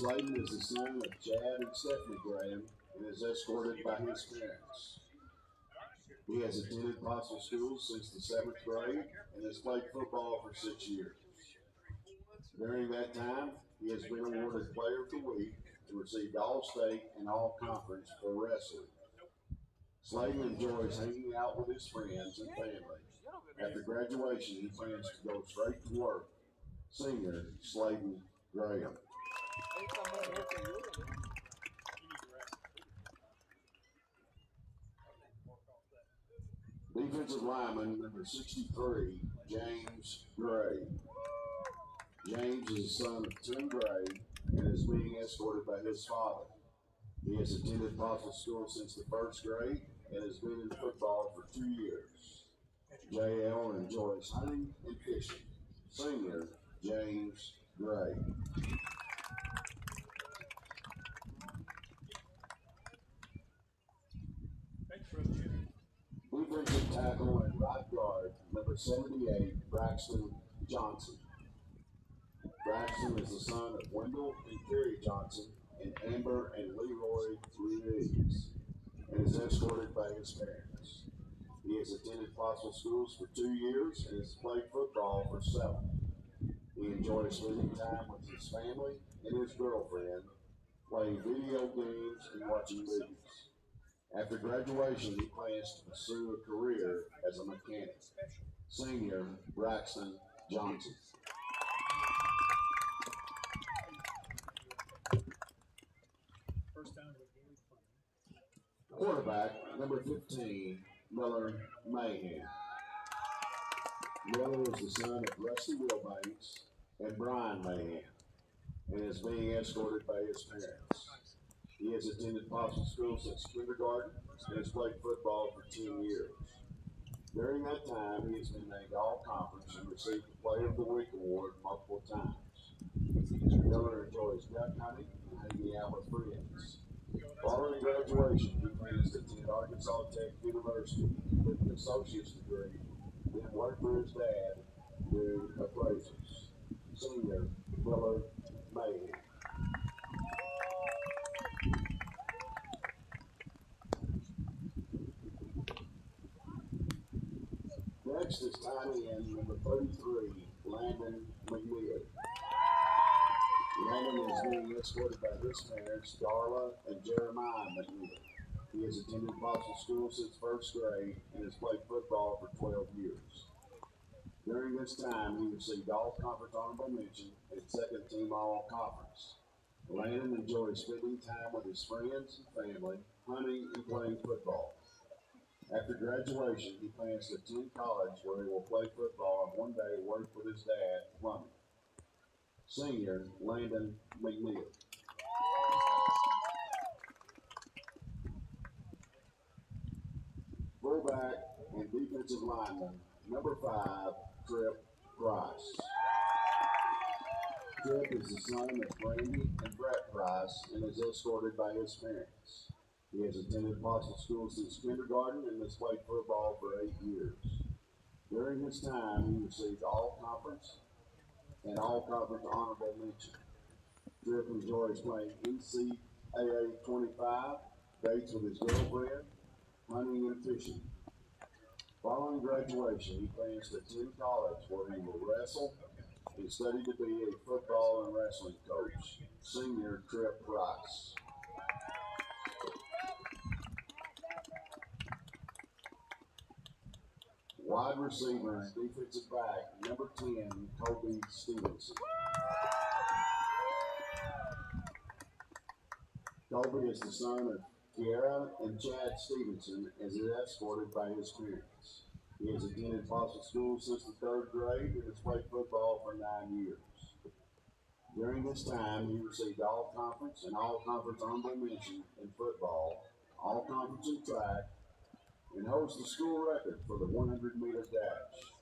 Slayton is the son of Chad and Stephanie Graham and is escorted by his parents. He has attended Pottsville School since the 7th grade and has played football for 6 years. During that time, he has been awarded Player of the Week and received All-State and All-Conference for wrestling. Slayton enjoys hanging out with his friends and family. After graduation, he plans to go straight to work. Senior Slayton Graham. Defensive lineman number 63, James Gray. James is the son of Tim Gray and is being escorted by his father. He has attended Pottsville School since the 1st grade and has been in football for 2 years. JL enjoys hunting and fishing. Senior James Gray. Defensive tackle and right guard, number 78, Braxton Johnson. Braxton is the son of Wendell and Kerry Johnson and Amber and Leroy Ruiz and is escorted by his parents. He has attended Pottsville Schools for 2 years and has played football for 7. He enjoys spending time with his family and his girlfriend, playing video games and watching movies. After graduation, he plans to pursue a career as a mechanic. Senior Braxton Johnson. Quarterback, number 15, Miller Mayhem. Miller is the son of Rusty Wilbanks and Brian Mayhem and is being escorted by his parents. He has attended Pottsville School since kindergarten and has played football for 10 years. During that time, he has been named All-Conference and received the Player of the Week award multiple times. Miller enjoys duck hunting and hanging out with friends. Following graduation, he plans to attend Arkansas Tech University with an associate's degree, then work for his dad doing appraisals. Senior Miller Mayhem. Next is tiny end number 33, Landon McNeil. Landon is being escorted by his parents, Darla and Jeremiah McNeil. He has attended Pottsville School since 1st grade and has played football for 12 years. During this time, he received All-Conference Honorable Mention and 2nd Team All-Conference. Landon enjoys spending time with his friends and family, hunting and playing football. After graduation, he plans to attend college where he will play football and one day work with his dad, plumbing. Senior Landon McNeil. Fullback and defensive lineman, number 5, Trip Price. Trip is the son of Randy and Brett Price and is escorted by his parents. He has attended Pottsville School since kindergarten and has played football for 8 years. During his time, he received All-Conference and All-Conference Honorable Mention. Trip enjoys playing NCAA 25, dates with his girlfriend, hunting and fishing. Following graduation, he plans to attend college where he will wrestle and study to be a football and wrestling coach. Senior Trip Price. Wide receiver and defensive back, number 10, Kobe Stevenson. Kobe is the son of Kiara and Chad Stevenson and is escorted by his parents. He has attended Pottsville School since the 3rd grade and has played football for 9 years. During this time, he received All-Conference and All-Conference Honorable Mention in football, All-Conference in track, and holds the school record for the 100-meter dash.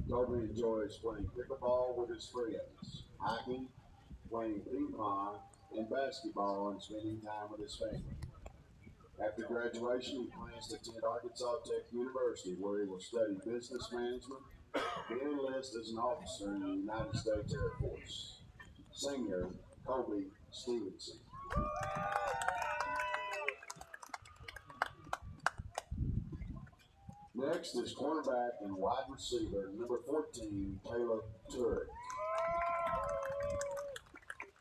Kobe enjoys playing pickleball with his friends, hiking, playing ping pong, and basketball, and spending time with his family. After graduation, he plans to attend Arkansas Tech University, where he will study business management and enlist as an officer in the United States Air Force. Senior Kobe Stevenson. Next is cornerback and wide receiver, number 14, Caleb Turek.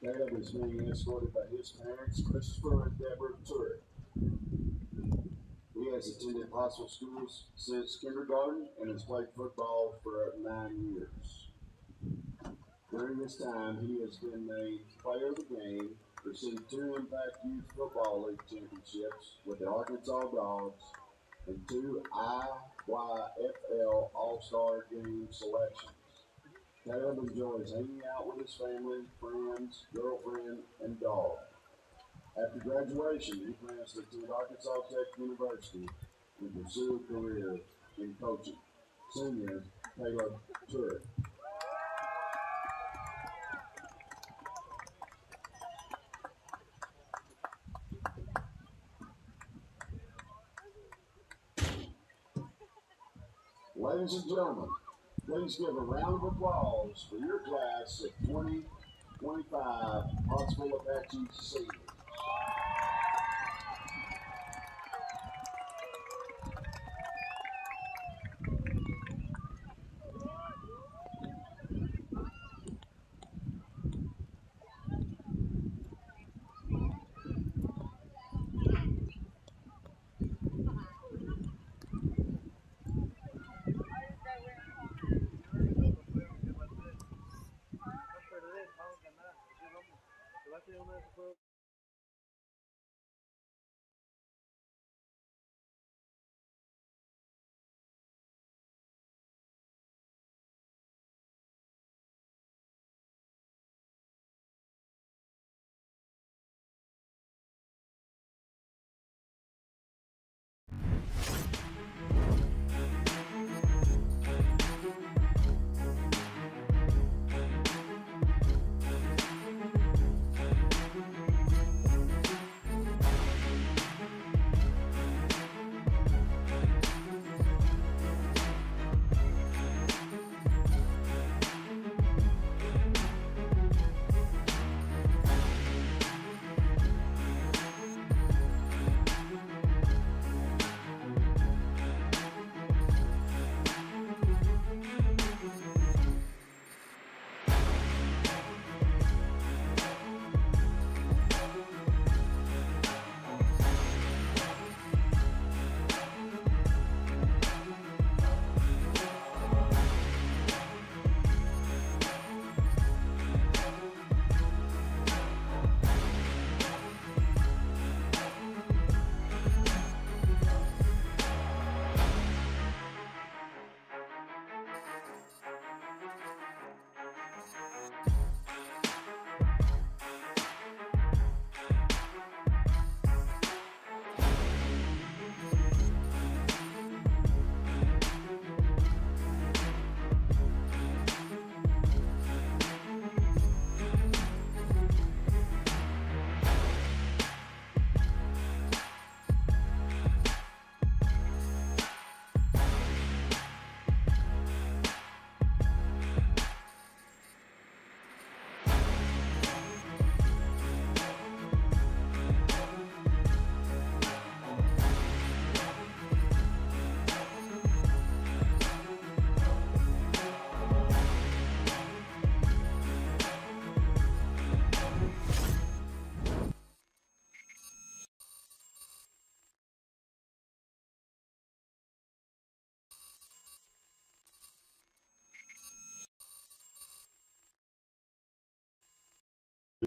Caleb is being escorted by his parents, Christopher and Deborah Turek. He has attended Pottsville schools since kindergarten and has played football for 9 years. During this time, he has been named Player of the Game, received 2 Impact Youth Football League championships with the Arkansas Dogs, and 2 IYFL All-Star Game selections. Caleb enjoys hanging out with his family, friends, girlfriend, and dog. After graduation, he plans to attend Arkansas Tech University and pursue a career in coaching. Senior Caleb Turek. Ladies and gentlemen, please give a round of applause for your class of 2025 Pottsville Apache seniors.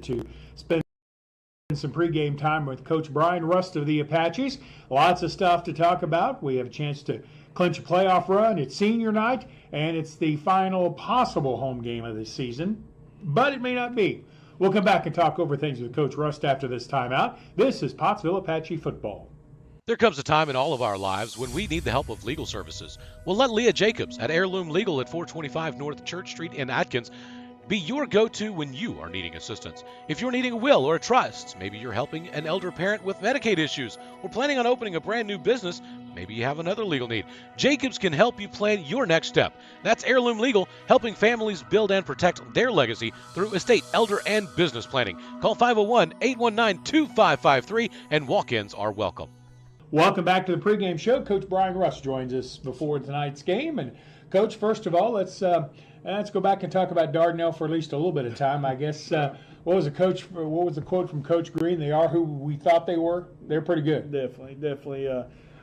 To spend some pregame time with Coach Brian Rust of the Apaches. Lots of stuff to talk about. We have a chance to clinch a playoff run. It's senior night, and it's the final possible home game of the season, but it may not be. We'll come back and talk over things with Coach Rust after this timeout. This is Pottsville Apache football. There comes a time in all of our lives when we need the help of legal services. Well, let Leah Jacobs at Heirloom Legal at 425 North Church Street in Atkins Be your go-to when you are needing assistance. If you're needing a will or a trust, maybe you're helping an elder parent with Medicaid issues, or planning on opening a brand new business, maybe you have another legal need. Jacobs can help you plan your next step. That's Heirloom Legal, helping families build and protect their legacy through estate, elder, and business planning. Call 501-819-2553, and walk-ins are welcome. Welcome back to the pregame show. Coach Brian Rust joins us before tonight's game. And Coach, first of all, let's go back and talk about Dardanelle for at least a little bit of time. I guess what was the quote from Coach Green? They are who we thought they were. They're pretty good. Definitely,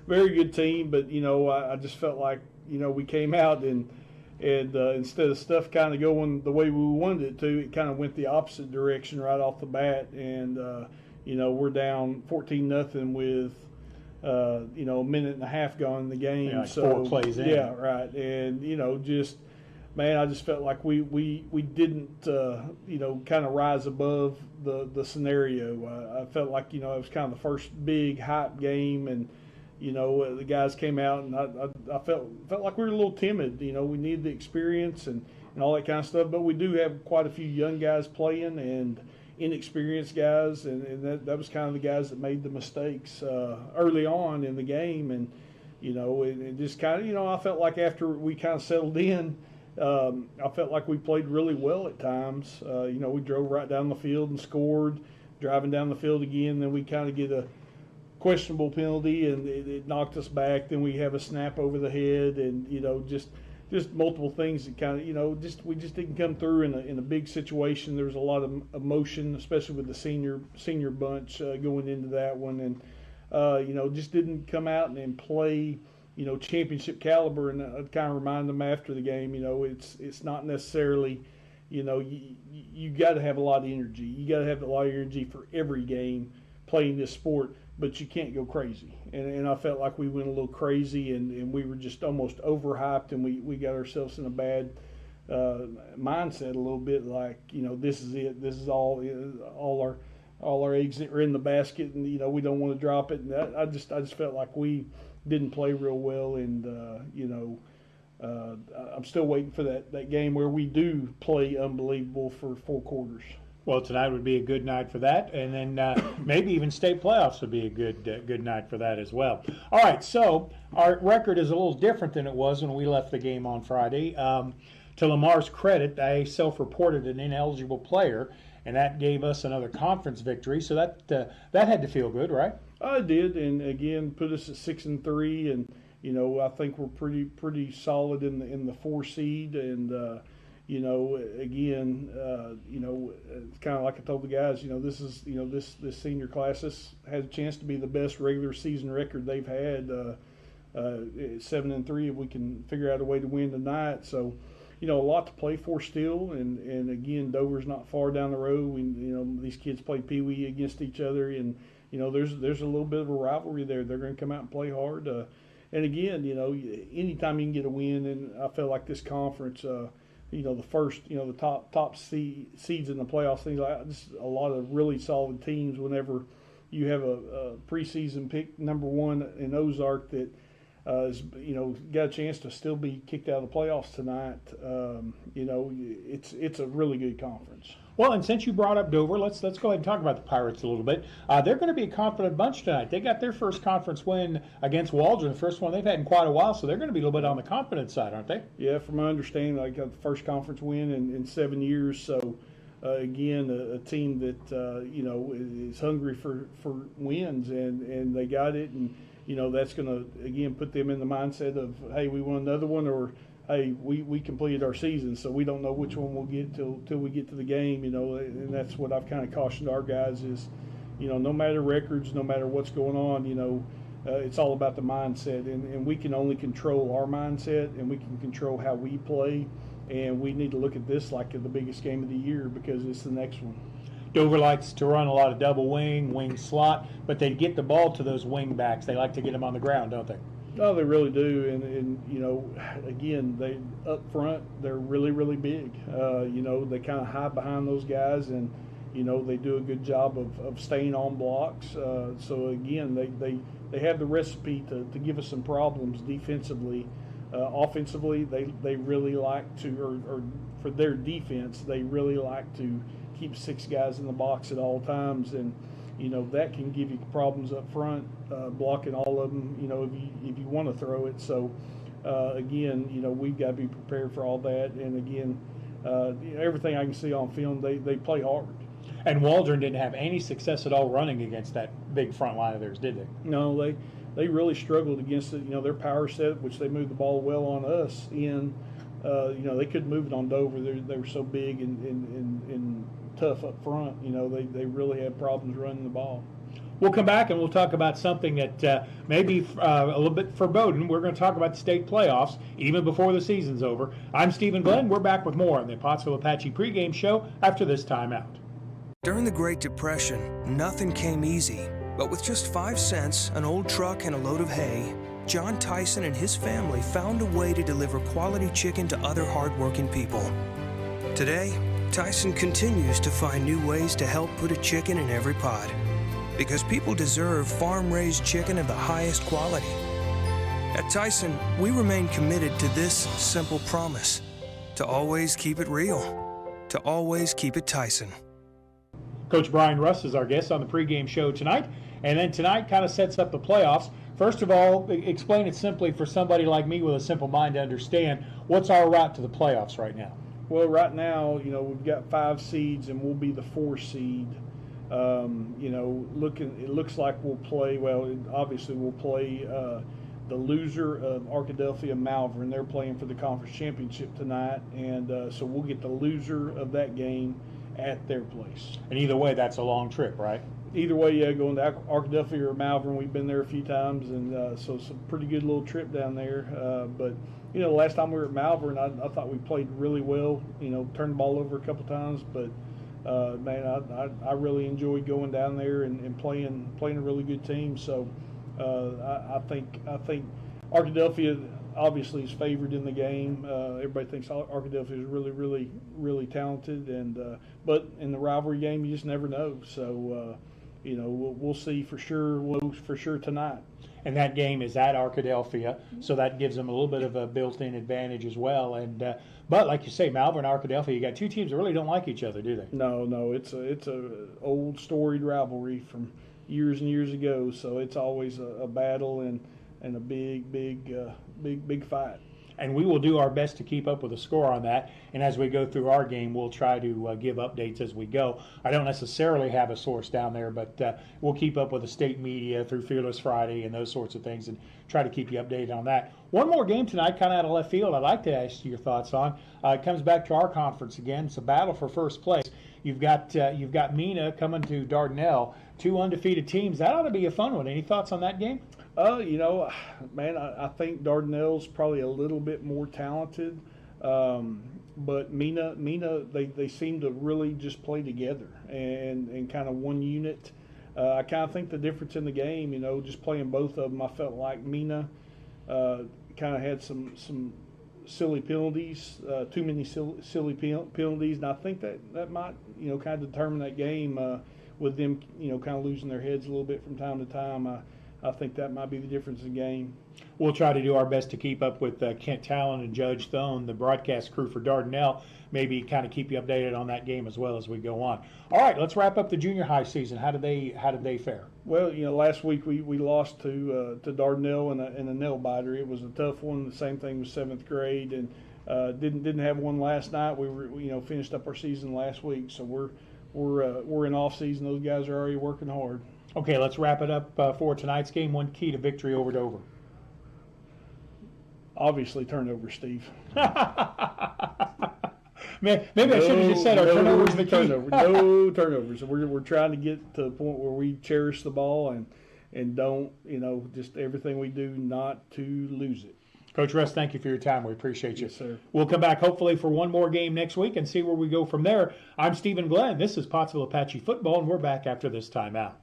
very good team. But I just felt like we came out and instead of stuff kind of going the way we wanted it to, it kind of went the opposite direction right off the bat. And we're down 14-0 with. A minute and a half gone in the game. Yeah, like 4 plays in. Yeah, right. And, I just felt like we didn't, kind of rise above the scenario. I felt like, it was kind of the first big hype game, and, the guys came out, and I felt like we were a little timid. We needed the experience and all that kind of stuff, but we do have quite a few young guys playing and inexperienced guys, and that was kind of the guys that made the mistakes early on in the game. And it just kind of I felt like after we kind of settled in, I felt like we played really well at times. We drove right down the field and scored, driving down the field again, then we kind of get a questionable penalty and it knocked us back. Then we have a snap over the head, and just multiple things that kind of, we just didn't come through in a big situation. There was a lot of emotion, especially with the senior bunch going into that one, and just didn't come out and play, championship caliber. And I'd kind of remind them after the game, it's not necessarily, you got to have a lot of energy. You got to have a lot of energy for every game playing this sport, but you can't go crazy. And I felt like we went a little crazy, and we were just almost overhyped, and we got ourselves in a bad mindset a little bit, like, this is it. This is all our eggs that are in the basket, and, we don't want to drop it. And I just felt like we didn't play real well, and, I'm still waiting for that game where we do play unbelievable for 4 quarters. Well, tonight would be a good night for that, and then maybe even state playoffs would be a good night for that as well. All right, so our record is a little different than it was when we left the game on Friday. To Lamar's credit, they self-reported an ineligible player, and that gave us another conference victory. So that had to feel good, right? I did, and again put us at 6-3, and I think we're pretty solid in the 4 seed, and. Again, it's kind of like I told the guys, this is, this senior class has a chance to be the best regular season record they've had, 7-3 if we can figure out a way to win tonight. So, a lot to play for still, and again, Dover's not far down the road. These kids play Pee Wee against each other, and there's a little bit of a rivalry there. They're going to come out and play hard, and again, anytime you can get a win, and I feel like this conference. The first, the top seeds in the playoffs, things like that, just a lot of really solid teams. Whenever you have a preseason pick number 1 in Ozark that is, got a chance to still be kicked out of the playoffs tonight, it's a really good conference. Well, and since you brought up Dover, let's go ahead and talk about the Pirates a little bit. They're going to be a confident bunch tonight. They got their first conference win against Waldron, the first one they've had in quite a while, so they're going to be a little bit on the confident side, aren't they? Yeah, from my understanding, I got the first conference win in 7 years. So, again, a team that, is hungry for wins, and they got it. And, that's going to, again, put them in the mindset of, hey, we won another one, or hey, we completed our season, so we don't know which one we'll get till we get to the game, and that's what I've kind of cautioned our guys is, no matter records, no matter what's going on, it's all about the mindset, and we can only control our mindset, and we can control how we play, and we need to look at this like the biggest game of the year because it's the next one. Dover likes to run a lot of double wing slot, but they get the ball to those wing backs. They like to get them on the ground, don't they? No, they really do, and again, they up front they're really, really big. They kind of hide behind those guys, and they do a good job of staying on blocks. So again, they have the recipe to give us some problems defensively. Offensively, they really like to, or for their defense, they really like to keep 6 guys in the box at all times, and that can give you problems up front, blocking all of them. If you want to throw it. So again, we've got to be prepared for all that. And again, everything I can see on film, they play hard. And Waldron didn't have any success at all running against that big front line of theirs, did they? No, they really struggled against it. Their power set, which they moved the ball well on us in. They couldn't move it on Dover. They were so big and tough up front. They really had problems running the ball. We'll come back and we'll talk about something that may be a little bit foreboding. We're going to talk about the state playoffs even before the season's over. I'm Stephen Glenn. We're back with more on the Pottsville Apache pregame show after this timeout. During the Great Depression, nothing came easy. But with just 5 cents, an old truck, and a load of hay, John Tyson and his family found a way to deliver quality chicken to other hardworking people. Today, Tyson continues to find new ways to help put a chicken in every pot. Because people deserve farm-raised chicken of the highest quality. At Tyson, we remain committed to this simple promise: to always keep it real, to always keep it Tyson. Coach Brian Russ is our guest on the pregame show tonight, and then tonight kind of sets up the playoffs. First of all, explain it simply for somebody like me with a simple mind to understand. What's our route to the playoffs right now? Well, right now, we've got 5 seeds, and we'll be the 4 seed. It looks like we'll play. Well, obviously we'll play the loser of Arkadelphia Malvern. They're playing for the conference championship tonight, and so we'll get the loser of that game at their place. And either way, that's a long trip, right? Either way, yeah, going to Arkadelphia or Malvern. We've been there a few times, and so it's a pretty good little trip down there. But the last time we were at Malvern, I thought we played really well. Turned the ball over a couple times, but man, I really enjoyed going down there and playing a really good team. So I think Arkadelphia obviously is favored in the game. Everybody thinks Arkadelphia is really, really, really talented, and but in the rivalry game, you just never know. So we'll see for sure. We'll for sure tonight. And that game is at Arkadelphia, so that gives them a little bit of a built-in advantage as well. And but like you say, Malvern, Arkadelphia, you got 2 teams that really don't like each other, do they? No, it's a old storied rivalry from years and years ago. So it's always a battle and a big fight. And we will do our best to keep up with the score on that. And as we go through our game, we'll try to give updates as we go. I don't necessarily have a source down there, but we'll keep up with the state media through Fearless Friday and those sorts of things and try to keep you updated on that. One more game tonight, kind of out of left field, I'd like to ask you your thoughts on. It comes back to our conference again. It's a battle for first place. You've got Mena coming to Dardanelle, 2 undefeated teams. That ought to be a fun one. Any thoughts on that game? Man, I think Dardanelle's probably a little bit more talented, but Mena, they seem to really just play together and kind of one unit. I kind of think the difference in the game, just playing both of them, I felt like Mena kind of had some silly penalties, too many silly penalties, and I think that might kind of determine that game with them kind of losing their heads a little bit from time to time. I think that might be the difference in the game. We'll try to do our best to keep up with Kent Talon and Judge Thone, the broadcast crew for Dardanelle, maybe kind of keep you updated on that game as well as we go on. All right, let's wrap up the junior high season. How did they fare? Well, last week we lost to Dardanelle in a nail biter. It was a tough one. The same thing with 7th grade, and didn't have one last night. We finished up our season last week, so we're in off season. Those guys are already working hard. Okay, let's wrap it up for tonight's game. One key to victory over Dover. Obviously, turnover, Steve. Maybe I should have just said our turnovers the key. No turnovers. We're trying to get to the point where we cherish the ball and don't, just everything we do not to lose it. Coach Russ, thank you for your time. We appreciate you. Yes, sir. We'll come back hopefully for one more game next week and see where we go from there. I'm Stephen Glenn. This is Pottsville Apache Football, and we're back after this timeout.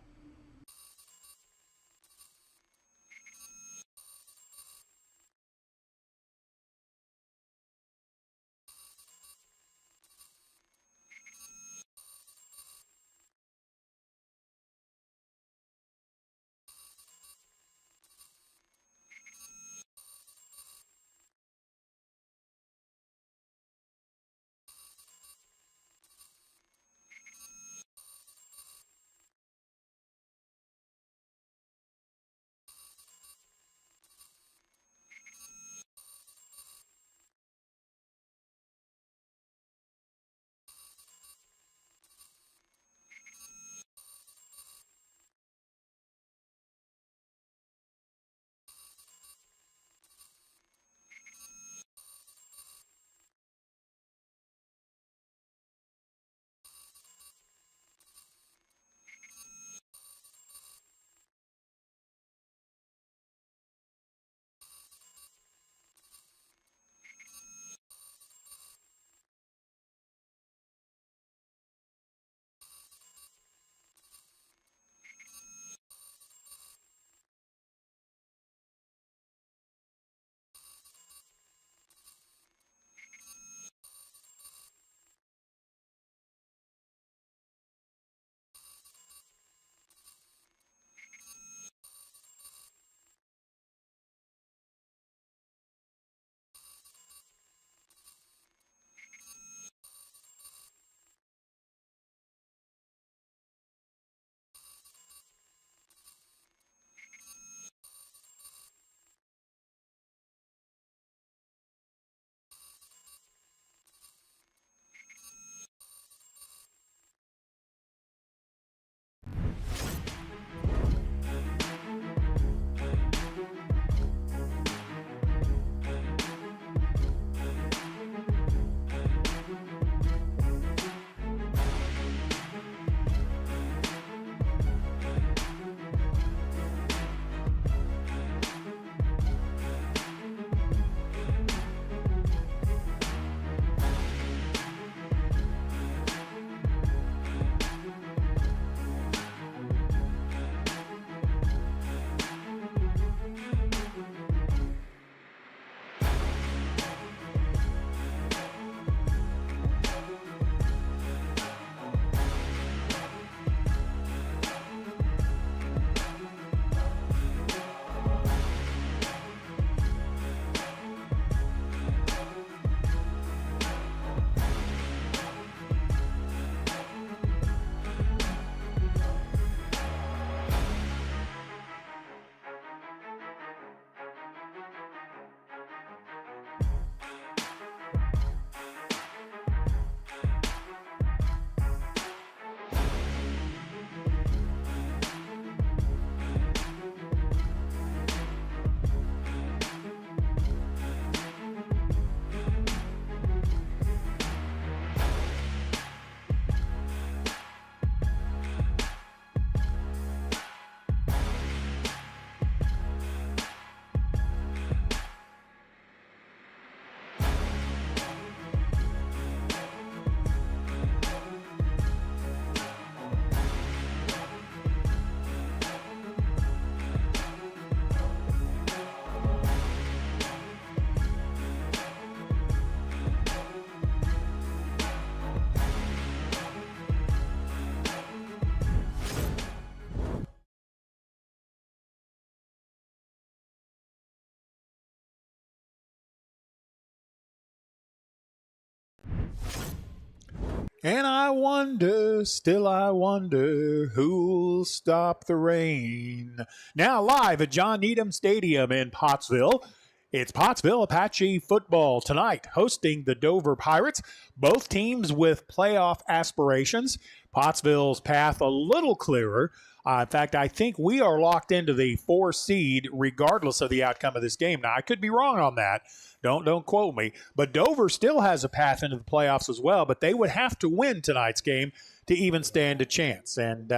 And I wonder, still I wonder, who'll stop the rain. Now live at John Needham Stadium in Pottsville. It's Pottsville Apache football tonight, hosting the Dover Pirates, both teams with playoff aspirations. Pottsville's path a little clearer. In fact, I think we are locked into the 4 seed regardless of the outcome of this game. Now, I could be wrong on that. Don't quote me. But Dover still has a path into the playoffs as well, but they would have to win tonight's game to even stand a chance. And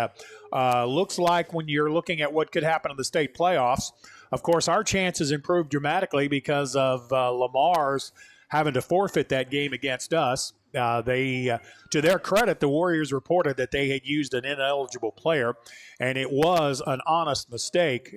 looks like when you're looking at what could happen in the state playoffs, of course, our chances improved dramatically because of Lamar's having to forfeit that game against us. To their credit, the Warriors reported that they had used an ineligible player, and it was an honest mistake.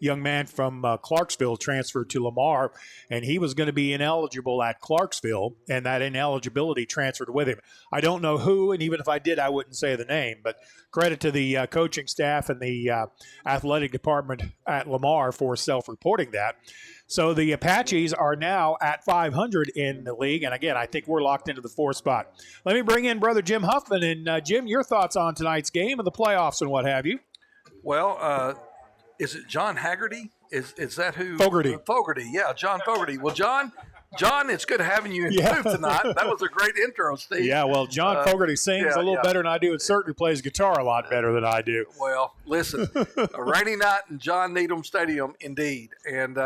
Young man from Clarksville transferred to Lamar, and he was going to be ineligible at Clarksville, and that ineligibility transferred with him. I don't know who, and even if I did, I wouldn't say the name, but credit to the coaching staff and the athletic department at Lamar for self-reporting that. So the Apaches are now at 500 in the league, and again, I think we're locked into the 4th spot. Let me bring in Brother Jim Huffman, and Jim, your thoughts on tonight's game and the playoffs and what have you. Well, is it John Haggerty? Is that who? Fogarty. Fogarty, yeah, John Fogarty. Well, John, it's good having you in the booth tonight. That was a great intro, Steve. Yeah, well, John Fogarty sings a little better than I do, and certainly plays guitar a lot better than I do. Well, listen, a rainy night in John Needham Stadium, indeed. And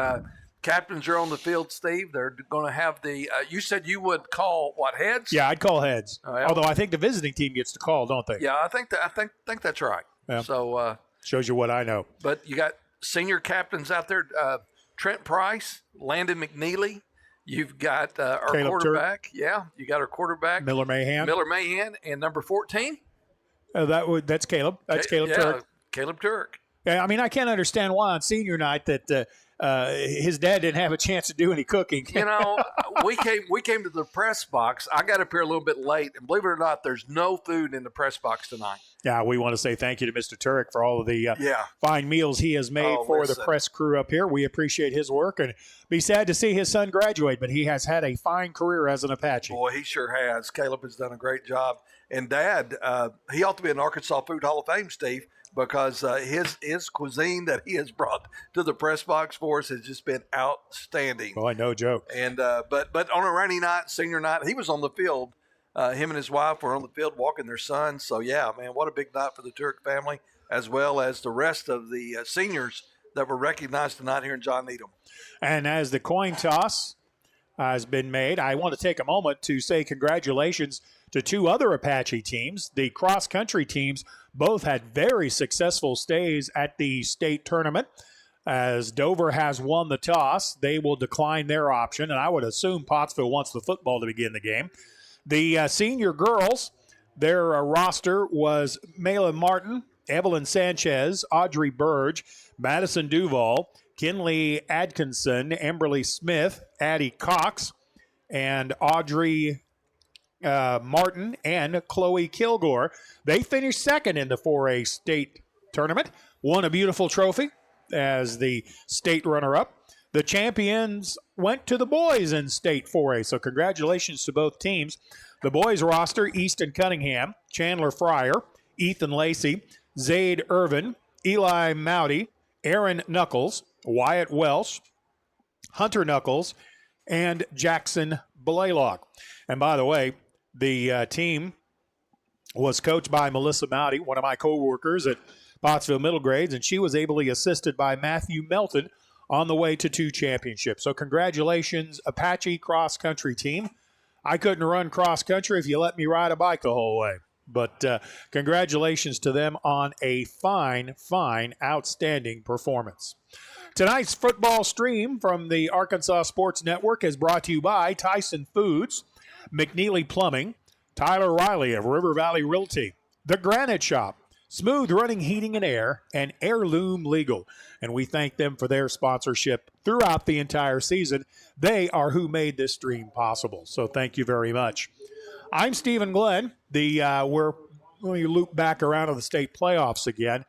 captains are on the field, Steve. They're going to have the you said you would call, what, heads? Yeah, I'd call heads. Yeah. Although I think the visiting team gets to call, don't they? Yeah, I think that's right. Yeah. So shows you what I know. But you got senior captains out there, Trent Price, Landon McNeely. You've got our Caleb quarterback. Turk. Yeah, you got our quarterback. Miller Mahan. And number 14. That's Caleb. That's Caleb Turk. Caleb Turk. Yeah, I mean, I can't understand why on senior night that his dad didn't have a chance to do any cooking. You know, we came to the press box. I got up here a little bit late, and believe it or not, there's no food in the press box tonight. Yeah, we want to say thank you to Mr. Turek for all of the fine meals he has made for the press crew up here. We appreciate his work, and be sad to see his son graduate, but he has had a fine career as an Apache. Boy, he sure has. Caleb has done a great job. And Dad, he ought to be in Arkansas Food Hall of Fame, Steve, because his cuisine that he has brought to the press box for us has just been outstanding. Boy, no joke. And but on a rainy night, senior night, he was on the field. Him and his wife were on the field walking their son. So, yeah, man, what a big night for the Turk family, as well as the rest of the seniors that were recognized tonight here in John Needham. And as the coin toss has been made, I want to take a moment to say congratulations to 2 other Apache teams. The cross-country teams both had very successful stays at the state tournament. As Dover has won the toss, they will decline their option, and I would assume Pottsville wants the football to begin the game. The senior girls, their roster was Mela Martin, Evelyn Sanchez, Audrey Burge, Madison Duval, Kinley Atkinson, Emberly Smith, Addie Cox, and Audrey Martin and Chloe Kilgore. They finished second in the 4A state tournament, won a beautiful trophy as the state runner-up. The champions went to the boys in state 4A, so congratulations to both teams. The boys roster, Easton Cunningham, Chandler Fryer, Ethan Lacey, Zaid Irvin, Eli Mowdy, Aaron Knuckles, Wyatt Welsh, Hunter Knuckles, and Jackson Blaylock. And by the way, the team was coached by Melissa Mowdy, one of my co-workers at Pottsville Middle Grades, and she was ably assisted by Matthew Melton on the way to 2 championships. So congratulations, Apache cross-country team. I couldn't run cross-country if you let me ride a bike the whole way. But congratulations to them on a fine, outstanding performance. Tonight's football stream from the Arkansas Sports Network is brought to you by Tyson Foods, McNeely Plumbing, Tyler Riley of River Valley Realty, The Granite Shop, Smooth Running Heating and Air, and Heirloom Legal. And we thank them for their sponsorship throughout the entire season. They are who made this stream possible. So thank you very much. I'm Stephen Glenn. We're going to loop back around to the state playoffs again.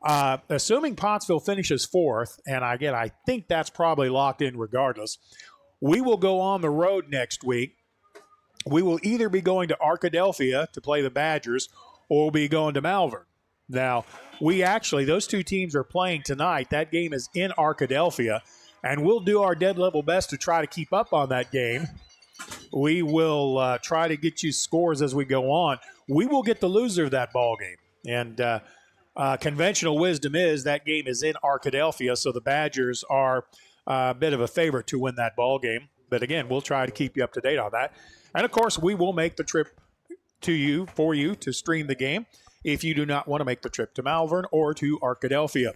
Assuming Pottsville finishes 4th, and again, I think that's probably locked in regardless, we will go on the road next week we will either be going to Arkadelphia to play the Badgers or we'll be going to Malvern. Now, those two teams are playing tonight. That game is in Arkadelphia, and we'll do our dead level best to try to keep up on that game. We will try to get you scores as we go on. We will get the loser of that ball game. And conventional wisdom is that game is in Arkadelphia, so the Badgers are a bit of a favorite to win that ball game. But again, we'll try to keep you up to date on that. And of course, we will make the trip for you to stream the game if you do not want to make the trip to Malvern or to Arkadelphia.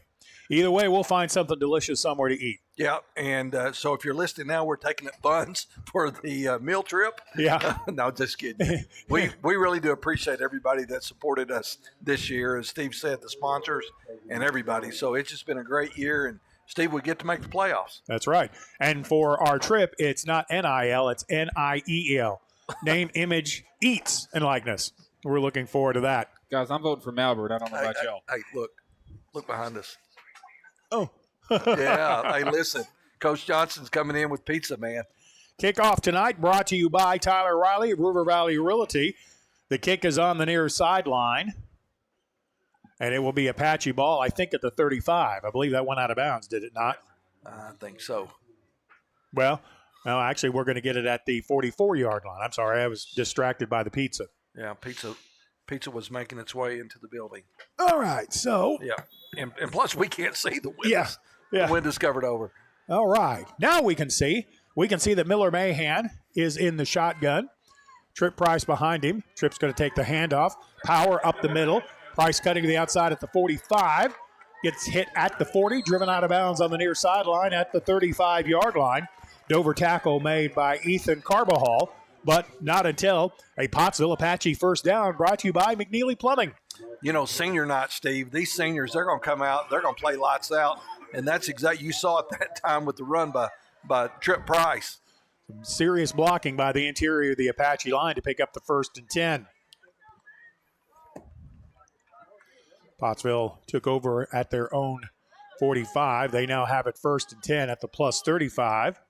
Either way, we'll find something delicious somewhere to eat. Yeah, and so if you're listening now, we're taking up funds for the meal trip. Yeah. No, just kidding. We really do appreciate everybody that supported us this year. As Steve said, the sponsors and everybody. So it's just been a great year, and Steve, we get to make the playoffs. That's right. And for our trip, it's not NIL, it's NIEL. Name, image, eats, and likeness. We're looking forward to that. Guys, I'm voting for Malvern. I don't know about y'all. Hey, look behind us. Oh. Yeah. Hey, listen. Coach Johnson's coming in with pizza, man. Kickoff tonight brought to you by Tyler Riley of River Valley Realty. The kick is on the near sideline. And it will be Apache ball, I think, at the 35. I believe that went out of bounds, did it not? I think so. Well, no, actually, we're going to get it at the 44-yard line. I'm sorry, I was distracted by the pizza. Yeah, pizza was making its way into the building. All right, so. Yeah, and plus we can't see the windows. Yeah. The window's covered over. All right, now we can see. We can see that Miller Mahan is in the shotgun. Tripp Price behind him. Tripp's going to take the handoff. Power up the middle. Price cutting to the outside at the 45. Gets hit at the 40, driven out of bounds on the near sideline at the 35-yard line. Dover tackle made by Ethan Carbajal, but not until a Pottsville Apache first down brought to you by McNeely Plumbing. You know, senior night, Steve, these seniors, they're going to come out, they're going to play lights out, and that's exactly, you saw it that time with the run by Tripp Price. Some serious blocking by the interior of the Apache line to pick up the 1st and 10. Pottsville took over at their own 45. They now have it 1st and 10 at the plus 35.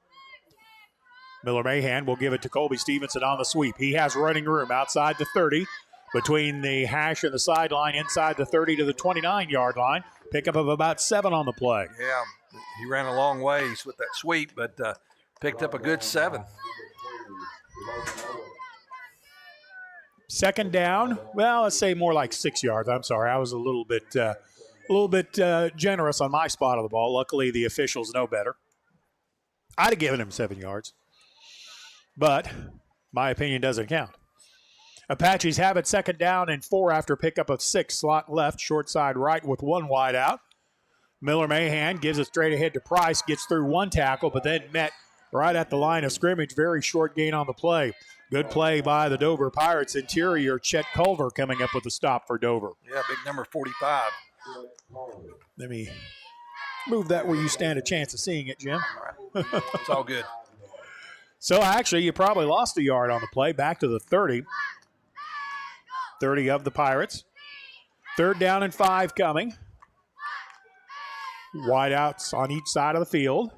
Miller Mahan will give it to Colby Stevenson on the sweep. He has running room outside the 30, between the hash and the sideline, inside the 30 to the 29-yard line. Pickup of about 7 on the play. Yeah, he ran a long ways with that sweep, but picked up a good 7. Second down, well, let's say more like 6 yards. I'm sorry, I was a little bit generous on my spot of the ball. Luckily, the officials know better. I'd have given him 7 yards, but my opinion doesn't count. Apaches have it 2nd down and 4 after pickup of 6. Slot left, short side right with 1 wide out. Miller Mahan gives it straight ahead to Price, gets through 1 tackle, but then met right at the line of scrimmage. Very short gain on the play. Good play by the Dover Pirates interior. Chet Culver coming up with a stop for Dover. Yeah, big number 45. Let me move that where you stand a chance of seeing it, Jim. All right. It's all good. So actually, you probably lost a yard on the play. Back to the 30. 30 of the Pirates. 3rd down and 5 coming. Wideouts on each side of the field.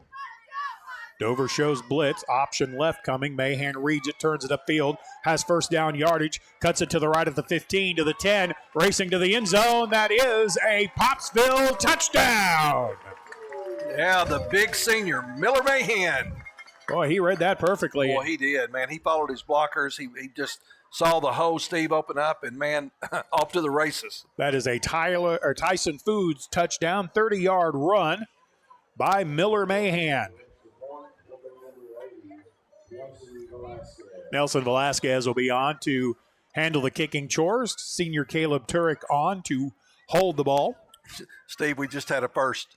Dover shows blitz, option left coming. Mahan reads it, turns it upfield, has 1st down yardage, cuts it to the right of the 15 to the 10, racing to the end zone. That is a Pottsville touchdown. Yeah, the big senior, Miller Mahan. Boy, he read that perfectly. Boy, he did, man. He followed his blockers. He just saw the hole, Steve, open up, and, man, off to the races. That is a Tyson Foods touchdown, 30-yard run by Miller Mahan. Nelson Velasquez will be on to handle the kicking chores. Senior Caleb Turek on to hold the ball. Steve, we just had a first.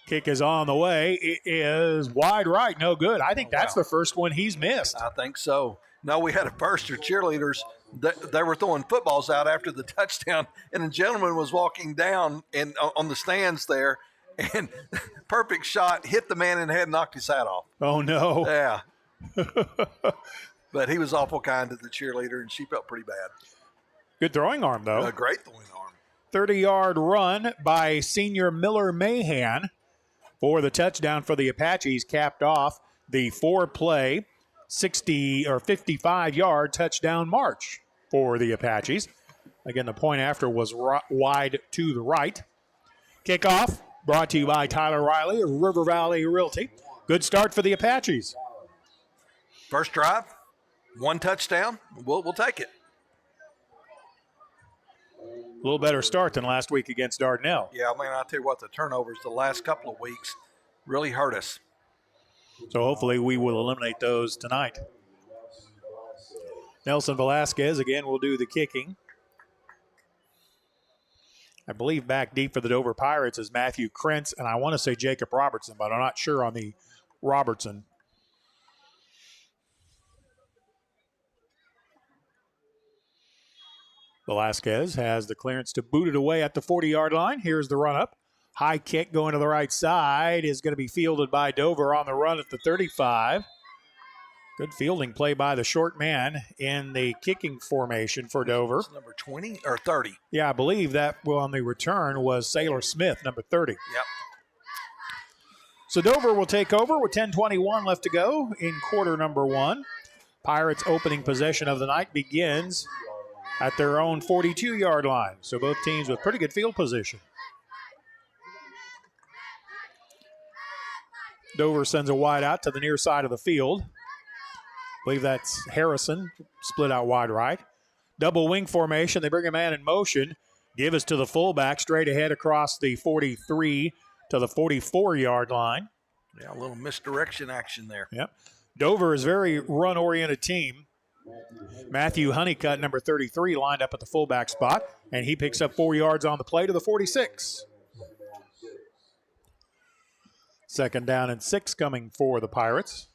Kick is on the way. It is wide right. No good. I think that's the first one he's missed. I think so. No, we had a first. Your cheerleaders, they were throwing footballs out after the touchdown, and a gentleman was walking down and on the stands there, and perfect shot, hit the man in the head and knocked his hat off. Oh, no. Yeah. But he was awful kind to the cheerleader, and she felt pretty bad. Good throwing arm, though. A great throwing arm. 30-yard run by senior Miller Mahan for the touchdown for the Apaches, capped off the 4-play, 60 or 55-yard touchdown march for the Apaches. Again, the point after was wide to the right. Kickoff brought to you by Tyler Riley of River Valley Realty. Good start for the Apaches. First drive, 1 touchdown. We'll take it. A little better start than last week against Dardanelle. Yeah, man, I'll tell you what, the turnovers the last couple of weeks really hurt us. So hopefully we will eliminate those tonight. Nelson Velasquez again will do the kicking. I believe back deep for the Dover Pirates is Matthew Krentz, and I want to say Jacob Robertson, but I'm not sure on the Robertson. Velasquez has the clearance to boot it away at the 40-yard line. Here's the run-up. High kick going to the right side is going to be fielded by Dover on the run at the 35. Good fielding play by the short man in the kicking formation for Dover. It's number 20 or 30. Yeah, I believe that on the return was Sailor Smith, number 30. Yep. So Dover will take over with 10:21 left to go in quarter number 1. Pirates' opening possession of the night begins at their own 42-yard line. So both teams with pretty good field position. Dover sends a wide out to the near side of the field. I believe that's Harrison, split out wide right. Double wing formation. They bring a man in motion. Give us to the fullback straight ahead across the 43 to the 44-yard line. Yeah, a little misdirection action there. Yep. Dover is a very run-oriented team. Matthew Honeycutt, number 33, lined up at the fullback spot, and he picks up 4 yards on the play to the 46. Second down and 6 coming for the Pirates.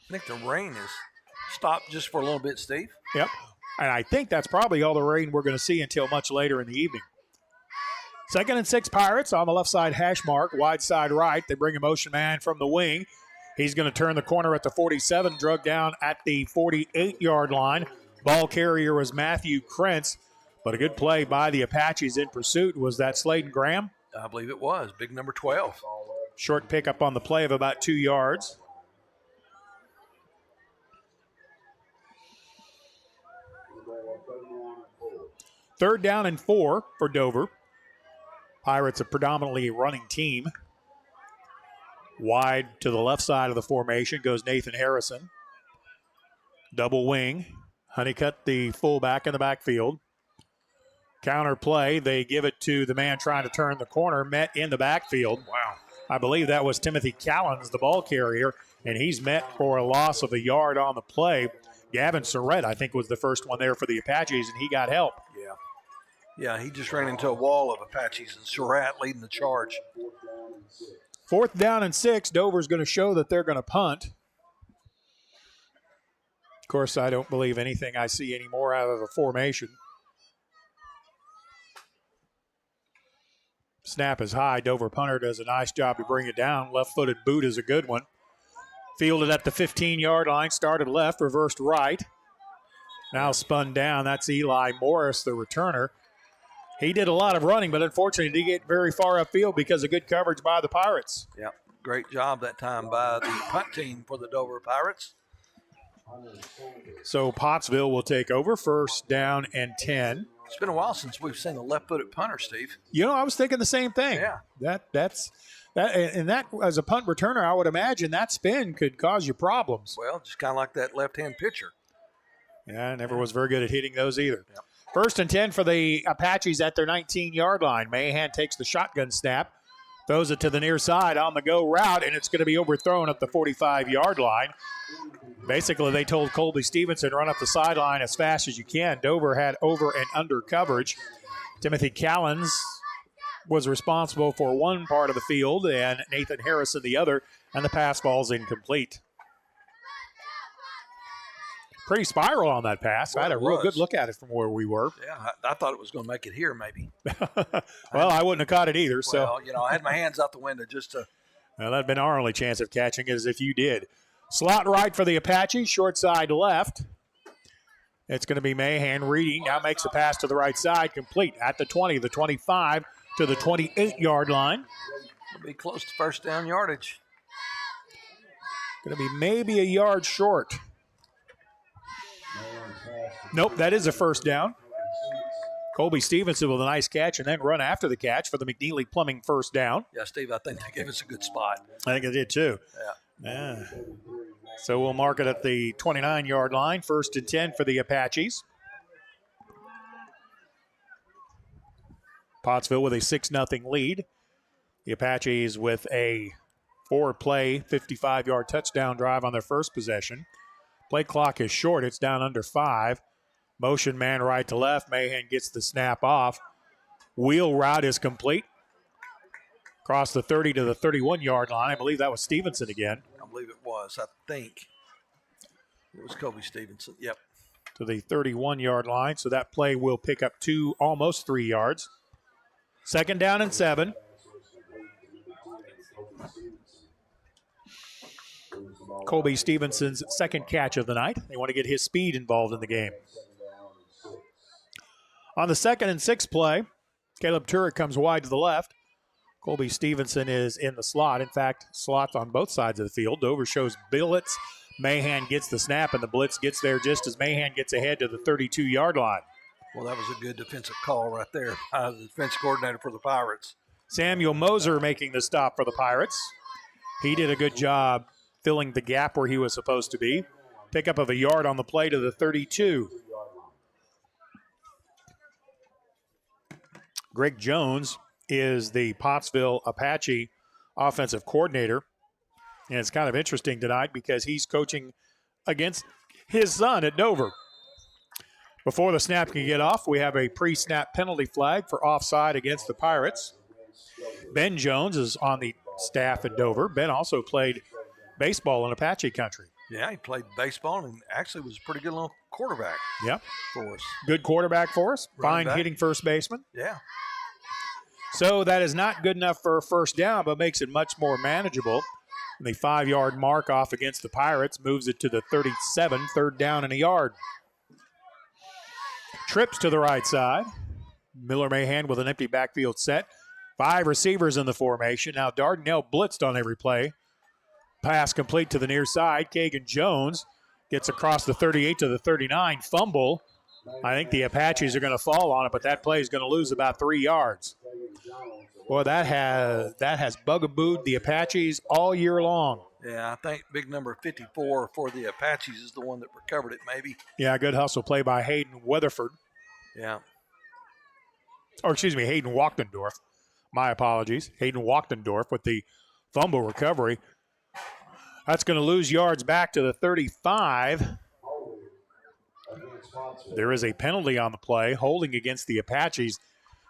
I think the rain has stopped just for a little bit, Steve. Yep. And I think that's probably all the rain we're going to see until much later in the evening. Second and 6 Pirates on the left side hash mark, wide side right. They bring a motion man from the wing. He's going to turn the corner at the 47, drug down at the 48-yard line. Ball carrier was Matthew Krentz, but a good play by the Apaches in pursuit. Was that Sladen Graham? I believe it was. Big number 12. Short pickup on the play of about 2 yards. Third down and 4 for Dover. Pirates a predominantly running team. Wide to the left side of the formation goes Nathan Harrison. Double wing. Honeycutt, the fullback in the backfield. Counter play. They give it to the man trying to turn the corner. Met in the backfield. Wow. I believe that was Timothy Callens, the ball carrier, and he's met for a loss of a yard on the play. Gavin Surratt, I think, was the first one there for the Apaches, and he got help. Yeah, he just ran into a wall of Apaches, and Surratt leading the charge. Fourth down and 6. Dover's going to show that they're going to punt. Of course, I don't believe anything I see anymore out of the formation. Snap is high. Dover punter does a nice job to bring it down. Left-footed boot is a good one. Fielded at the 15-yard line. Started left, reversed right. Now spun down. That's Eli Morris, the returner. He did a lot of running, but unfortunately didn't get very far upfield because of good coverage by the Pirates. Yeah, great job that time by the punt team for the Dover Pirates. So Pottsville will take over. First down and 10. It's been a while since we've seen a left-footed punter, Steve. You know, I was thinking the same thing. Yeah. That as a punt returner, I would imagine that spin could cause you problems. Well, just kind of like that left-hand pitcher. Yeah, never was very good at hitting those either. Yep. First and 10 for the Apaches at their 19-yard line. Mahan takes the shotgun snap, throws it to the near side on the go route, and it's going to be overthrown at the 45-yard line. Basically, they told Colby Stevenson, run up the sideline as fast as you can. Dover had over and under coverage. Timothy Callens was responsible for one part of the field and Nathan Harrison the other, and the pass ball's incomplete. Pretty spiral on that pass. Well, I had a real good look at it from where we were. Yeah, I thought it was going to make it here maybe. Well, I wouldn't have caught it either. So, well, you know, I had my hands out the window just to. Well, that'd been our only chance of catching it, as if you did. Slot right for the Apaches, short side left. It's going to be Mahan reading. Now makes the pass to the right side, complete at the 20, the 25, to the 28-yard line. It'll be close to first down yardage. Going to be maybe a yard short. Nope, that is a first down. Colby Stevenson with a nice catch and then run after the catch for the McNeely Plumbing first down. Yeah, Steve, I think they gave us a good spot. I think it did too. Yeah. So we'll mark it at the 29-yard line, 1st and 10 for the Apaches. Pottsville with a 6-0 lead. The Apaches with a 4-play, 55-yard touchdown drive on their first possession. Play clock is short. It's down under 5. Motion man right to left. Mahan gets the snap off. Wheel route is complete. Across the 30 to the 31-yard line. I believe that was Stevenson again. I believe it was. I think it was Kobe Stevenson. Yep. To the 31-yard line. So that play will pick up almost 3 yards. 2nd down and 7. Colby Stevenson's second catch of the night. They want to get his speed involved in the game. On the 2nd and 6 play, Caleb Turek comes wide to the left. Colby Stevenson is in the slot. In fact, slots on both sides of the field. Dover shows blitz. Mahan gets the snap, and the blitz gets there just as Mahan gets ahead to the 32-yard line. Well, that was a good defensive call right there. The defense coordinator for the Pirates. Samuel Moser making the stop for the Pirates. He did a good job filling the gap where he was supposed to be. Pickup of a yard on the play to the 32. Greg Jones is the Pottsville Apache offensive coordinator. And it's kind of interesting tonight because he's coaching against his son at Dover. Before the snap can get off, we have a pre-snap penalty flag for offside against the Pirates. Ben Jones is on the staff at Dover. Ben also played baseball in Apache country. Yeah, he played baseball and actually was a pretty good little quarterback. Yep. For us. Good quarterback for us. Running Fine back. hitting first baseman. Yeah. So that is not good enough for a first down, but makes it much more manageable. And the 5-yard mark off against the Pirates moves it to the 37, 3rd down and a yard. Trips to the right side. Miller Mahan with an empty backfield set. 5 receivers in the formation. Now Dardanelle blitzed on every play. Pass complete to the near side. Kagan Jones gets across the 38 to the 39. Fumble. I think the Apaches are going to fall on it, but that play is going to lose about 3 yards. Boy, that has bugabooed the Apaches all year long. Yeah, I think big number 54 for the Apaches is the one that recovered it maybe. Yeah, good hustle play by Hayden Weatherford. Yeah. Or excuse me, Hayden Wachtendorf. My apologies. Hayden Wachtendorf with the fumble recovery. That's going to lose yards back to the 35. There is a penalty on the play, holding against the Apaches.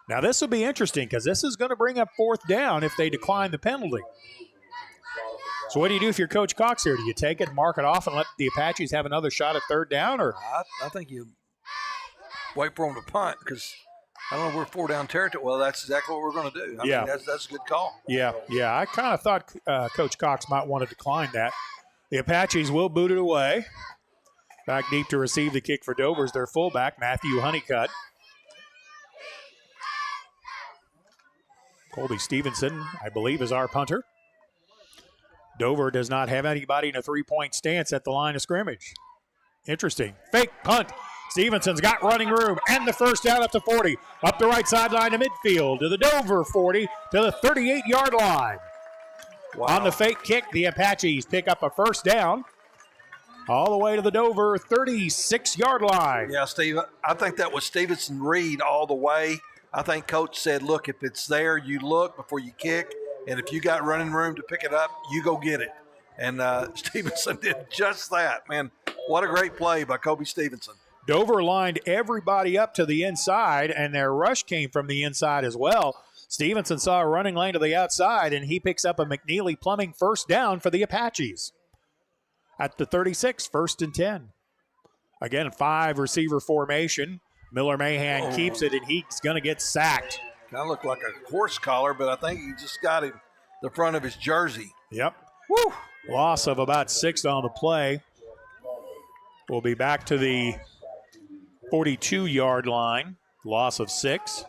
Now, this will be interesting because this is going to bring up 4th down if they decline the penalty. So what do you do if you're Coach Cox here? Do you take it, mark it off, and let the Apaches have another shot at 3rd down? Or I think you wait for them to punt because I don't know, we're 4-down territory. Well, that's exactly what we're going to do. I mean, that's a good call. Yeah. I kind of thought Coach Cox might want to decline that. The Apaches will boot it away. Back deep to receive the kick for Dover's their fullback, Matthew Honeycutt. Colby Stevenson, I believe, is our punter. Dover does not have anybody in a 3-point stance at the line of scrimmage. Interesting. Fake punt. Stevenson's got running room and the first down up to 40. Up the right sideline to midfield to the Dover 40 to the 38-yard line. Wow. On the fake kick, the Apaches pick up a first down all the way to the Dover 36-yard line. Yeah, Steve, I think that was Stevenson Reed all the way. I think Coach said, look, if it's there, you look before you kick. And if you got running room to pick it up, you go get it. And Stevenson did just that. Man, what a great play by Kobe Stevenson. Dover lined everybody up to the inside, and their rush came from the inside as well. Stevenson saw a running lane to the outside, and he picks up a McNeely Plumbing first down for the Apaches. At the 36, 1st and 10. Again, 5-receiver formation. Miller Mahan keeps it, and he's going to get sacked. Kind of looked like a horse collar, but I think he just got him the front of his jersey. Yep. Woo! Loss of about 6 on the play. We'll be back to the 42-yard line. Loss of 6.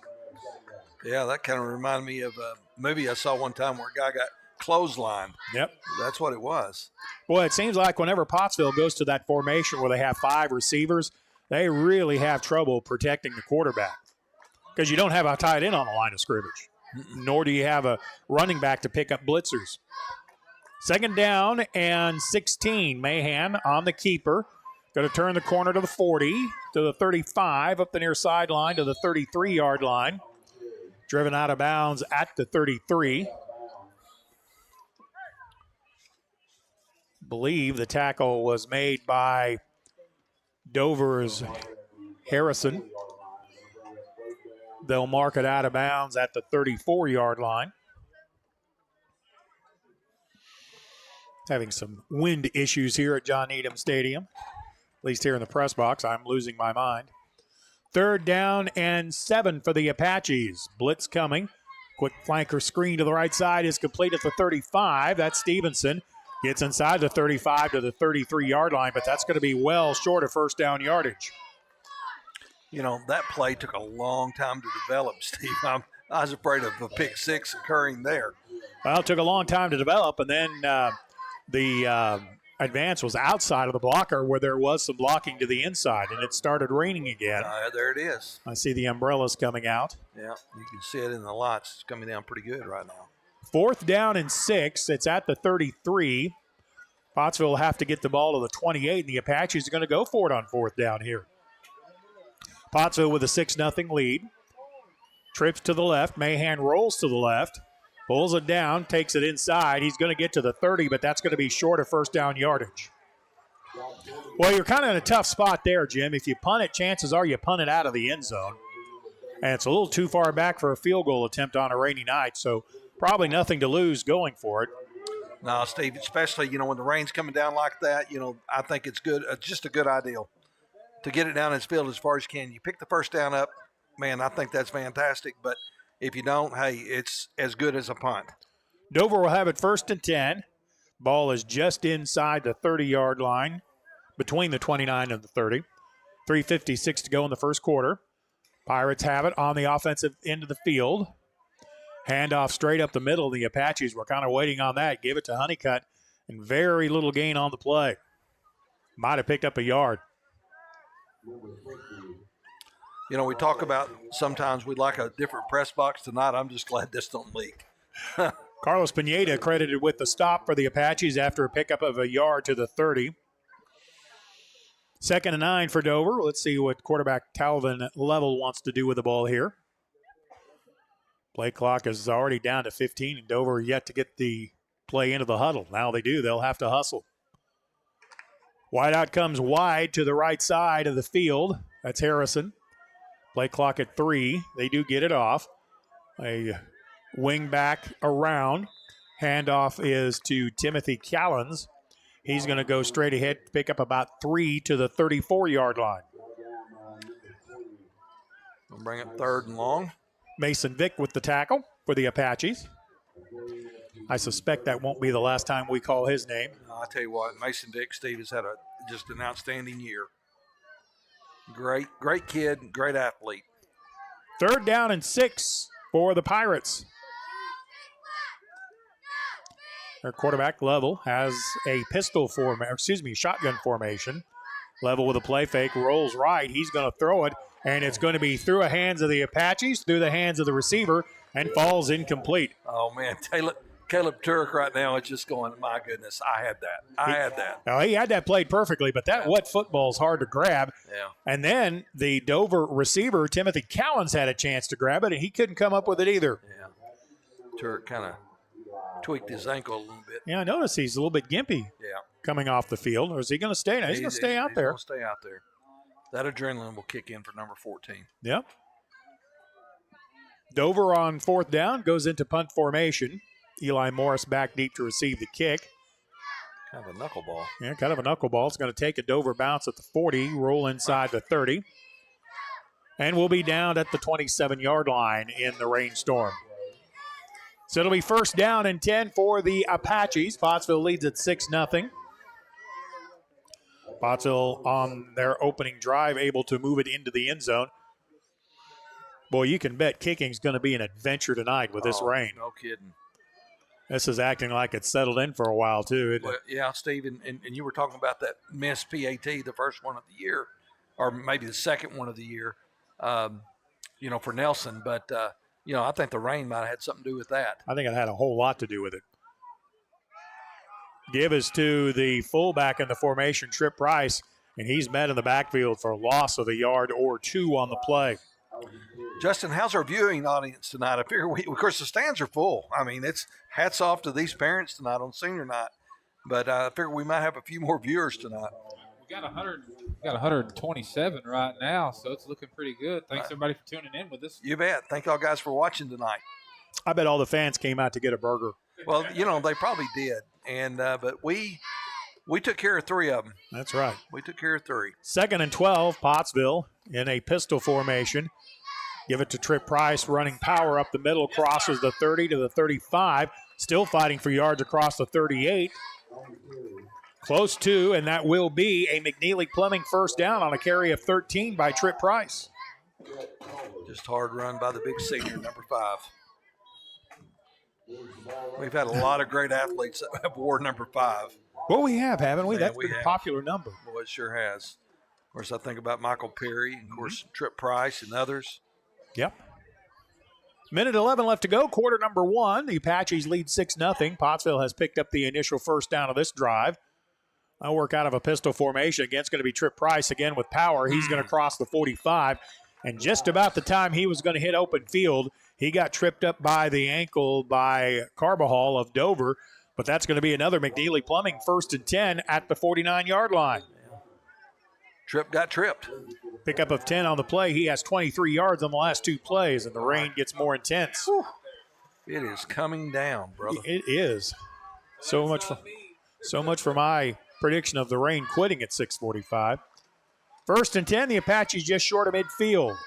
Yeah, that kind of reminded me of a movie I saw one time where a guy got clotheslined. Yep. That's what it was. Boy, it seems like whenever Pottsville goes to that formation where they have 5 receivers, they really have trouble protecting the quarterback because you don't have a tight end on the line of scrimmage, nor do you have a running back to pick up blitzers. 2nd down and 16. Mahan on the keeper. Going to turn the corner to the 40, to the 35, up the near sideline to the 33-yard line. Driven out of bounds at the 33. Believe the tackle was made by Dover's Harrison. They'll mark it out of bounds at the 34-yard line. Having some wind issues here at John Needham Stadium. At least here in the press box, I'm losing my mind. 3rd down and 7 for the Apaches. Blitz coming. Quick flanker screen to the right side is complete at the 35. That's Stevenson. Gets inside the 35 to the 33-yard line, but that's going to be well short of first down yardage. You know, that play took a long time to develop, Steve. I was afraid of a pick six occurring there. Well, it took a long time to develop, and then the advance was outside of the blocker where there was some blocking to the inside, and it started raining again. There it is. I see the umbrellas coming out. Yeah, you can see it in the lights. It's coming down pretty good right now. 4th down and 6. It's at the 33. Pottsville will have to get the ball to the 28, and the Apaches are going to go for it on 4th down here. Pottsville with a 6-0 lead. Trips to the left. Mahan rolls to the left. Pulls it down, takes it inside. He's going to get to the 30, but that's going to be short of first down yardage. Well, you're kind of in a tough spot there, Jim. If you punt it, chances are you punt it out of the end zone. And it's a little too far back for a field goal attempt on a rainy night, so probably nothing to lose going for it. No, Steve, especially, when the rain's coming down like that, I think it's good. It's just a good idea to get it down in this field as far as you can. You pick the first down up, man, I think that's fantastic. But if you don't, hey, it's as good as a punt. Dover will have it 1st and 10. Ball is just inside the 30-yard line, between the 29 and the 30. 3:56 to go in the first quarter. Pirates have it on the offensive end of the field. Handoff straight up the middle. The Apaches were kind of waiting on that. Give it to Honeycutt, and very little gain on the play. Might have picked up a yard. We talk about sometimes we'd like a different press box tonight. I'm just glad this don't leak. Carlos Pineda credited with the stop for the Apaches after a pickup of a yard to the 30. 2nd and 9 for Dover. Let's see what quarterback Talvin Level wants to do with the ball here. Play clock is already down to 15, and Dover yet to get the play into the huddle. Now they do. They'll have to hustle. Wideout comes wide to the right side of the field. That's Harrison. Play clock at 3. They do get it off. A wing back around. Handoff is to Timothy Callens. He's going to go straight ahead, pick up about 3 to the 34-yard line. We'll bring it 3rd and long. Mason Vick with the tackle for the Apaches. I suspect that won't be the last time we call his name. I'll tell you what, Mason Vick, Steve, has had just an outstanding year. Great kid, great athlete. 3rd down and 6 for the Pirates. Their quarterback, Level, has a shotgun formation. Level with a play fake, rolls right. He's going to throw it, and it's going to be through the hands of the Apaches, through the hands of the receiver, and falls incomplete. Oh, man, Caleb Turk right now is just going, my goodness, I had that. Now, he had that played perfectly, but that wet football is hard to grab. Yeah. And then the Dover receiver, Timothy Callens, had a chance to grab it, and he couldn't come up with it either. Yeah. Turk kind of tweaked his ankle a little bit. Yeah, I noticed he's a little bit gimpy coming off the field. Or is he going to stay? No, he's going to stay out there. He's going to stay out there. That adrenaline will kick in for number 14. Yep. Dover on 4th down goes into punt formation. Eli Morris back deep to receive the kick. Kind of a knuckleball. Yeah, kind of a knuckleball. It's going to take a Dover bounce at the 40, roll inside the 30. And we'll be down at the 27-yard line in the rainstorm. So it'll be 1st down and 10 for the Apaches. Pottsville leads at 6-0. Pottsville on their opening drive able to move it into the end zone. Boy, you can bet kicking's going to be an adventure tonight with this rain. No kidding. This is acting like it's settled in for a while, too, isn't it? Well, yeah, Steve, and you were talking about that missed PAT, the first one of the year, or maybe the second one of the year, for Nelson. But, I think the rain might have had something to do with that. I think it had a whole lot to do with it. Give is to the fullback in the formation, Trip Price, and he's met in the backfield for a loss of a yard or two on the play. Justin, how's our viewing audience tonight? I figure of course, the stands are full. I mean, it's hats off to these parents tonight on senior night. But I figure we might have a few more viewers tonight. We got 127 right now, so it's looking pretty good. Thanks, everybody, for tuning in with us. You bet. Thank y'all guys for watching tonight. I bet all the fans came out to get a burger. Well, they probably did. And but we took care of three of them. That's right. We took care of three. 2nd and 12, Pottsville in a pistol formation. Give it to Trip Price, running power up the middle, crosses the 30 to the 35. Still fighting for yards across the 38. Close to, and that will be a McNeely-Plumbing first down on a carry of 13 by Trip Price. Just hard run by the big senior, number 5. We've had a lot of great athletes that have wore number 5. Well, we have, haven't we? Man, That's been a popular number. Well, it sure has. Of course, I think about Michael Perry, and of course, Trip Price and others. Yep. Minute 11 left to go, quarter number 1. The Apaches lead 6-0. Pottsville has picked up the initial first down of this drive. I'll work out of a pistol formation. Again, it's going to be Trip Price again with power. He's going to cross the 45. And just about the time he was going to hit open field, he got tripped up by the ankle by Carbajal of Dover. But that's going to be another McNeely-Plumbing 1st and 10 at the 49-yard line. Trip got tripped. Pickup of 10 on the play. He has 23 yards on the last 2 plays, and the rain gets more intense. Whew. It is coming down, brother. It is. So much for my prediction of the rain quitting at 6:45. 1st and 10, the Apaches just short of midfield.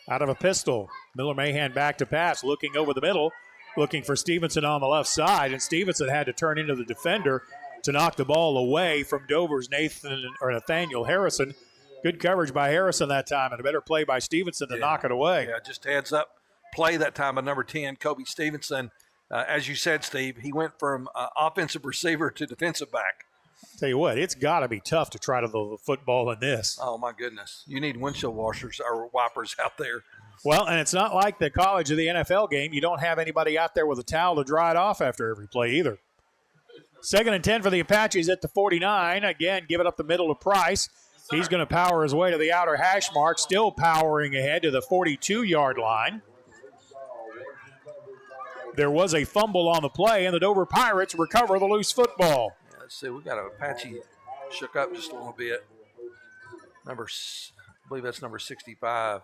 Out of a pistol, Miller Mahan back to pass, looking over the middle, looking for Stevenson on the left side, and Stevenson had to turn into the defender to knock the ball away from Dover's Nathaniel Harrison. Good coverage by Harrison that time, and a better play by Stevenson to knock it away. Yeah, just heads up play that time by number 10, Kobe Stevenson. As you said, Steve, he went from offensive receiver to defensive back. Tell you what, it's got to be tough to try to throw the football in this. Oh, my goodness. You need windshield washers or wipers out there. Well, and it's not like the college or the NFL game. You don't have anybody out there with a towel to dry it off after every play either. 2nd and 10 for the Apaches at the 49. Again, give it up the middle to Price. He's going to power his way to the outer hash mark, still powering ahead to the 42-yard line. There was a fumble on the play, and the Dover Pirates recover the loose football. Yeah, let's see. We got an Apache shook up just a little bit. I believe that's number 65.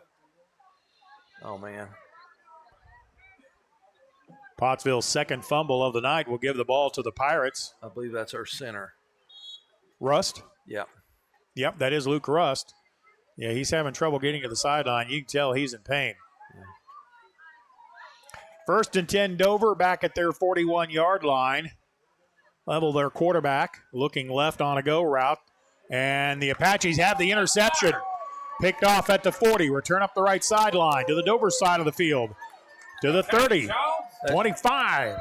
Oh, man. Pottsville's second fumble of the night will give the ball to the Pirates. I believe that's our center. Rust? Yeah. Yep, that is Luke Rust. Yeah, he's having trouble getting to the sideline. You can tell he's in pain. Yeah. 1st and 10, Dover back at their 41-yard line. Level their quarterback, looking left on a go route. And the Apaches have the interception. Picked off at the 40. Return up the right sideline to the Dover side of the field. To the 30. 25.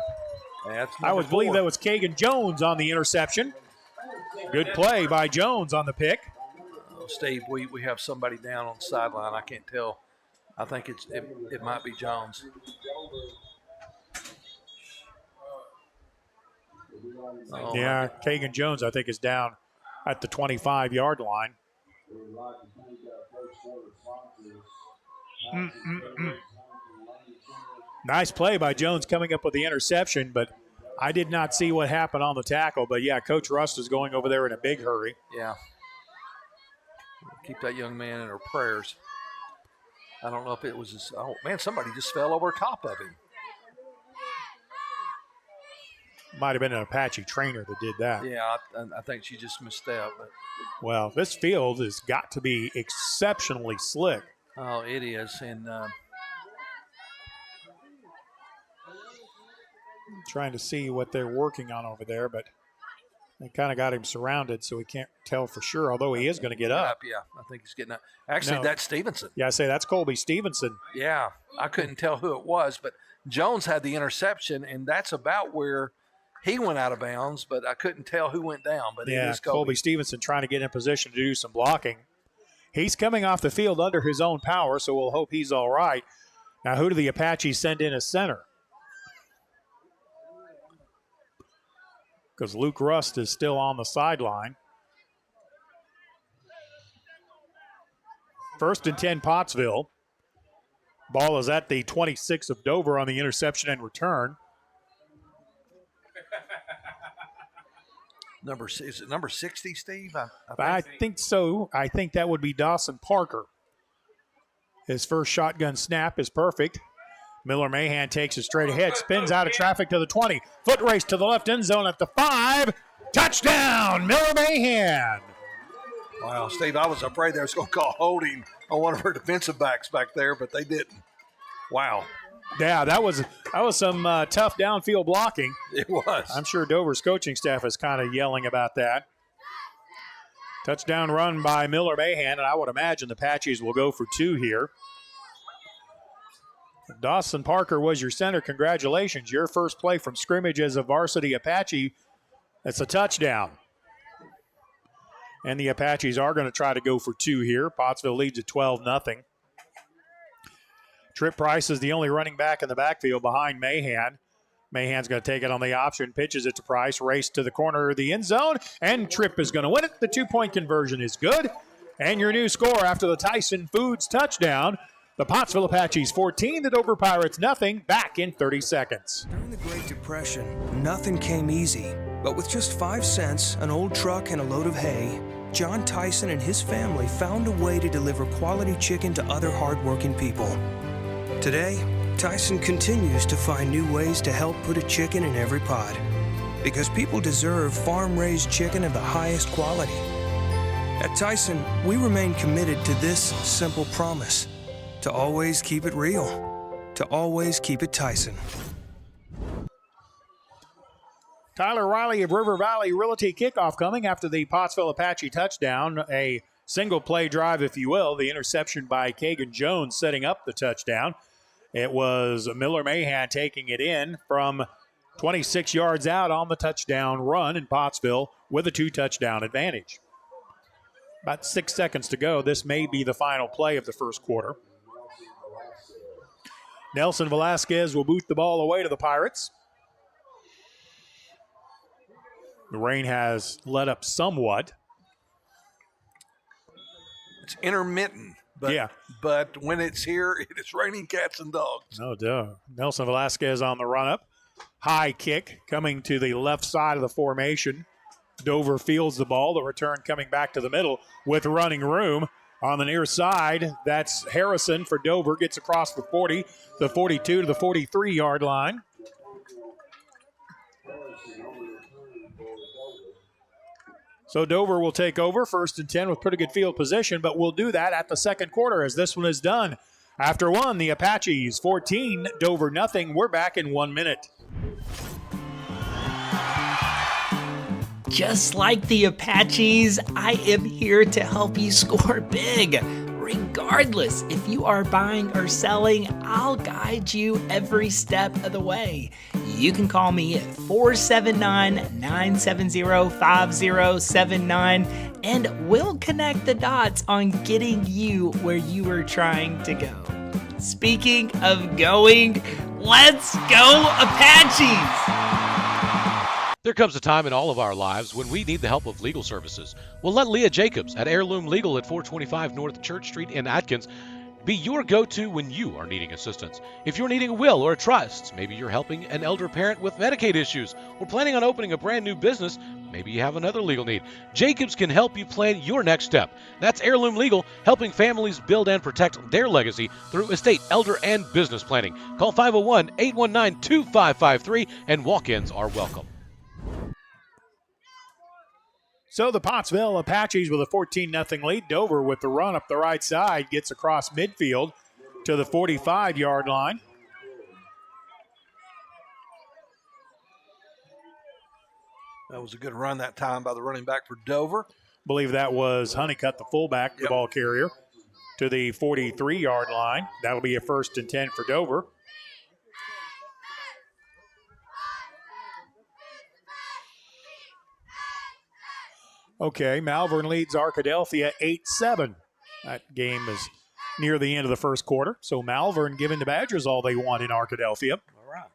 I would believe that was Kagan Jones on the interception. Good play by Jones on the pick. Steve, we have somebody down on the sideline. I can't tell. I think it might be Jones. Oh, yeah, Kagan Jones, I think, is down at the 25-yard line. Nice play by Jones coming up with the interception, but I did not see what happened on the tackle. But, yeah, Coach Rust is going over there in a big hurry. Yeah. Keep that young man in our prayers. I don't know if it was his – oh, man, somebody just fell over top of him. Might have been an Apache trainer that did that. Yeah, I think she just misstepped. But. Well, this field has got to be exceptionally slick. Oh, it is. And trying to see what they're working on over there, but They kind of got him surrounded, so we can't tell for sure, although he is going to get up. Yeah, I think he's getting up. Actually, No. that's Stevenson. Yeah, I say that's Colby Stevenson. Yeah, I couldn't tell who it was, but Jones had the interception, and that's about where he went out of bounds, but I couldn't tell who went down. But Yeah, it is Colby. Colby Stevenson trying to get in position to do some blocking. He's coming off the field under his own power, so we'll hope he's all right. Now, who do the Apaches send in as center? Because Luke Rust is still on the sideline. 1st and 10, Pottsville. Ball is at the 26 of Dover on the interception and return. Is it number 60, Steve? I think so. I think that would be Dawson Parker. His first shotgun snap is perfect. Miller Mahan takes it straight ahead, spins out of traffic to the 20. Foot race to the left end zone at the 5. Touchdown, Miller Mahan. Wow, Steve, I was afraid they was going to call holding on one of our defensive backs back there, but they didn't. Wow. Yeah, that was some tough downfield blocking. It was. I'm sure Dover's coaching staff is kind of yelling about that. Touchdown run by Miller Mahan, and I would imagine the Apaches will go for 2 here. Dawson Parker was your center. Congratulations. Your first play from scrimmage as a varsity Apache. It's a touchdown. And the Apaches are going to try to go for 2 here. Pottsville leads at 12-0. Trip Price is the only running back in the backfield behind Mahan. Mahan's going to take it on the option, pitches it to Price, race to the corner of the end zone, and Tripp is going to win it. The 2-point conversion is good. And your new score after the Tyson Foods touchdown, the Pottsville Apaches 14, the Dover Pirates nothing, back in 30 seconds. During the Great Depression, nothing came easy. But with just 5 cents, an old truck, and a load of hay, John Tyson and his family found a way to deliver quality chicken to other hardworking people. Today, Tyson continues to find new ways to help put a chicken in every pot. Because people deserve farm-raised chicken of the highest quality. At Tyson, we remain committed to this simple promise: to always keep it real, to always keep it Tyson. Tyler Riley of River Valley Realty kickoff coming after the Pottsville Apache touchdown. A single play drive, if you will. The interception by Kagan Jones setting up the touchdown. It was Miller Mahan taking it in from 26 yards out on the touchdown run in Pottsville with a 2-touchdown advantage. About 6 seconds to go. This may be the final play of the first quarter. Nelson Velasquez will boot the ball away to the Pirates. The rain has let up somewhat. It's intermittent, but when it's here, it is raining cats and dogs. No doubt. Nelson Velasquez on the run-up. High kick coming to the left side of the formation. Dover fields the ball. The return coming back to the middle with running room. On the near side, that's Harrison for Dover. Gets across the 40, the 42 to the 43-yard line. So Dover will take over 1st and 10 with pretty good field position, but we'll do that at the second quarter as this one is done. After 1, the Apaches 14, Dover nothing. We're back in 1 minute. Just like the Apaches, I am here to help you score big. Regardless if you are buying or selling, I'll guide you every step of the way. You can call me at 479-970-5079 and we'll connect the dots on getting you where you are trying to go. Speaking of going, let's go Apaches! There comes a time in all of our lives when we need the help of legal services. Well, let Leah Jacobs at Heirloom Legal at 425 North Church Street in Atkins be your go-to when you are needing assistance. If you're needing a will or a trust, maybe you're helping an elder parent with Medicaid issues, or planning on opening a brand new business, maybe you have another legal need. Jacobs can help you plan your next step. That's Heirloom Legal, helping families build and protect their legacy through estate, elder, and business planning. Call 501-819-2553 and walk-ins are welcome. So the Pottsville Apaches with a 14-0 lead. Dover with the run up the right side gets across midfield to the 45-yard line. That was a good run that time by the running back for Dover. Believe that was Honeycutt, the fullback, the ball carrier, to the 43-yard line. That'll be a 1st and 10 for Dover. Okay, Malvern leads Arkadelphia 8-7. That game is near the end of the first quarter, so Malvern giving the Badgers all they want in Arkadelphia. All right.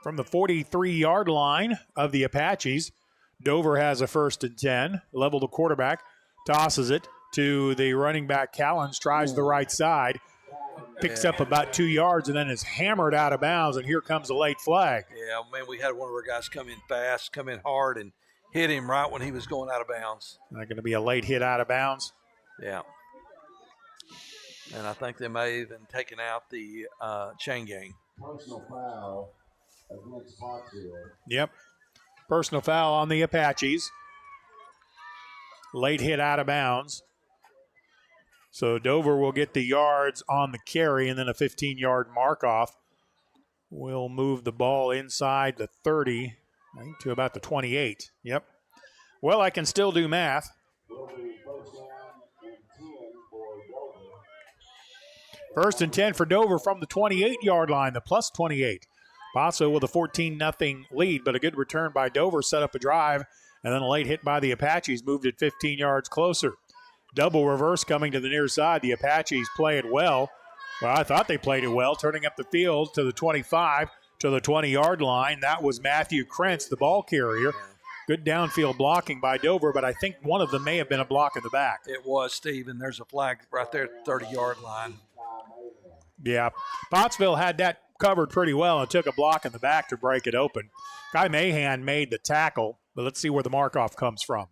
From the 43-yard line of the Apaches, Dover has a 1st and 10. Level the quarterback, tosses it to the running back. Callens tries the right side, picks up about 2 yards, and then is hammered out of bounds, and here comes a late flag. Yeah, man, we had one of our guys come in fast, come in hard, and hit him right when he was going out of bounds. Not going to be a late hit out of bounds. Yeah. And I think they may have even taken out the chain gang. Personal foul against Pottsville. Yep. Personal foul on the Apaches. Late hit out of bounds. So Dover will get the yards on the carry and then a 15-yard mark-off. We'll move the ball inside the 30, I think, to about the 28. Yep. Well, I can still do math. First and 10 for Dover from the 28-yard line, the plus 28. Pottsville with a 14-0 lead, but a good return by Dover set up a drive, and then a late hit by the Apaches moved it 15 yards closer. Double reverse coming to the near side. The Apaches play it well. Well, I thought they played it well, turning up the field to the 25, to the 20-yard line. That was Matthew Krentz, the ball carrier. Good downfield blocking by Dover, but I think one of them may have been a block in the back. It was, Steve, and there's a flag right there at the 30-yard line. Yeah, Pottsville had that covered pretty well and took a block in the back to break it open. Guy Mahan made the tackle, but let's see where the mark-off comes from.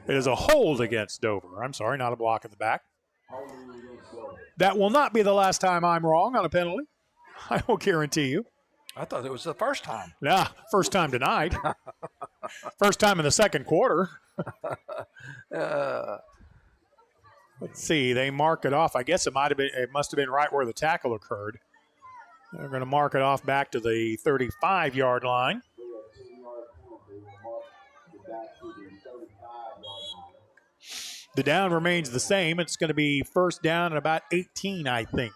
It is a hold against Dover. I'm sorry, not a block in the back. That will not be the last time I'm wrong on a penalty. I will guarantee you. I thought it was the first time. Yeah, first time tonight. First time in the second quarter. Let's see. They mark it off. I guess it must have been right where the tackle occurred. They're going to mark it off back to the 35-yard line. The down remains the same. It's going to be first down at about 18, I think.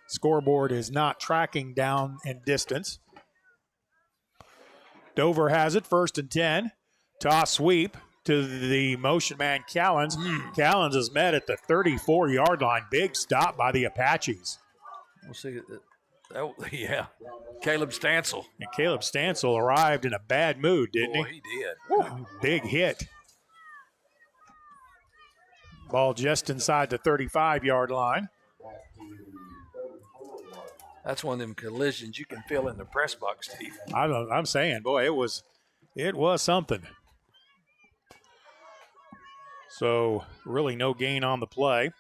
Scoreboard is not tracking down in distance. Dover has it, 1st and 10. Toss sweep to the motion man Callens. Callens is met at the 34-yard line. Big stop by the Apaches. We'll see. Yeah, Caleb Stansel. And Caleb Stansel arrived in a bad mood, didn't he? Boy, he did. Woo, big hit. Ball just inside the 35-yard line. That's one of them collisions you can feel in the press box, Steve. I'm saying, boy, it was something. So really no gain on the play.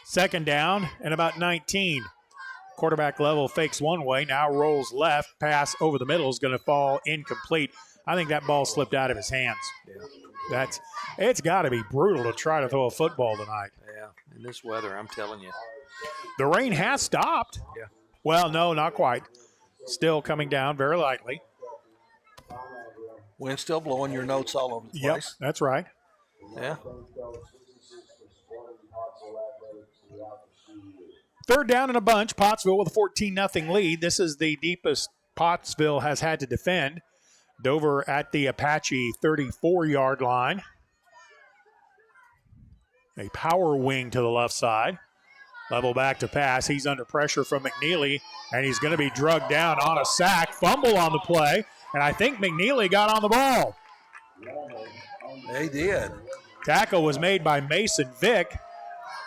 Second down and about 19. Quarterback level fakes one way, now rolls left. Pass over the middle is going to fall incomplete. I think that ball slipped out of his hands. Yeah. It's got to be brutal to try to throw a football tonight. Yeah, in this weather, I'm telling you. The rain has stopped. Yeah. Well, no, not quite. Still coming down very lightly. Wind still blowing, your notes all over the place. Yep, that's right. Yeah. Third down and a bunch. Pottsville with a 14-0 lead. This is the deepest Pottsville has had to defend. Dover at the Apache 34-yard line. A power wing to the left side. Level back to pass. He's under pressure from McNeely, and he's going to be drugged down on a sack. Fumble on the play, and I think McNeely got on the ball. They did. Tackle was made by Mason Vick.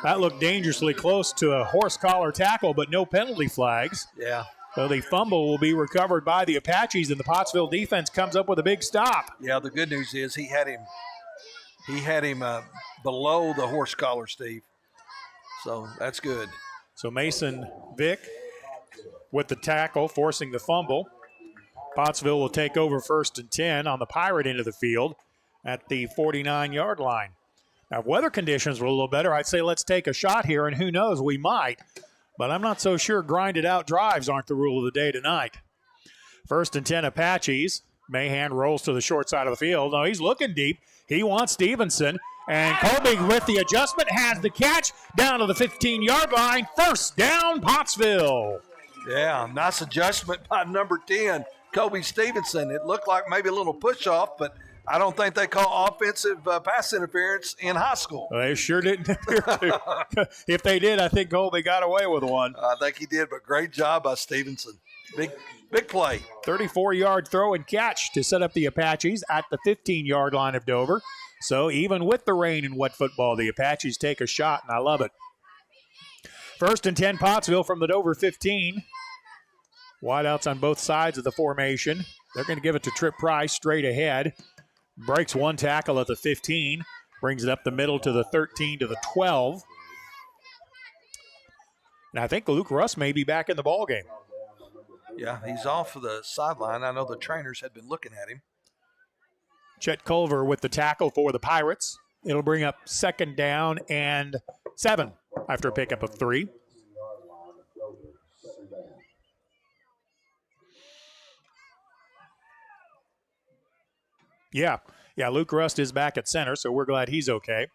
That looked dangerously close to a horse collar tackle, but no penalty flags. Yeah. So the fumble will be recovered by the Apaches, and the Pottsville defense comes up with a big stop. Yeah, the good news is he had him below the horse collar, Steve. So that's good. So Mason Vick with the tackle, forcing the fumble. Pottsville will take over 1st and 10 on the Pirate end of the field at the 49-yard line. Now, if weather conditions were a little better, I'd say let's take a shot here, and who knows, we might. But I'm not so sure grinded-out drives aren't the rule of the day tonight. First and 10 Apaches. Mahan rolls to the short side of the field. No, he's looking deep. He wants Stevenson. And Colby with the adjustment has the catch down to the 15-yard line. First down, Pottsville. Yeah, nice adjustment by number 10, Kobe Stevenson. It looked like maybe a little push-off, but I don't think they call offensive pass interference in high school. They sure didn't appear to. If they did, I think Colby got away with one. I think he did, but great job by Stevenson. Big play. 34-yard throw and catch to set up the Apaches at the 15-yard line of Dover. So even with the rain and wet football, the Apaches take a shot, and I love it. First and 10, Pottsville from the Dover 15. Wideouts on both sides of the formation. They're going to give it to Trip Price straight ahead. Breaks one tackle at the 15. Brings it up the middle to the 13 to the 12. And I think Luke Russ may be back in the ballgame. Yeah, he's off of the sideline. I know the trainers had been looking at him. Chet Culver with the tackle for the Pirates. It'll bring up second down and 7 after a pickup of 3. Yeah, Luke Rust is back at center, so we're glad he's okay.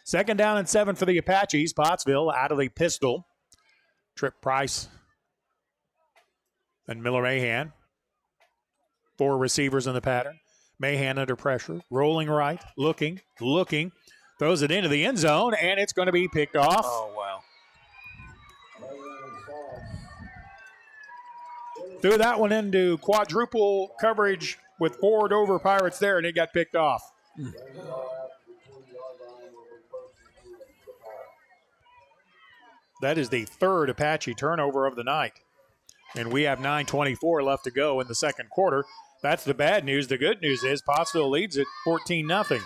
Second down and 7 for the Apaches. Pottsville out of the pistol. Trip Price and Miller Mahan. 4 receivers in the pattern. Mahan under pressure, rolling right, looking, throws it into the end zone, and it's going to be picked off. Oh, wow. Threw that one into quadruple coverage with 4 Dover Pirates there, and it got picked off. That is the 3rd Apache turnover of the night. And we have 9:24 left to go in the second quarter. That's the bad news. The good news is Pottsville leads at 14-0.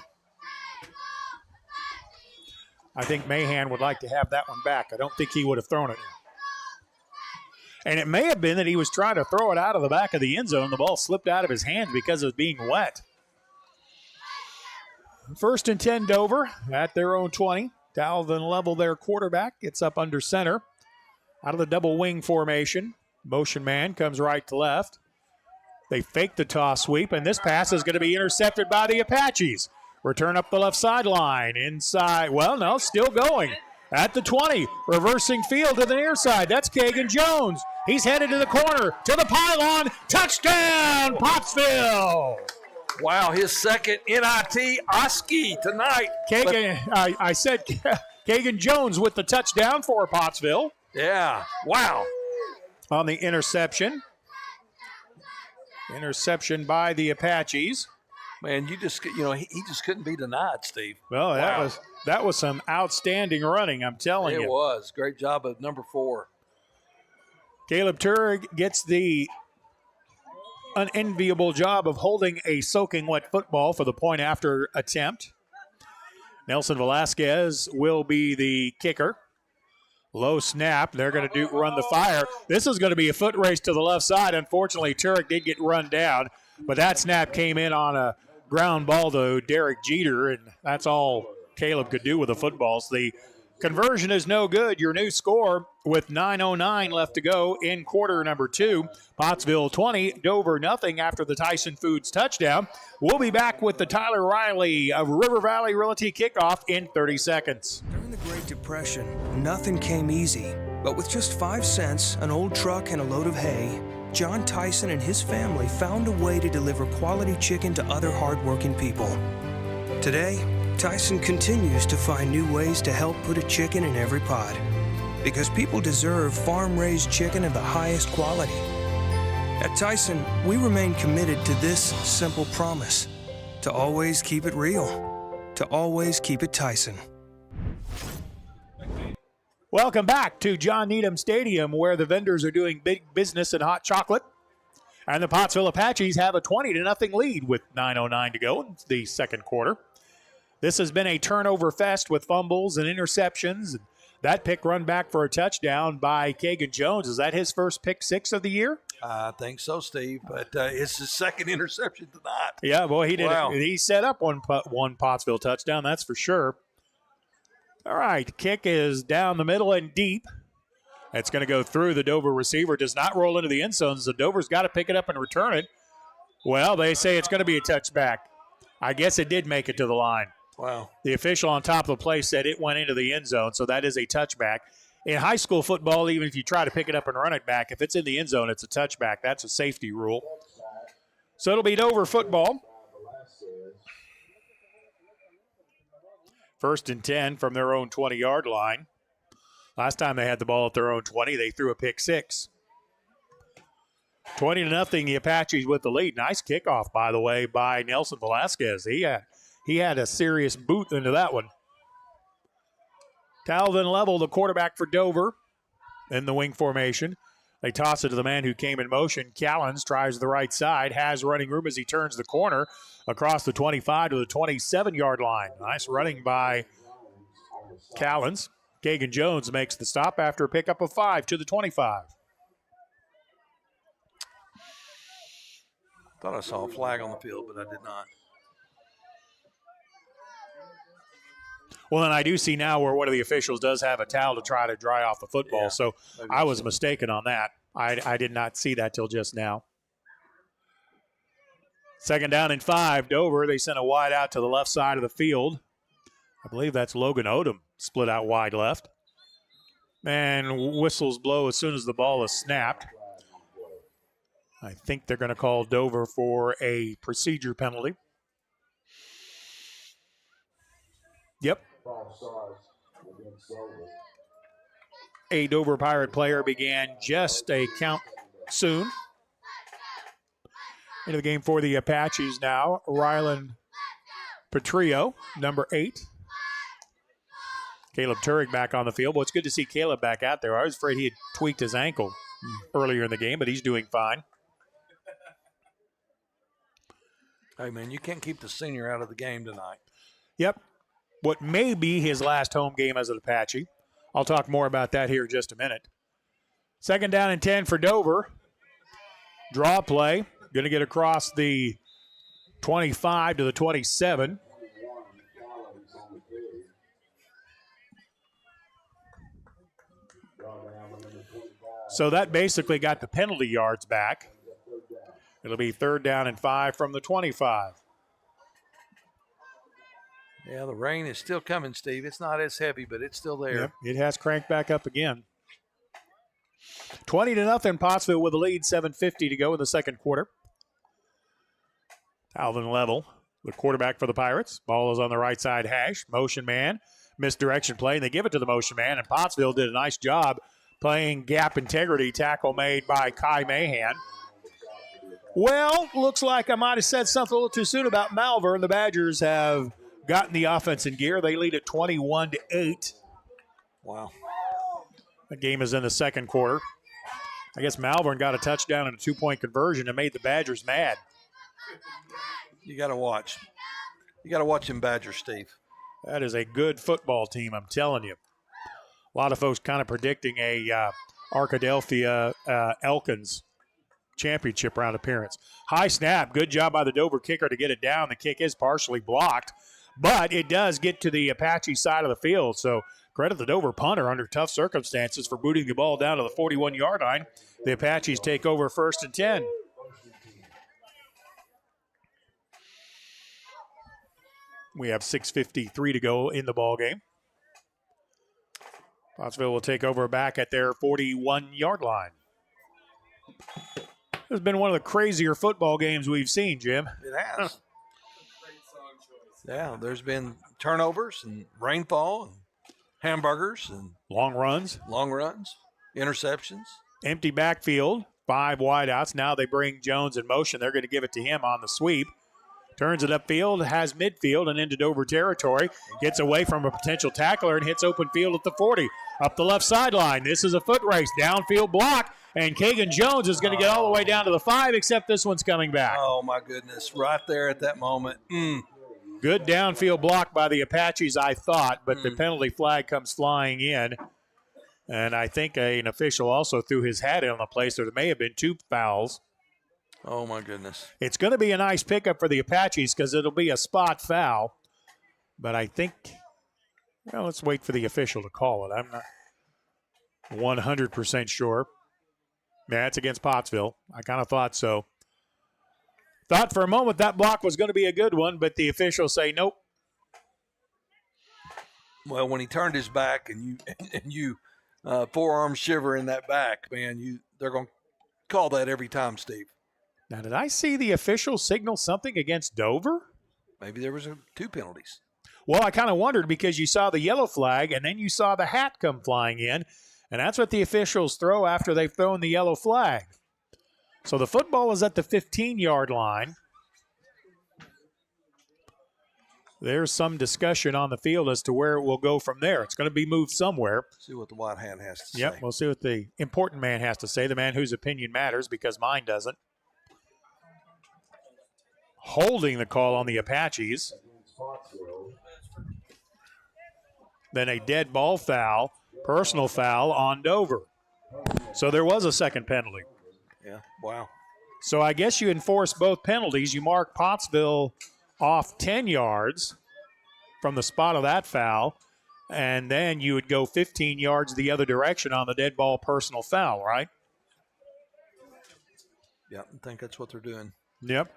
I think Mahan would like to have that one back. I don't think he would have thrown it. And it may have been that he was trying to throw it out of the back of the end zone. The ball slipped out of his hands because of being wet. First and 10 Dover at their own 20. Dalvin Level, their quarterback, gets up under center. Out of the double wing formation. Motion man comes right to left. They fake the toss sweep, and this pass is going to be intercepted by the Apaches. Return up the left sideline. Inside, well, no, still going. At the 20, reversing field to the near side. That's Kagan Jones. He's headed to the corner, to the pylon. Touchdown, Pottsville! Wow, his second NIT Oski tonight. Kagan, I said Kagan Jones with the touchdown for Pottsville. Yeah, wow. On the interception. Interception by the Apaches. Man, he just couldn't be denied, Steve. Well, that was some outstanding running, I'm telling you. It was. Great job of number 4. Caleb Turg gets the unenviable job of holding a soaking wet football for the point after attempt. Nelson Velasquez will be the kicker. Low snap. They're going to run the fire. This is going to be a foot race to the left side. Unfortunately, Turek did get run down, but that snap came in on a ground ball to Derek Jeter, and that's all Caleb could do with the footballs. The conversion is no good. Your new score with 9:09 left to go in quarter number 2. Pottsville 20, Dover nothing after the Tyson Foods touchdown. We'll be back with the Tyler Riley of River Valley Realty Kickoff in 30 seconds. During the Great Depression, nothing came easy. But with just 5 cents, an old truck, and a load of hay, John Tyson and his family found a way to deliver quality chicken to other hardworking people. Today, Tyson continues to find new ways to help put a chicken in every pot. Because people deserve farm-raised chicken of the highest quality. At Tyson, we remain committed to this simple promise: to always keep it real, to always keep it Tyson. Welcome back to John Needham Stadium, where the vendors are doing big business in hot chocolate. And the Pottsville Apaches have a 20-0 lead with 9:09 to go in the second quarter. This has been a turnover fest with fumbles and interceptions. That pick run back for a touchdown by Kagan Jones. Is that his first pick 6 of the year? I think so, Steve, but it's his second interception tonight. Yeah, well, he did. Wow. He set up one Pottsville touchdown, that's for sure. All right, kick is down the middle and deep. It's going to go through the Dover receiver. Does not roll into the end zone, so Dover's got to pick it up and return it. Well, they say it's going to be a touchback. I guess it did make it to the line. Wow. The official on top of the play said it went into the end zone, so that is a touchback. In high school football, even if you try to pick it up and run it back, if it's in the end zone, it's a touchback. That's a safety rule. So it'll be Dover football. 1st and 10 from their own 20-yard line. Last time they had the ball at their own 20, they threw a pick 6. 20-0, the Apaches with the lead. Nice kickoff, by the way, by Nelson Velasquez. He had a serious boot into that one. Talvin Level, the quarterback for Dover, in the wing formation. They toss it to the man who came in motion. Callens tries the right side, has running room as he turns the corner across the 25 to the 27-yard line. Nice running by Callens. Kagan Jones makes the stop after a pickup of 5 to the 25. Thought I saw a flag on the field, but I did not. Well, and I do see now where one of the officials does have a towel to try to dry off the football, so I was mistaken on that. I did not see that till just now. 2nd down and 5, Dover. They sent a wide out to the left side of the field. I believe that's Logan Odom, split out wide left. And whistles blow as soon as the ball is snapped. I think they're going to call Dover for a procedure penalty. Yep. A Dover Pirate player began just a count soon. Into the game for the Apaches now, Rylan Petrillo, number 8. Caleb Turek back on the field. Well, it's good to see Caleb back out there. I was afraid he had tweaked his ankle earlier in the game, but he's doing fine. Hey, man, you can't keep the senior out of the game tonight. Yep. What may be his last home game as an Apache. I'll talk more about that here in just a minute. 2nd down and 10 for Dover. Draw play. Going to get across the 25 to the 27. So that basically got the penalty yards back. It'll be 3rd down and 5 from the 25. Yeah, the rain is still coming, Steve. It's not as heavy, but it's still there. Yep, it has cranked back up again. 20-0, Pottsville with the lead, 7:50 to go in the second quarter. Talvin Level, the quarterback for the Pirates. Ball is on the right side hash. Motion man, misdirection play, and they give it to the motion man, and Pottsville did a nice job playing gap integrity. Tackle made by Kai Mahan. Well, looks like I might have said something a little too soon about Malvern. The Badgers have gotten the offense in gear. They lead at 21-8. Wow. The game is in the second quarter. I guess Malvern got a touchdown and a 2-point conversion and made the Badgers mad. You got to watch. You got to watch them Badgers, Steve. That is a good football team, I'm telling you. A lot of folks kind of predicting a Arkadelphia Elkins championship round appearance. High snap. Good job by the Dover kicker to get it down. The kick is partially blocked, but it does get to the Apache side of the field. So credit the Dover punter under tough circumstances for booting the ball down to the 41-yard line. The Apaches take over 1st and 10. We have 6:53 to go in the ball game. Pottsville will take over back at their 41-yard line. This has been one of the crazier football games we've seen, Jim. It has. Yeah, there's been turnovers and rainfall and hamburgers and long runs, interceptions. Empty backfield, 5 wideouts. Now they bring Jones in motion. They're going to give it to him on the sweep. Turns it upfield, has midfield and into Dover territory. Gets away from a potential tackler and hits open field at the 40. Up the left sideline. This is a foot race. Downfield block. And Kagan Jones is going to get all the way down to the 5, except this one's coming back. Oh, my goodness. Right there at that moment. Good downfield block by the Apaches, I thought, but the penalty flag comes flying in. And I think an official also threw his hat in on the play, so there may have been 2 fouls. Oh, my goodness. It's going to be a nice pickup for the Apaches because it'll be a spot foul. But I think, well, let's wait for the official to call it. 100% sure. Yeah, it's against Pottsville. I kind of thought so. Thought for a moment that block was going to be a good one, but the officials say nope. Well, when he turned his back and you forearm shiver in that back, man, they're going to call that every time, Steve. Now, did I see the official signal something against Dover? Maybe there was 2 penalties. Well, I kind of wondered because you saw the yellow flag and then you saw the hat come flying in, and that's what the officials throw after they've thrown the yellow flag. So the football is at the 15-yard line. There's some discussion on the field as to where it will go from there. It's going to be moved somewhere. See what the white hat has to say. Yep, we'll see what the important man has to say, the man whose opinion matters because mine doesn't. Holding the call on the Apaches. Then a dead ball foul, personal foul on Dover. So there was a second penalty. Yeah, wow. So I guess you enforce both penalties. You mark Pottsville off 10 yards from the spot of that foul, and then you would go 15 yards the other direction on the dead ball personal foul, right? Yeah, I think that's what they're doing. Yep.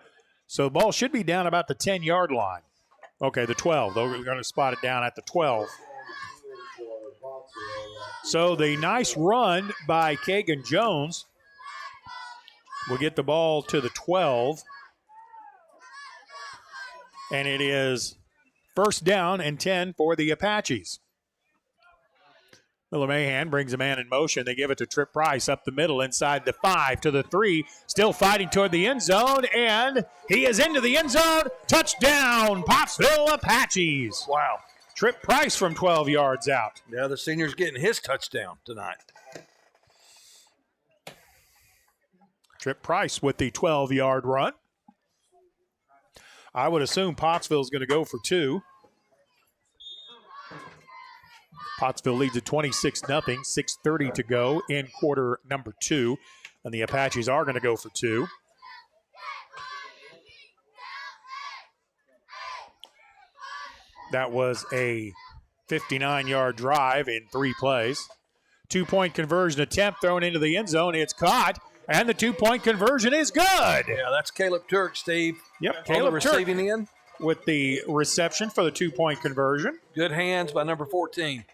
So the ball should be down about the 10-yard line. Okay, the 12. They're going to spot it down at the 12. So the nice run by Kagan Jones will get the ball to the 12. And it is first down and 10 for the Apaches. Miller Mahan brings a man in motion. They give it to Trip Price up the middle inside the 5 to the 3. Still fighting toward the end zone, and he is into the end zone. Touchdown, Pottsville Apaches. Wow. Trip Price from 12 yards out. Yeah, the senior's getting his touchdown tonight. Trip Price with the 12-yard run. I would assume Pottsville's going to go for 2. Pottsville leads at 26-0, 6:30 to go in quarter number 2. And the Apaches are going to go for 2. That was a 59-yard drive in 3 plays. 2-point conversion attempt thrown into the end zone. It's caught, and the 2-point conversion is good. Yeah, that's Caleb Turk, Steve. Yep, Caleb Turk receiving in with the reception for the 2-point conversion. Good hands by number 14.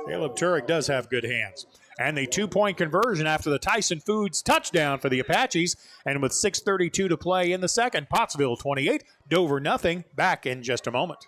Caleb Turek does have good hands. And the 2-point conversion after the Tyson Foods touchdown for the Apaches. And with 6:32 to play in the second, Pottsville 28, Dover nothing. Back in just a moment.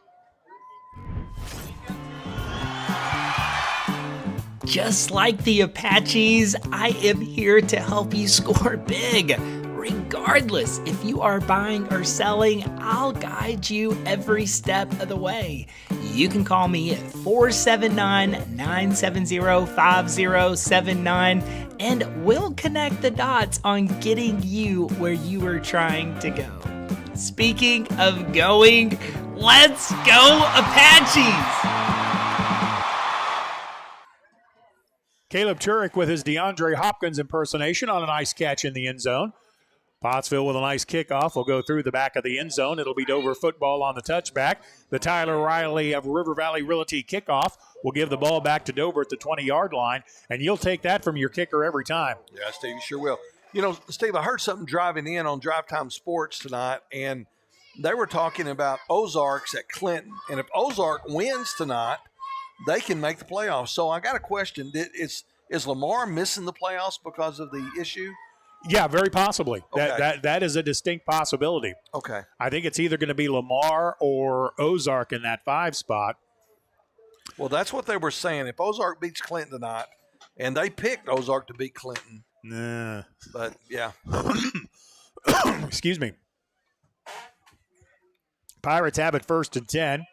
Just like the Apaches, I am here to help you score big. Regardless if you are buying or selling, I'll guide you every step of the way. You can call me at 479-970-5079 and we'll connect the dots on getting you where you are trying to go. Speaking of going, let's go Apaches! Caleb Turek with his DeAndre Hopkins impersonation on a nice catch in the end zone. Pottsville with a nice kickoff will go through the back of the end zone. It'll be Dover football on the touchback. The Tyler Riley of River Valley Realty kickoff will give the ball back to Dover at the 20-yard line, and you'll take that from your kicker every time. Yeah, Steve, you sure will. You know, Steve, I heard something driving in on Drive Time Sports tonight, and they were talking about Ozarks at Clinton. And if Ozark wins tonight, they can make the playoffs. So I got a question. Is Lamar missing the playoffs because of the issue? Yeah, very possibly. Okay. That is a distinct possibility. Okay. I think it's either going to be Lamar or Ozark in that 5 spot. Well, that's what they were saying. If Ozark beats Clinton tonight, and they picked Ozark to beat Clinton. Nah. But, yeah. Excuse me. Pirates have it 1st and 10.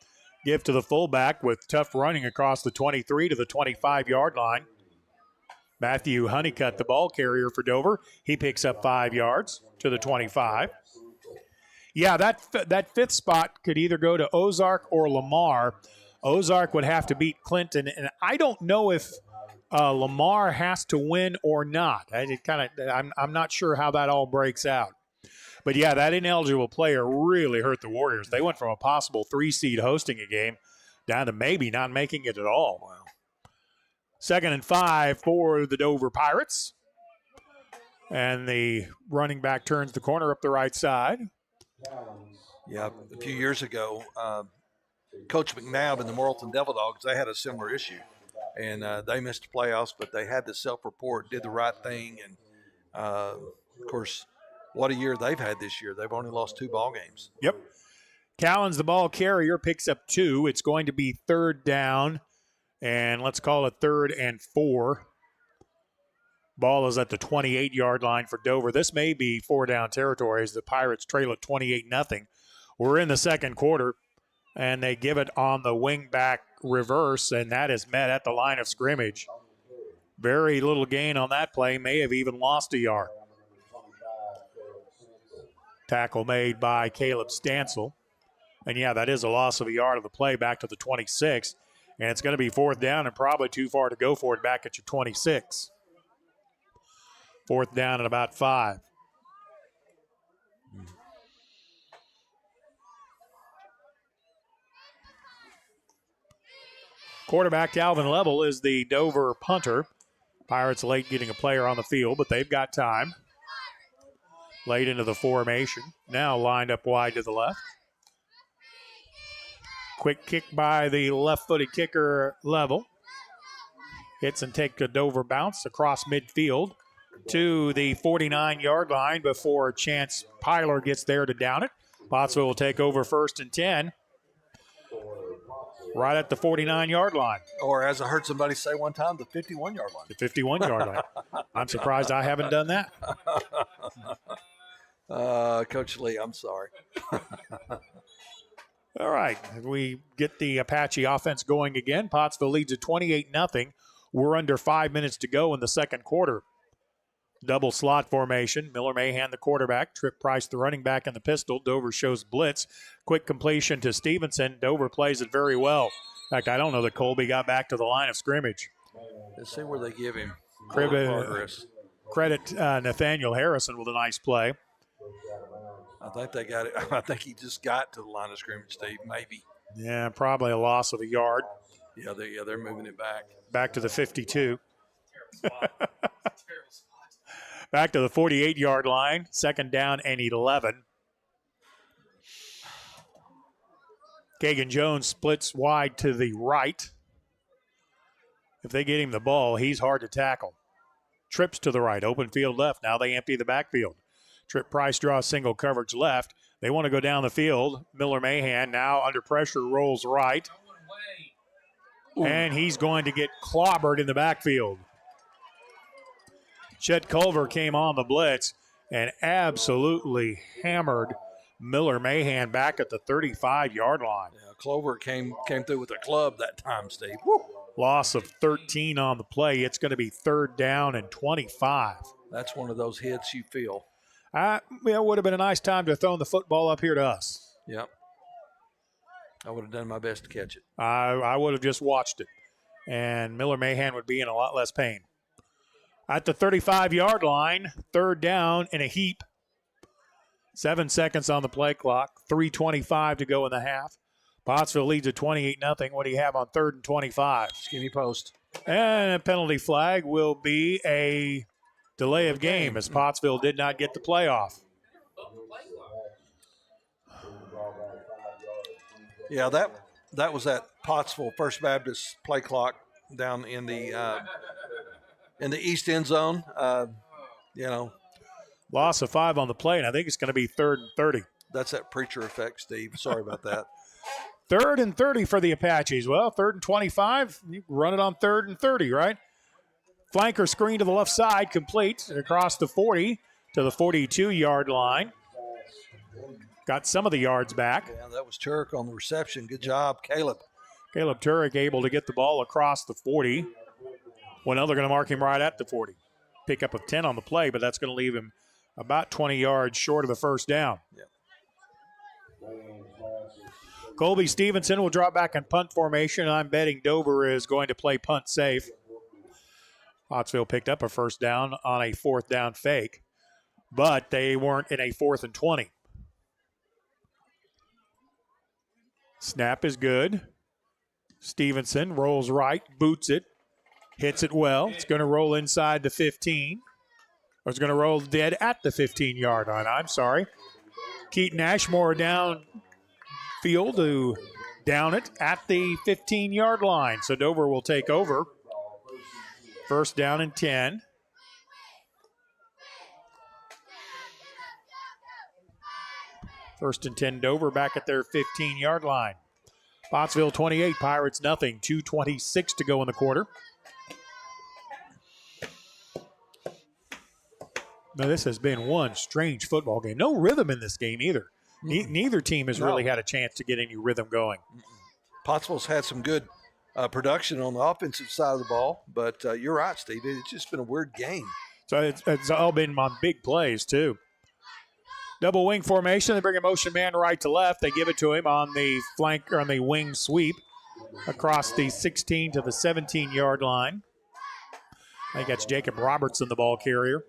Give to the fullback with tough running across the 23 to the 25-yard line. Matthew Honeycutt, the ball carrier for Dover. He picks up 5 yards to the 25. Yeah, that 5th spot could either go to Ozark or Lamar. Ozark would have to beat Clinton, and I don't know if Lamar has to win or not. I'm not sure how that all breaks out. But, yeah, that ineligible player really hurt the Warriors. They went from a possible 3 seed hosting a game down to maybe not making it at all. Wow. 2nd and 5 for the Dover Pirates. And the running back turns the corner up the right side. Yeah, a few years ago, Coach McNabb and the Morrilton Devil Dogs, they had a similar issue. And they missed the playoffs, but they had the self-report, did the right thing. And, of course, what a year they've had this year. They've only lost 2 ball games. Yep. Callens, the ball carrier, picks up 2. It's going to be 3rd down, and let's call it 3rd and 4. Ball is at the 28-yard line for Dover. This may be 4-down territory as the Pirates trail at 28-0. We're in the second quarter, and they give it on the wing-back reverse, and that is met at the line of scrimmage. Very little gain on that play. May have even lost a yard. Tackle made by Caleb Stansel. And, yeah, that is a loss of a yard of the play back to the 26. And it's going to be 4th down and probably too far to go for it back at your 26. 4th down and about 5. Quarterback Alvin Level is the Dover punter. Pirates late getting a player on the field, but they've got time. Late into the formation. Now lined up wide to the left. Quick kick by the left-footed kicker Level. Hits and take a Dover bounce across midfield to the 49-yard line before Chance Pyler gets there to down it. Pottsville will take over 1st and 10. Right at the 49-yard line. Or as I heard somebody say one time, the 51-yard line. The 51-yard line. I'm surprised I haven't done that. Coach Lee, I'm sorry. All right, we get the Apache offense going again. Pottsville leads at 28-0. We're under 5 minutes to go in the second quarter. Double slot formation. Miller Mahan, the quarterback. Trip Price, the running back, in the pistol. Dover shows blitz. Quick completion to Stevenson. Dover plays it very well. In fact, I don't know that Colby got back to the line of scrimmage. Let's see where they give him progress. Credit Nathaniel Harrison with a nice play. I think they got it. I think he just got to the line of scrimmage, Steve, maybe. Yeah, probably a loss of a yard. Yeah, they're moving it back. Back to the 52. Back to the 48-yard line. 2nd down and 11. Kagan Jones splits wide to the right. If they get him the ball, he's hard to tackle. Trips to the right. Open field left. Now they empty the backfield. Trip Price draws single coverage left. They want to go down the field. Miller Mahan now under pressure rolls right. And he's going to get clobbered in the backfield. Chet Culver came on the blitz and absolutely hammered Miller Mahan back at the 35-yard line. Yeah, Clover came through with a club that time, Steve. Loss of 13 on the play. It's going to be 3rd down and 25. That's one of those hits you feel. It would have been a nice time to have thrown the football up here to us. Yep. I would have done my best to catch it. I would have just watched it. And Miller Mahan would be in a lot less pain. At the 35-yard line, 3rd down in a heap. 7 seconds on the play clock. 3:25 to go in the half. Pottsville leads at 28-0. What do you have on 3rd and 25? Skinny post. And a penalty flag will be a delay of game as Pottsville did not get the playoff. Yeah, that was that Pottsville First Baptist play clock down in the east end zone. Loss of 5 on the play, and I think it's going to be 3rd and 30. That's that preacher effect, Steve. Sorry about that. 3rd and 30 for the Apaches. Well, 3rd and 25. You run it on 3rd and 30, right? Flanker screen to the left side, complete across the 40 to the 42-yard line. Got some of the yards back. Yeah, that was Turk on the reception. Good job, Caleb. Caleb Turek able to get the ball across the 40. Well, now they're going to mark him right at the 40. Pick up of 10 on the play, but that's going to leave him about 20 yards short of the 1st down. Yeah. Colby Stevenson will drop back in punt formation. I'm betting Dover is going to play punt safe. Pottsville picked up a 1st down on a 4th down fake, but they weren't in a 4th and 20. Snap is good. Stevenson rolls right, boots it. Hits it well. It's going to roll inside the 15. Or it's going to roll dead at the 15-yard line. I'm sorry. Keaton Ashmore down field to down it at the 15-yard line. So Dover will take over. First down and 10. First and 10 Dover back at their 15-yard line. Pottsville 28, Pirates nothing. 2:26 to go in the quarter. Now this has been one strange football game. No rhythm in this game either. Neither team has really had a chance to get any rhythm going. Pottsville's had some good production on the offensive side of the ball, but you're right, Steve. It's just been a weird game. So it's all been on big plays too. Double wing formation. They bring a motion man right to left. They give it to him on the flank or on the wing sweep across the 16 to the 17-yard line. I think that's Jacob Robertson, the ball carrier.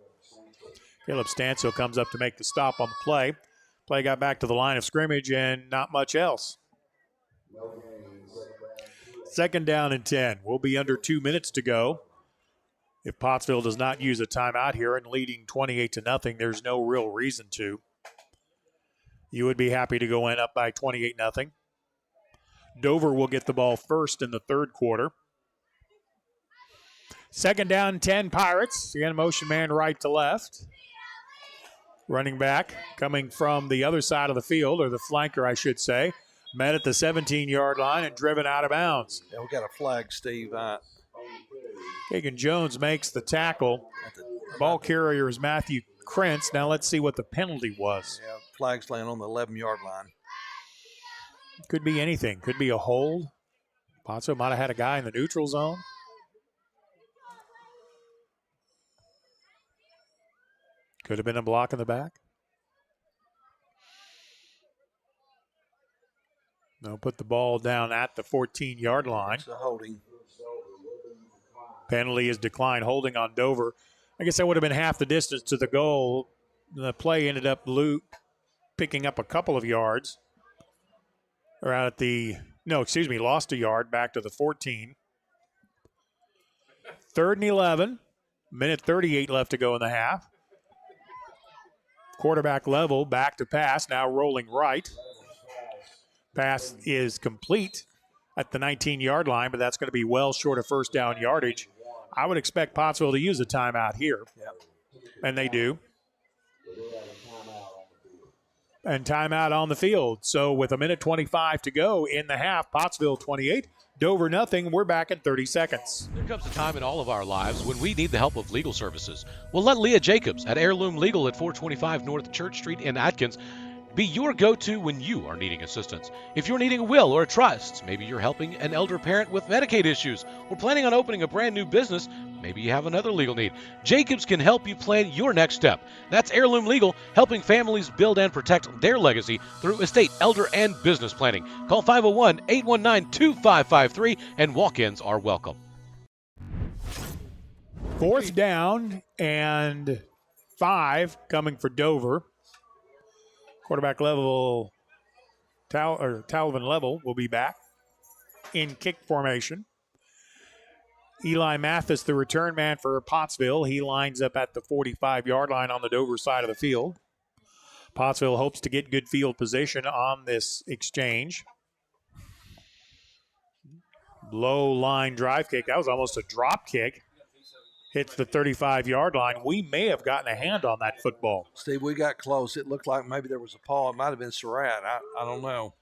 Caleb Stansel comes up to make the stop on the play. Play got back to the line of scrimmage and not much else. Second down and 10. We'll be under 2 minutes to go. If Pottsville does not use a timeout here and leading 28-0, there's no real reason to. You would be happy to go in up by 28-0. Dover will get the ball first in the third quarter. Second down, 10 Pirates. Again, motion man right to left. Running back coming from the other side of the field, or the flanker, I should say. Met at the 17-yard line and driven out of bounds. Yeah, we got a flag, Steve. Kagan Jones makes the tackle. Ball carrier is Matthew Krentz. Now let's see what the penalty was. Yeah, flag's laying on the 11-yard line. Could be anything. Could be a hold. Pottsville might have had a guy in the neutral zone. Could have been a block in the back. They'll put the ball down at the 14-yard line. It's a holding. Penalty is declined, holding on Dover. I guess that would have been half the distance to the goal. The play ended up picking up a couple of yards. Or out at the, lost a yard back to the 14. 3rd and 11. Minute 38 left to go in the half. Quarterback level, back to pass, now rolling right. Pass is complete at the 19-yard line, but that's going to be well short of first down yardage. I would expect Pottsville to use a timeout here. Yep. And they do. And timeout on the field. So with a minute 25 to go in the half, Pottsville 28, Dover nothing. We're back in 30 seconds. There comes a time in all of our lives when we need the help of legal services. Well, let Leah Jacobs at Heirloom Legal at 425 North Church Street in Atkins be your go-to when you are needing assistance. If you're needing a will or a trust, maybe you're helping an elder parent with Medicaid issues, or planning on opening a brand new business, maybe you have another legal need. Jacobs can help you plan your next step. That's Heirloom Legal, helping families build and protect their legacy through estate, elder, and business planning. Call 501-819-2553, and walk-ins are welcome. Fourth down and 5 coming for Dover. Quarterback level, Talvin Level will be back in kick formation. Eli Mathis, the return man for Pottsville. He lines up at the 45-yard line on the Dover side of the field. Pottsville hopes to get good field position on this exchange. Low line drive kick. That was almost a drop kick. Hits the 35-yard line. We may have gotten a hand on that football. Steve, we got close. It looked like maybe there was a paw. It might have been Surratt. I don't know.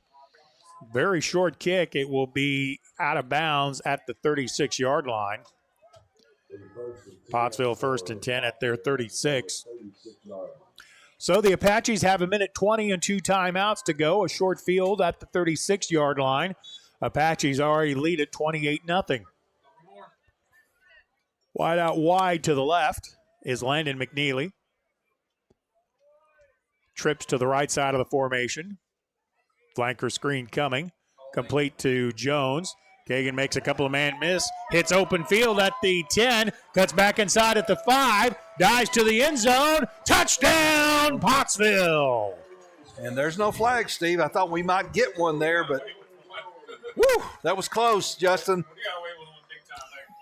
Very short kick. It will be out of bounds at the 36-yard line. Pottsville 1st and 10 at their 36. So the Apaches have a minute 20 and 2 timeouts to go. A short field at the 36-yard line. Apaches already lead at 28-0. Wide out wide to the left is Landon McNeely. Trips to the right side of the formation. Flanker screen coming. Complete to Jones. Kagan makes a couple of man miss. Hits open field at the 10. Cuts back inside at the 5. Dives to the end zone. Touchdown, Pottsville. And there's no flag, Steve. I thought we might get one there, but woo, that was close, Justin.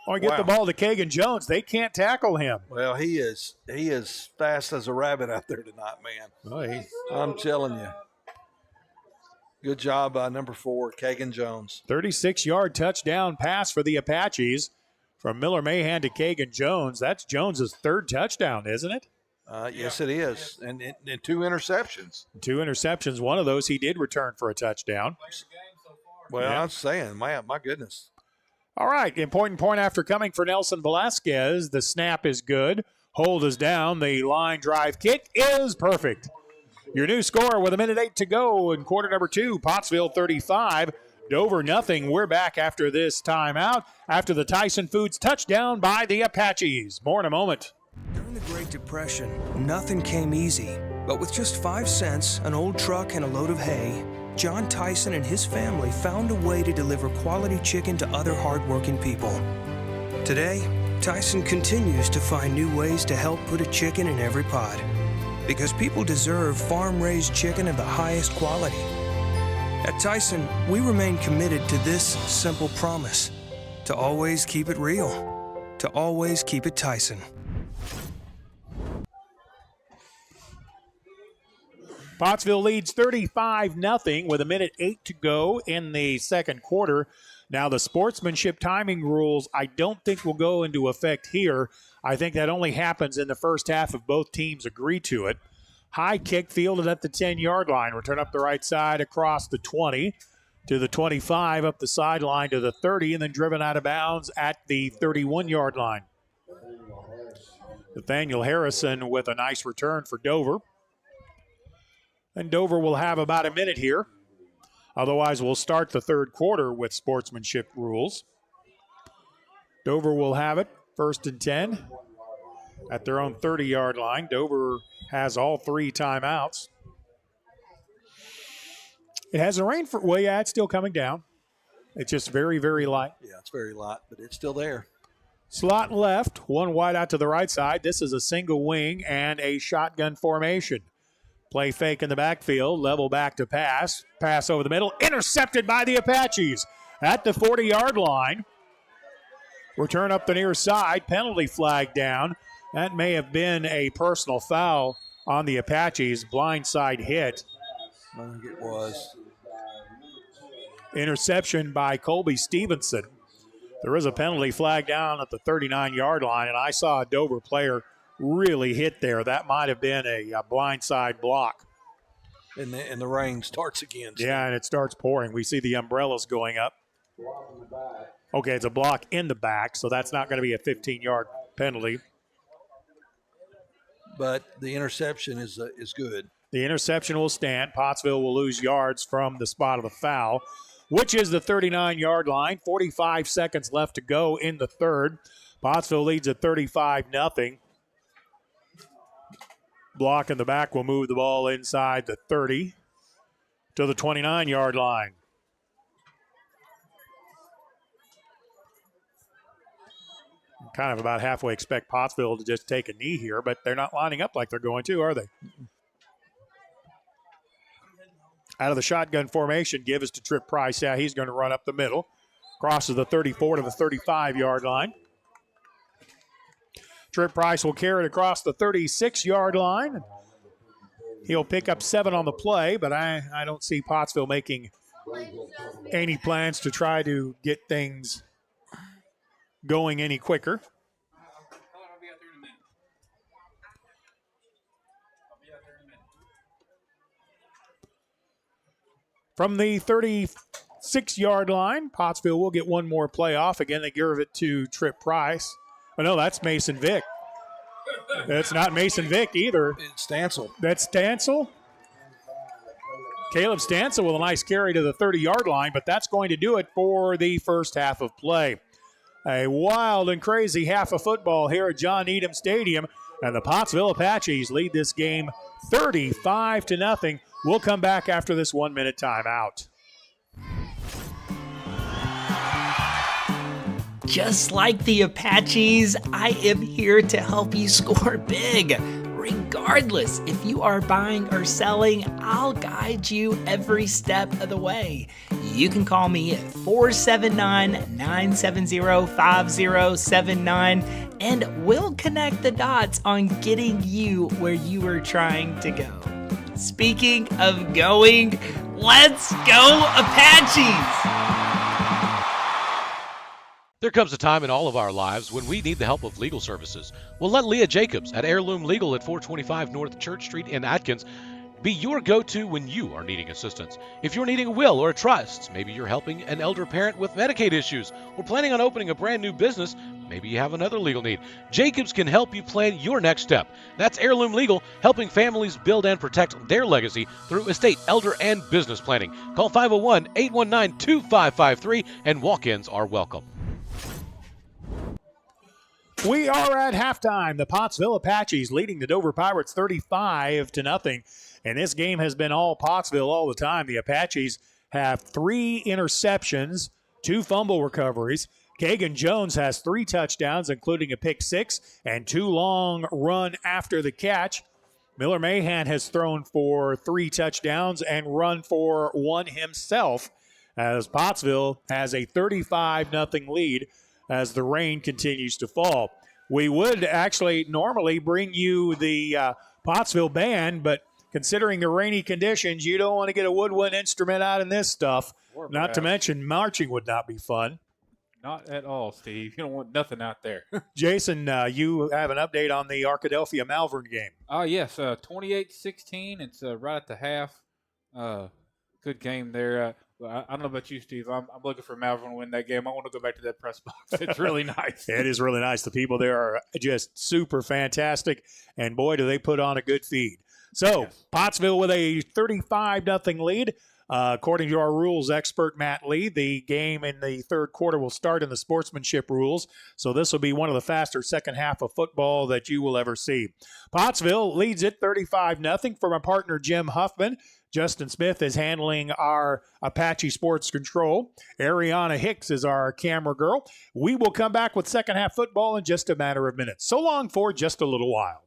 Or get the ball to Kagan Jones. They can't tackle him. Well, he is fast as a rabbit out there tonight, man. Oh, I'm telling you. Good job by number 4, Kagan Jones. 36-yard touchdown pass for the Apaches from Miller Mahan to Kagan Jones. That's Jones's 3rd touchdown, isn't it? Yes, it is. And 2 interceptions. 2 interceptions. One of those he did return for a touchdown. Well, I'm saying, my goodness. All right, important point after coming for Nelson Velasquez. The snap is good. Hold is down. The line drive kick is perfect. Your new score with 1:08 to go in quarter number 2. Pottsville 35, Dover nothing. We're back after this timeout after the Tyson Foods touchdown by the Apaches. More in a moment. During the Great Depression, nothing came easy. But with just 5 cents, an old truck, and a load of hay, John Tyson and his family found a way to deliver quality chicken to other hardworking people. Today, Tyson continues to find new ways to help put a chicken in every pot. Because people deserve farm-raised chicken of the highest quality. At Tyson, we remain committed to this simple promise: to always keep it real, to always keep it Tyson. Pottsville leads 35-0 with 1:08 to go in the second quarter. Now, the sportsmanship timing rules I don't think will go into effect here. I think that only happens in the first half if both teams agree to it. High kick fielded at the 10-yard line. Return up the right side across the 20 to the 25, up the sideline to the 30, and then driven out of bounds at the 31-yard line. Nathaniel Harrison with a nice return for Dover. And Dover will have about a minute here. Otherwise, we'll start the third quarter with sportsmanship rules. Dover will have it, 1st and 10 at their own 30-yard line. Dover has all 3 timeouts. It hasn't rained for, well, yeah, it's still coming down. It's just very, very light. Yeah, it's very light, but it's still there. Slot left, 1 wide out to the right side. This is a single wing and a shotgun formation. Play fake in the backfield, level back to pass. Pass over the middle, intercepted by the Apaches at the 40-yard line. Return up the near side, penalty flag down. That may have been a personal foul on the Apaches, blindside hit. I think it was. Interception by Colby Stevenson. There is a penalty flag down at the 39-yard line, and I saw a Dover player really hit there. That might have been a blindside block. And the rain starts again. So. Yeah, and it starts pouring. We see the umbrellas going up. Okay, it's a block in the back, so that's not going to be a 15-yard penalty. But the interception is good. The interception will stand. Pottsville will lose yards from the spot of the foul, which is the 39-yard line. 45 seconds left to go in the third. Pottsville leads at 35-0. Block in the back will move the ball inside the 30 to the 29-yard line. Kind of about halfway expect Pottsville to just take a knee here, but they're not lining up like they're going to, are they? Out of the shotgun formation, give us to Trip Price. Yeah, he's going to run up the middle. Crosses the 34 to the 35-yard line. Trip Price will carry it across the 36-yard line. He'll pick up 7 on the play, but I don't see Pottsville making any plans to try to get things going any quicker. From the 36-yard line, Pottsville will get one more play off. Again, they give it to Trip Price. Oh, no, that's Mason Vick. That's not Mason Vick either. It's Stansel. That's Stansel. Caleb Stansel with a nice carry to the 30-yard line, but that's going to do it for the first half of play. A wild and crazy half of football here at John Needham Stadium, and the Pottsville Apaches lead this game 35-0. We'll come back after this 1-minute timeout. Just like the Apaches, I am here to help you score big. Regardless if you are buying or selling, I'll guide you every step of the way. You can call me at 479-970-5079 and we'll connect the dots on getting you where you are trying to go. Speaking of going, let's go Apaches! There comes a time in all of our lives when we need the help of legal services. Well, let Leah Jacobs at Heirloom Legal at 425 North Church Street in Atkins be your go-to when you are needing assistance. If you're needing a will or a trust, maybe you're helping an elder parent with Medicaid issues, or planning on opening a brand new business, maybe you have another legal need. Jacobs can help you plan your next step. That's Heirloom Legal, helping families build and protect their legacy through estate, elder, and business planning. Call 501-819-2553 and walk-ins are welcome. We are at halftime. The Pottsville Apaches leading the Dover Pirates 35-0. And this game has been all Pottsville all the time. The Apaches have 3 interceptions, 2 fumble recoveries. Kagan Jones has 3 touchdowns, including a pick 6 and 2 long run after the catch. Miller Mahan has thrown for 3 touchdowns and run for 1 himself, as Pottsville has a 35-0 lead as the rain continues to fall. We would actually normally bring you the Pottsville band, but considering the rainy conditions, you don't want to get a woodwind instrument out in this stuff. Not to mention marching would not be fun. Not at all, Steve. You don't want nothing out there. Jason, you have an update on the Arkadelphia Malvern game. Yes, 28-16. It's right at the half. Good game there. I don't know about you, Steve. I'm looking for Malvern to win that game. I want to go back to that press box. It's really nice. It is really nice. The people there are just super fantastic, and boy, do they put on a good feed. So, yes. Pottsville with a 35-0 lead. According to our rules expert, Matt Lee, the game in the third quarter will start in the sportsmanship rules, so this will be one of the faster second half of football that you will ever see. Pottsville leads it 35-0 from our partner Jim Huffman. Justin Smith is handling our Apache Sports Control. Ariana Hicks is our camera girl. We will come back with second half football in just a matter of minutes. So long for just a little while.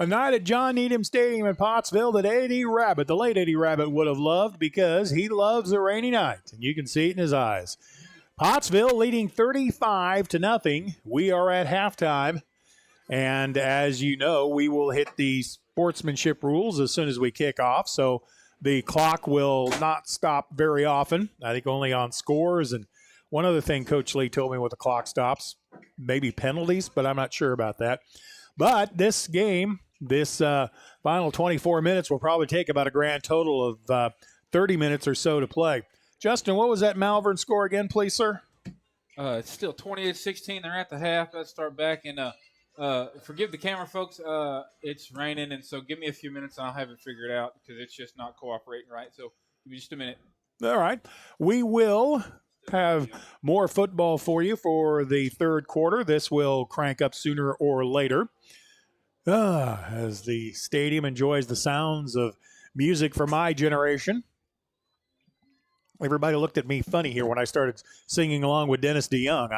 A night at John Needham Stadium in Pottsville that Eddie Rabbit, the late Eddie Rabbit, would have loved because he loves a rainy night, and you can see it in his eyes. Pottsville leading 35-0. We are at halftime, and as you know, we will hit the sportsmanship rules as soon as we kick off, so the clock will not stop very often. I think only on scores, and one other thing Coach Lee told me when the clock stops, maybe penalties, but I'm not sure about that. But this game, this final 24 minutes will probably take about a grand total of 30 minutes or so to play. Justin, what was that Malvern score again, please, sir? It's still 28-16. They're at the half. Let's start back. And forgive the camera, folks. It's raining, and so give me a few minutes, and I'll have it figured out because it's just not cooperating right. So give me just a minute. All right. We will have more football for you for the third quarter. This will crank up sooner or later. As the stadium enjoys the sounds of music from my generation. Everybody looked at me funny here when I started singing along with Dennis DeYoung.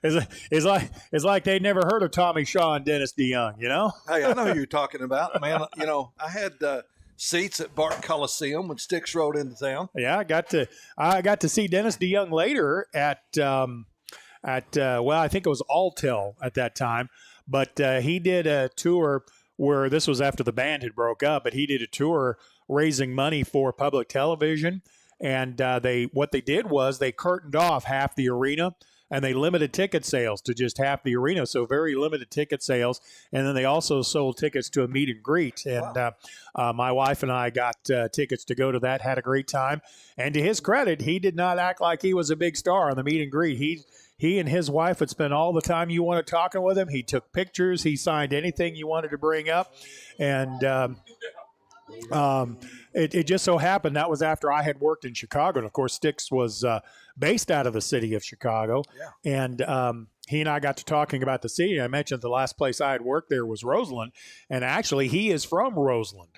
It's like they'd never heard of Tommy Shaw and Dennis DeYoung, you know? Hey, I know who you're talking about, man. You know, I had seats at Barton Coliseum when Styx rode into town. Yeah, I got to see Dennis DeYoung later at I think it was Altel at that time, but he did a tour where this was after the band had broke up, but he did a tour raising money for public television, and what they did was they curtained off half the arena, and they limited ticket sales to just half the arena, so very limited ticket sales. And then they also sold tickets to a meet and greet. And wow. My wife and I got tickets to go to that, had a great time. And to his credit, he did not act like he was a big star on the meet and greet. He and his wife would spend all the time you wanted talking with him. He took pictures. He signed anything you wanted to bring up. And it just so happened that was after I had worked in Chicago. And, of course, Styx was based out of the city of Chicago. Yeah. And he and I got to talking about the city. I mentioned the last place I had worked there was Roseland. And actually, he is from Roseland,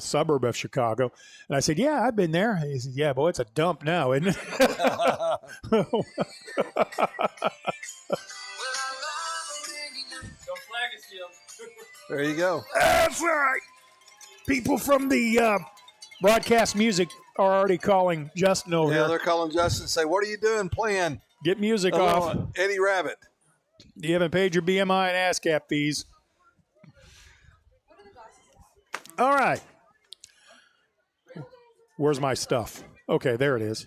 suburb of Chicago. And I said, yeah, I've been there. He said, yeah, boy, it's a dump now, isn't it? Don't flag us, Jim. There you go. That's right. People from the broadcast music are already calling Justin over here. Yeah, they're calling Justin and say, what are you doing playing? Get music off. Eddie Rabbit. You haven't paid your BMI and ASCAP fees. All right. Where's my stuff? Okay, there it is.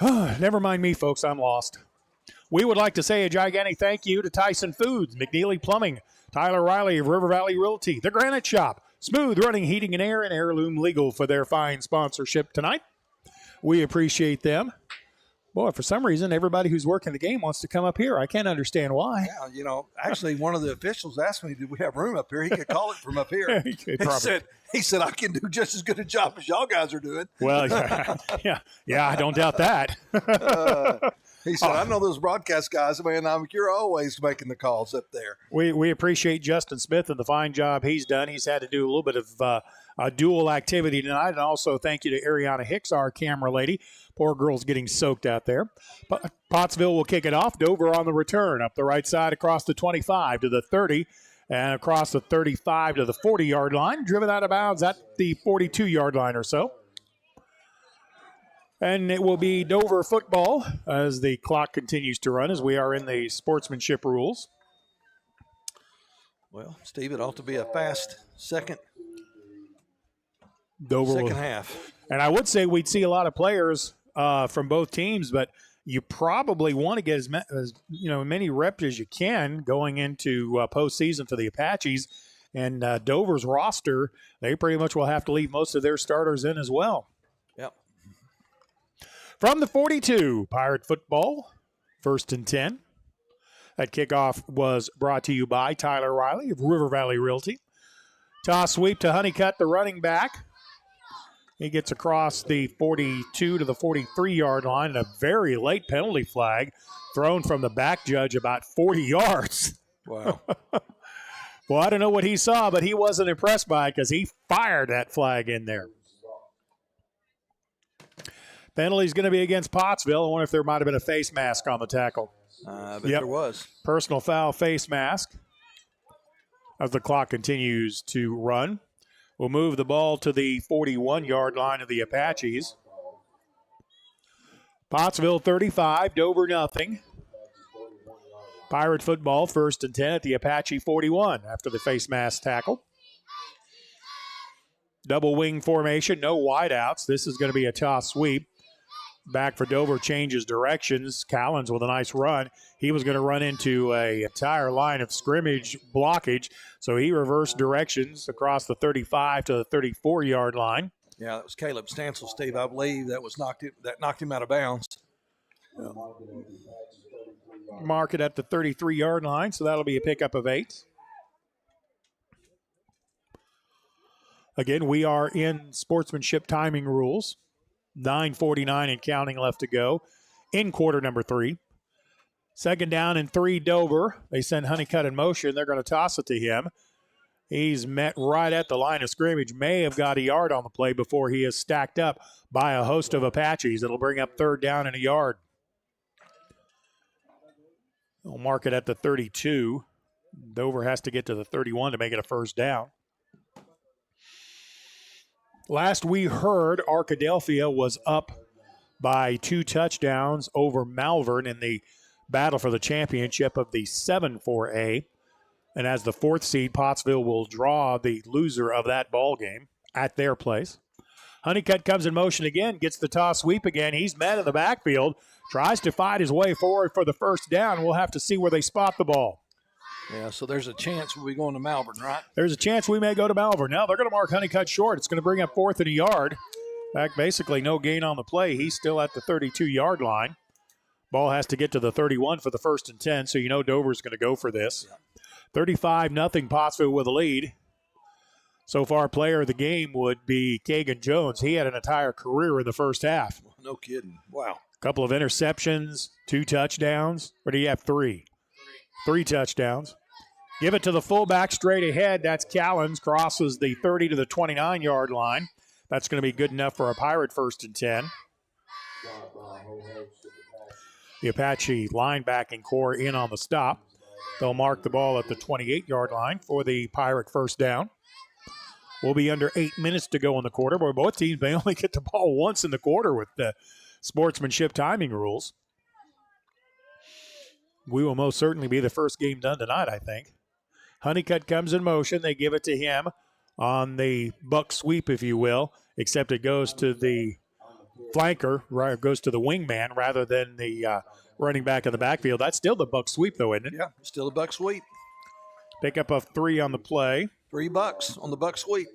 Never mind me, folks. I'm lost. We would like to say a gigantic thank you to Tyson Foods, McNeely Plumbing, Tyler Riley of River Valley Realty, The Granite Shop, Smooth Running Heating and Air, and Heirloom Legal for their fine sponsorship tonight. We appreciate them. Boy, for some reason, everybody who's working the game wants to come up here. I can't understand why. Yeah, you know, actually, one of the officials asked me, did we have room up here? He could call it from up here. He said, I can do just as good a job as y'all guys are doing. Well, yeah, I don't doubt that. He said, I know those broadcast guys, man, you're always making the calls up there. We appreciate Justin Smith and the fine job he's done. He's had to do a little bit of dual activity tonight. And also thank you to Ariana Hicks, our camera lady. Poor girl's getting soaked out there. Pottsville will kick it off. Dover on the return, up the right side across the 25 to the 30 and across the 35 to the 40-yard line. Driven out of bounds at the 42-yard line or so. And it will be Dover football as the clock continues to run as we are in the sportsmanship rules. Well, Steve, it ought to be a fast second half. And I would say we'd see a lot of players from both teams, but you probably want to get as many reps as you can going into postseason for the Apaches. And Dover's roster, they pretty much will have to leave most of their starters in as well. Yep. From the 42, Pirate football, 1st and 10. That kickoff was brought to you by Tyler Riley of River Valley Realty. Toss sweep to Honeycutt, the running back. He gets across the 42 to the 43-yard line, and a very late penalty flag thrown from the back judge about 40 yards. Wow. Well, I don't know what he saw, but he wasn't impressed by it because he fired that flag in there. Penalty's going to be against Pottsville. I wonder if there might have been a face mask on the tackle. I bet there was. Personal foul face mask. as the clock continues to run. We'll move the ball to the 41-yard line of the Apaches. Pottsville 35, Dover nothing. Pirate football, 1st and 10 at the Apache 41 after the face mask tackle. Double wing formation, no wideouts. This is going to be a toss sweep. Back for Dover, changes directions. Callens with a nice run. He was going to run into an entire line of scrimmage blockage, so he reversed directions across the 35 to the 34-yard line. Yeah, that was Caleb Stancil, Steve. I believe that knocked him out of bounds. Mark it at the 33-yard line, so that'll be a pickup of 8. Again, we are in sportsmanship timing rules. 9:49 and counting left to go in quarter number 3. 2nd down and 3, Dover. They send Honeycutt in motion. They're going to toss it to him. He's met right at the line of scrimmage. May have got a yard on the play before he is stacked up by a host of Apaches. It'll bring up 3rd down and a yard. They'll mark it at the 32. Dover has to get to the 31 to make it a 1st down. Last we heard, Arkadelphia was up by 2 touchdowns over Malvern in the battle for the championship of the 7-4A. And as the 4th seed, Pottsville will draw the loser of that ball game at their place. Honeycutt comes in motion again, gets the toss sweep again. He's met in the backfield, tries to fight his way forward for the 1st down. We'll have to see where they spot the ball. Yeah, so there's a chance we'll be going to Malvern, right? There's a chance we may go to Malvern. Now they're going to mark Honeycutt short. It's going to bring up 4th and a yard. In fact, basically no gain on the play. He's still at the 32-yard line. Ball has to get to the 31 for the 1st and 10, so you know Dover's going to go for this. 35-0 Pottsville with a lead. So far, player of the game would be Kagan Jones. He had an entire career in the first half. No kidding. Wow. Couple of interceptions, 2 touchdowns. Or do you have 3? 3 touchdowns. Give it to the fullback straight ahead. That's Callens. Crosses the 30 to the 29-yard line. That's going to be good enough for a Pirate 1st and 10. The Apache linebacking core in on the stop. They'll mark the ball at the 28-yard line for the Pirate 1st down. We'll be under 8 minutes to go in the quarter, but both teams may only get the ball once in the quarter with the sportsmanship timing rules. We will most certainly be the first game done tonight, I think. Honeycutt comes in motion. They give it to him on the buck sweep, if you will, except it goes to the flanker, right, goes to the wingman rather than the running back in the backfield. That's still the buck sweep, though, isn't it? Yeah, still the buck sweep. Pickup of 3 on the play. $3 on the buck sweep.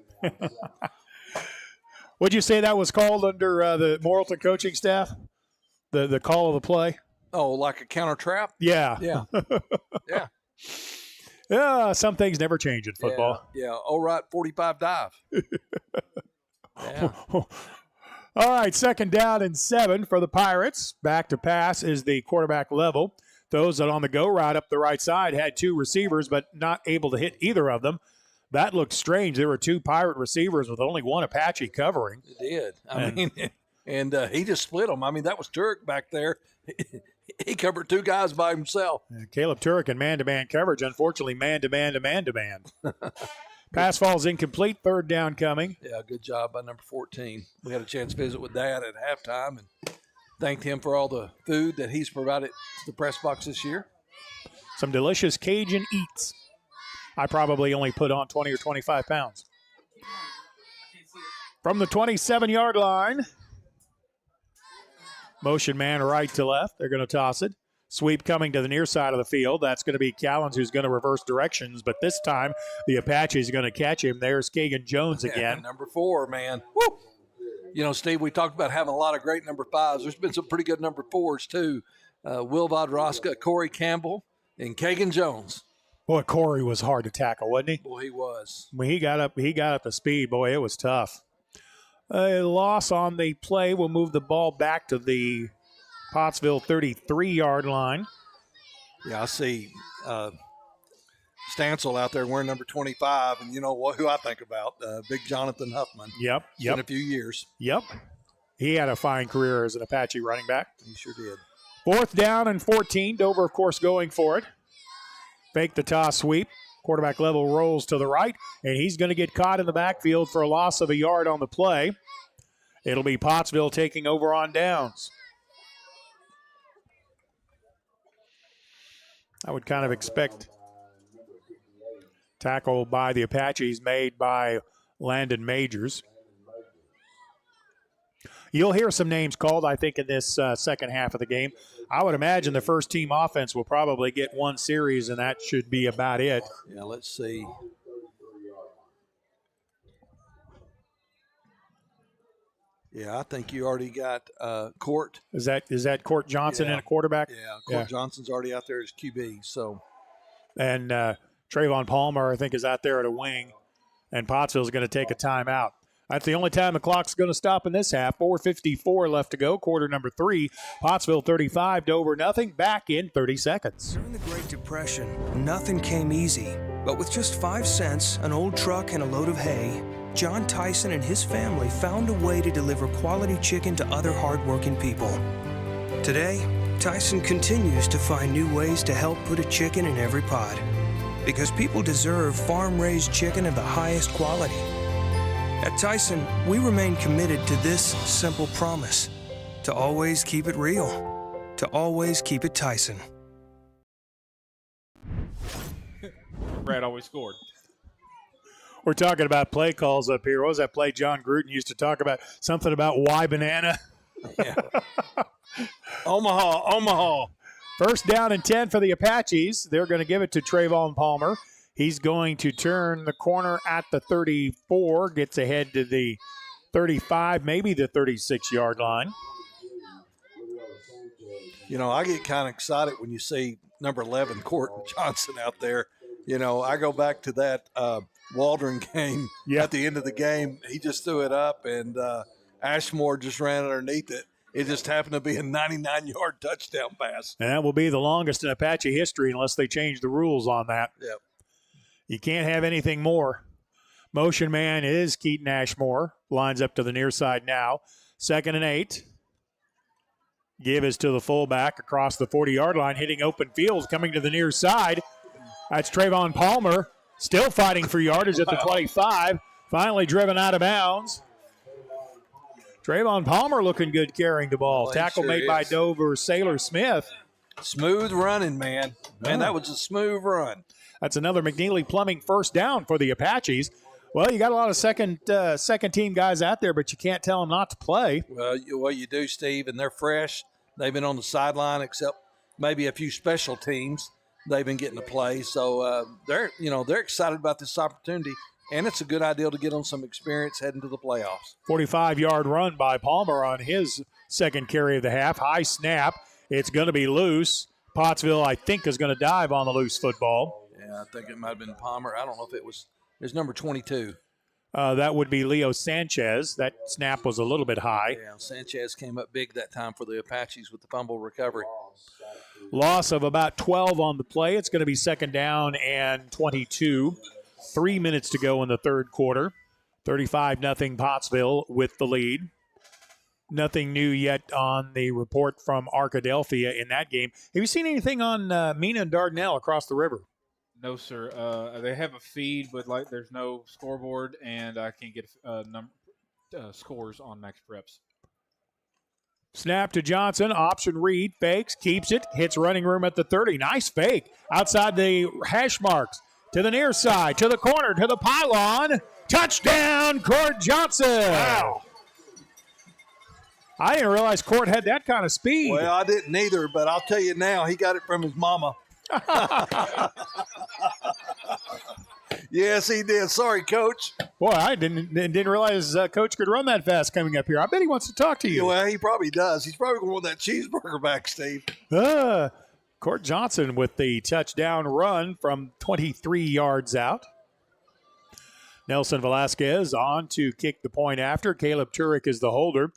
Would you say that was called under the Morrilton coaching staff? The call of the play? Oh, like a counter trap? Yeah. Yeah. Yeah. Yeah, some things never change in football. Yeah. All right, 45 dive. Yeah. All right, 2nd down and 7 for the Pirates. Back to pass is the quarterback level. Those that on the go route up the right side had 2 receivers, but not able to hit either of them. That looked strange. There were 2 Pirate receivers with only 1 Apache covering. It did. I mean, he just split them. I mean, that was Turk back there. He covered 2 guys by himself. Caleb Turek in man-to-man coverage. Unfortunately, man-to-man to man-to-man. Pass falls incomplete. 3rd down coming. Yeah, good job by number 14. We had a chance to visit with Dad at halftime and thanked him for all the food that he's provided to the press box this year. Some delicious Cajun eats. I probably only put on 20 or 25 pounds. From the 27-yard line, motion man right to left. They're going to toss it. Sweep coming to the near side of the field. That's going to be Callens who's going to reverse directions, but this time the Apache is going to catch him. There's Kagan Jones again. Yeah, number 4, man. Woo! You know, Steve, we talked about having a lot of great number 5s. There's been some pretty good number 4s, too. Will Vodroska, Corey Campbell, and Kagan Jones. Boy, Corey was hard to tackle, wasn't he? Boy, he was. When he got up to speed, boy, it was tough. A loss on the play will move the ball back to the Pottsville 33-yard line. Yeah, I see Stancil out there wearing number 25, and you know who I think about? Big Jonathan Huffman. Yep. It's been a few years. Yep. He had a fine career as an Apache running back. He sure did. 4th down and 14. Dover, of course, going for it. Fake the toss sweep. Quarterback level rolls to the right, and he's going to get caught in the backfield for a loss of a yard on the play. It'll be Pottsville taking over on downs. I would kind of expect tackle by the Apaches made by Landon Majors. You'll hear some names called, I think, in this second half of the game. I would imagine the first team offense will probably get one series, and that should be about it. Yeah, let's see. Yeah, I think you already got Court. Is that Court Johnson in a quarterback? Yeah, Court Johnson's already out there as QB. So, and Trayvon Palmer, I think, is out there at a wing, and Pottsville's going to take a timeout. That's the only time the clock's going to stop in this half. 4:54 left to go, quarter number 3. Pottsville 35 to over nothing, back in 30 seconds. During the Great Depression, nothing came easy. But with just 5 cents, an old truck, and a load of hay, John Tyson and his family found a way to deliver quality chicken to other hardworking people. Today, Tyson continues to find new ways to help put a chicken in every pot. Because people deserve farm-raised chicken of the highest quality. At Tyson, we remain committed to this simple promise: to always keep it real, to always keep it Tyson. Brad always scored. We're talking about play calls up here. What was that play John Gruden used to talk about? Something about why banana? Yeah. Omaha. First down and 10 for the Apaches. They're going to give it to Trayvon Palmer. He's going to turn the corner at the 34, gets ahead to the 35, maybe the 36-yard line. You know, I get kind of excited when you see number 11, Court Johnson, out there. You know, I go back to that Waldron game at the end of the game. He just threw it up, and Ashmore just ran underneath it. It just happened to be a 99-yard touchdown pass. And that will be the longest in Apache history unless they change the rules on that. Yep. You can't have anything more. Motion man is Keaton Ashmore. Lines up to the near side now. 2nd and 8. Give is to the fullback across the 40-yard line, hitting open fields, coming to the near side. That's Trayvon Palmer, still fighting for yardage at the 25. Finally driven out of bounds. Trayvon Palmer looking good carrying the ball. Tackle made by Dover Sailor Smith. Smooth running, man. Man, that was a smooth run. That's another McNeely Plumbing first down for the Apaches. Well, you got a lot of second team guys out there, but you can't tell them not to play. Well, you do, Steve, and they're fresh. They've been on the sideline, except maybe a few special teams. They've been getting to play, so they're excited about this opportunity, and it's a good idea to get on some experience heading to the playoffs. 45-yard run by Palmer on his second carry of the half. High snap. It's going to be loose. Pottsville, I think, is going to dive on the loose football. Yeah, I think it might have been Palmer. I don't know if it was number 22. That would be Leo Sanchez. That snap was a little bit high. Yeah, Sanchez came up big that time for the Apaches with the fumble recovery. Loss of about 12 on the play. It's going to be 2nd down and 22. 3 minutes to go in the third quarter. 35-0 Pottsville with the lead. Nothing new yet on the report from Arkadelphia in that game. Have you seen anything on Mina and Dardanelle across the river? No, sir. They have a feed, but there's no scoreboard, and I can't get scores on Max Preps. Snap to Johnson. Option read. Fakes. Keeps it. Hits running room at the 30. Nice fake. Outside the hash marks. To the near side. To the corner. To the pylon. Touchdown, Court Johnson. Wow. I didn't realize Court had that kind of speed. Well, I didn't either, but I'll tell you now, he got it from his mama. Yes, he did. Sorry, Coach. Boy, I didn't realize Coach could run that fast coming up here. I bet he wants to talk to you. Well, he probably does. He's probably going to want that cheeseburger back, Steve. Court Johnson with the touchdown run from 23 yards out. Nelson Velasquez on to kick the point after. Caleb Turek is the holder.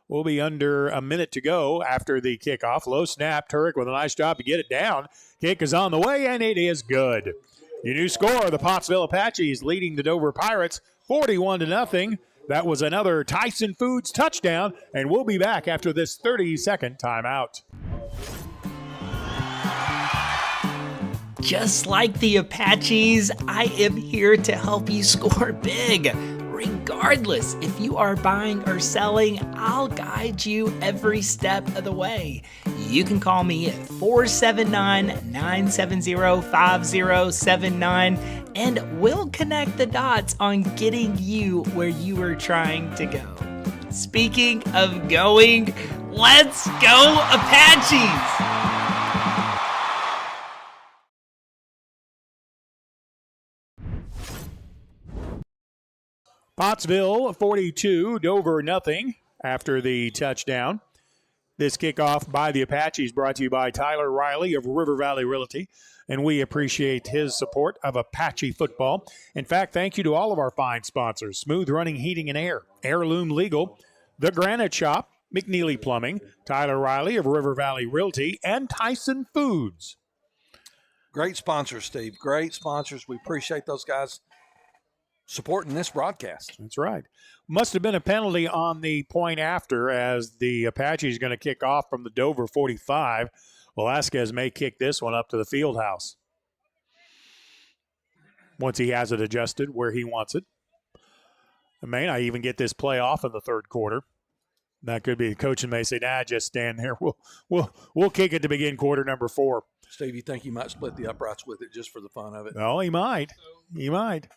We'll be under a minute to go after the kickoff. Low snap. Turek with a nice job to get it down. Kick is on the way, and it is good. Your new score, the Pottsville Apaches leading the Dover Pirates 41-0. That was another Tyson Foods touchdown, and we'll be back after this 30-second timeout. Just like the Apaches, I am here to help you score big. Regardless if you are buying or selling, I'll guide you every step of the way. You can call me at 479-970-5079 and we'll connect the dots on getting you where you are trying to go. Speaking of going, let's go Apaches! Pottsville 42, Dover nothing after the touchdown. This kickoff by the Apaches brought to you by Tyler Riley of River Valley Realty, and we appreciate his support of Apache football. In fact, thank you to all of our fine sponsors: Smooth Running Heating and Air, Heirloom Legal, The Granite Shop, McNeely Plumbing, Tyler Riley of River Valley Realty, and Tyson Foods. Great sponsors, Steve. Great sponsors. We appreciate those guys supporting this broadcast. That's right. Must have been a penalty on the point after, as the Apache is going to kick off from the Dover 45. Velasquez may kick this one up to the field house once he has it adjusted where he wants it. It may not even get this play off in the third quarter. That could be the coach, and may say, "Nah, just stand there. We'll kick it to begin quarter number 4." Steve, you think he might split the uprights with it just for the fun of it? Oh, he might. He might.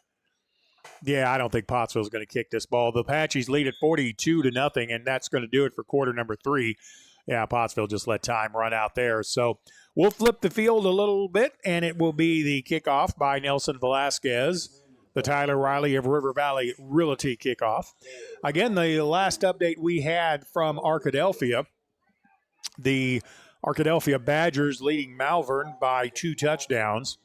Yeah, I don't think Pottsville's going to kick this ball. The Apaches lead at 42-0, and that's going to do it for quarter number 3. Yeah, Pottsville just let time run out there. So we'll flip the field a little bit, and it will be the kickoff by Nelson Velasquez, the Tyler Riley of River Valley Realty kickoff. Again, the last update we had from Arkadelphia, the Arkadelphia Badgers leading Malvern by 2 touchdowns.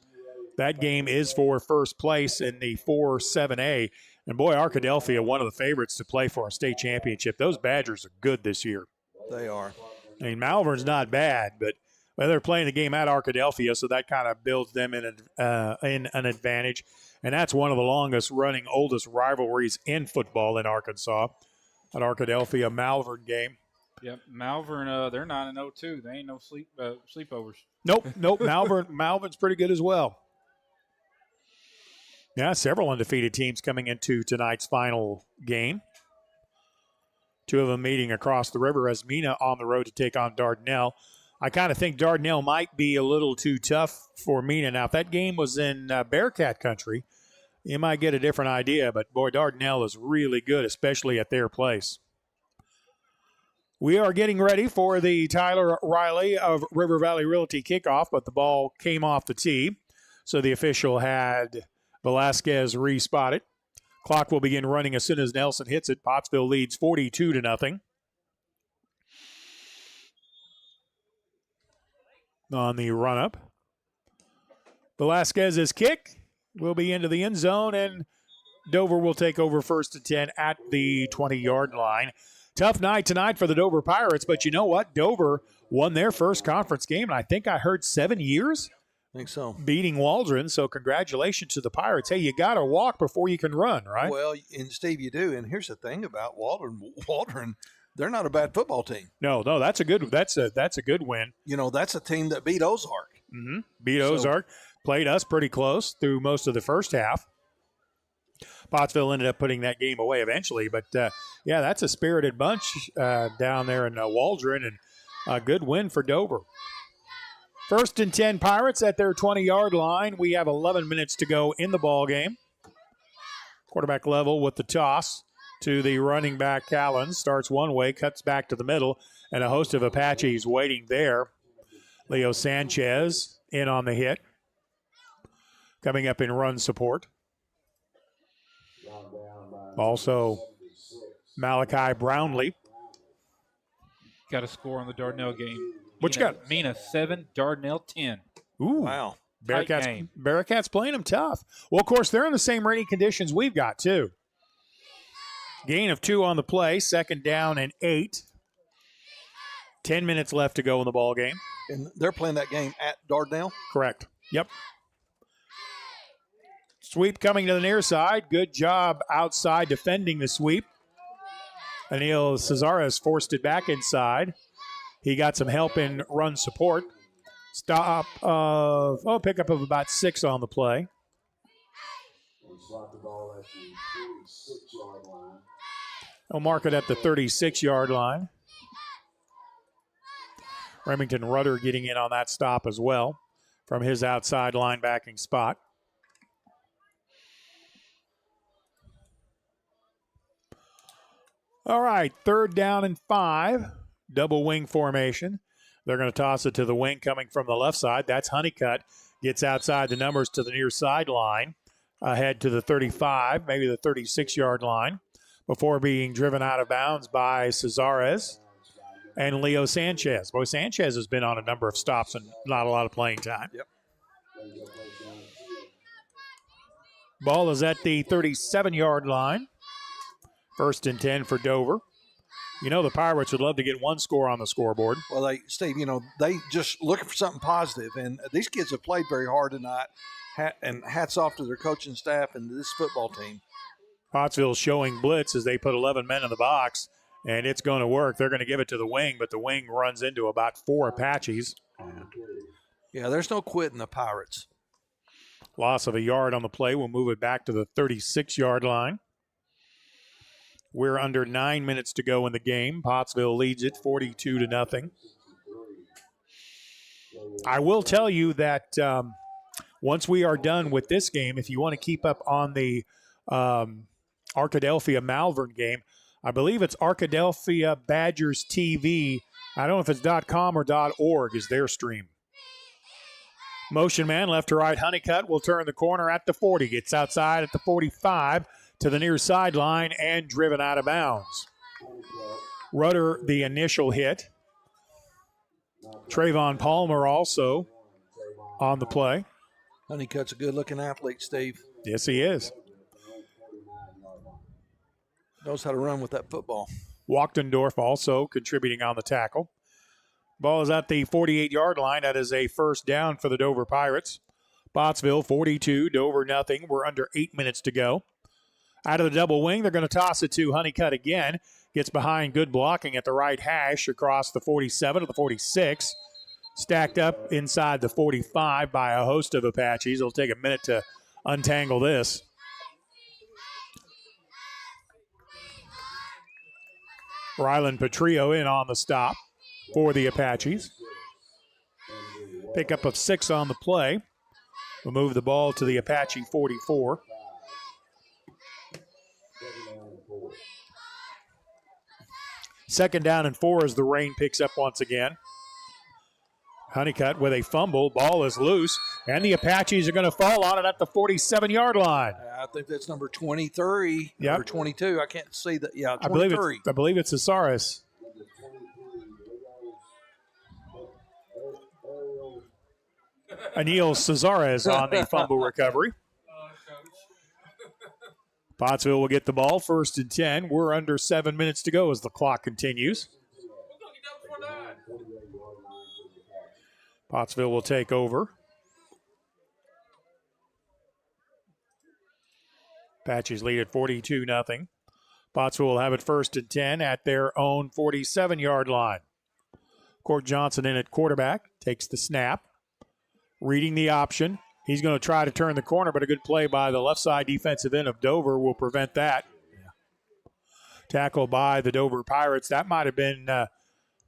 That game is for first place in the 4-7A. And boy, Arkadelphia, one of the favorites to play for a state championship. Those Badgers are good this year. They are. I mean, Malvern's not bad, but they're playing the game at Arkadelphia, so that kind of builds them in an advantage. And that's one of the longest-running, oldest rivalries in football in Arkansas, an Arkadelphia-Malvern game. Yep, Malvern, they're 9-0 too. They ain't no sleepovers. Nope. Malvern's pretty good as well. Yeah, several undefeated teams coming into tonight's final game. 2 of them meeting across the river as Mina on the road to take on Dardanelle. I kind of think Dardanelle might be a little too tough for Mina. Now, if that game was in Bearcat country, you might get a different idea. But, boy, Dardanelle is really good, especially at their place. We are getting ready for the Tyler Riley of River Valley Realty kickoff, but the ball came off the tee. So the official had Velasquez respotted. Clock will begin running as soon as Nelson hits it. Pottsville leads 42-0. On the run-up, Velasquez's kick will be into the end zone, and Dover will take over 1st and 10 at the 20-yard line. Tough night tonight for the Dover Pirates, but you know what? Dover won their first conference game, and I think I heard 7 years. I think so. Beating Waldron, so congratulations to the Pirates. Hey, you got to walk before you can run, right? Well, and Steve, you do. And here's the thing about Waldron, they're not a bad football team. No, that's a good win. You know, that's a team that beat Ozark. Mm-hmm. Beat Ozark, played us pretty close through most of the first half. Pottsville ended up putting that game away eventually, but yeah, that's a spirited bunch down there in Waldron, and a good win for Dover. 1st and 10 Pirates at their 20-yard line. We have 11 minutes to go in the ball game. Quarterback level with the toss to the running back. Callens starts one way, cuts back to the middle, and a host of Apaches waiting there. Leo Sanchez in on the hit. Coming up in run support. Also, Malachi Brownlee. Got a score on the Dardanelle game. What you got? Mina 7, Dardanelle 10. Ooh. Wow. Bearcats playing them tough. Well, of course, they're in the same rating conditions we've got, too. Gain of 2 on the play, 2nd down and 8. 10 minutes left to go in the ball game. And they're playing that game at Dardanelle? Correct. Yep. Sweep coming to the near side. Good job outside defending the sweep. Anil Cesares forced it back inside. He got some help in run support. Pickup of about 6 on the play. And slot the ball at the 36-yard line. They'll mark it at the 36-yard line. Remington Rudder getting in on that stop as well from his outside linebacking spot. All right, 3rd down and 5. Double wing formation. They're going to toss it to the wing coming from the left side. That's Honeycutt. Gets outside the numbers to the near sideline. Ahead to the 35, maybe the 36-yard line, before being driven out of bounds by Cesares and Leo Sanchez. Boy, Sanchez has been on a number of stops and not a lot of playing time. Yep. Ball is at the 37-yard line. 1st and 10 for Dover. You know the Pirates would love to get one score on the scoreboard. Well, Steve, they just looking for something positive, and these kids have played very hard tonight, and hats off to their coaching staff and this football team. Pottsville showing blitz as they put 11 men in the box, and it's going to work. They're going to give it to the wing, but the wing runs into about 4 Apaches. Yeah, there's no quitting the Pirates. Loss of a yard on the play. We'll move it back to the 36-yard line. We're under 9 minutes to go in the game. Pottsville leads it 42-0. I will tell you that once we are done with this game, if you want to keep up on the Arkadelphia Malvern game, I believe it's Arkadelphia Badgers TV. I don't know if it's .com or .org is their stream. Motion man, left to right. Honeycutt will turn the corner at the 40. Gets outside at the 45 to the near sideline and driven out of bounds. Rudder, the initial hit. Trayvon Palmer also on the play. Honeycutt's a good-looking athlete, Steve. Yes, he is. Knows how to run with that football. Wachtendorf also contributing on the tackle. Ball is at the 48-yard line. That is a 1st down for the Dover Pirates. Pottsville 42, Dover nothing. We're under 8 minutes to go. Out of the double wing, they're going to toss it to Honeycutt again. Gets behind good blocking at the right hash across the 47 to the 46. Stacked up inside the 45 by a host of Apaches. It'll take a minute to untangle this. Rylan Petrillo in on the stop for the Apaches. Pickup of 6 on the play. We'll move the ball to the Apache 44. Second down and 4 as the rain picks up once again. Honeycutt with a fumble. Ball is loose, and the Apaches are going to fall on it at the 47-yard line. I think that's number 23, number 22. I can't see that. Yeah, 23. I believe it's Cesares. Anil Cesares on the fumble recovery. Pottsville will get the ball, 1st and 10. We're under 7 minutes to go as the clock continues. Pottsville will take over. Apaches lead at 42-0. Pottsville will have it 1st and 10 at their own 47-yard line. Court Johnson in at quarterback, takes the snap. Reading the option. He's going to try to turn the corner, but a good play by the left side defensive end of Dover will prevent that. Tackle by the Dover Pirates. That might have been a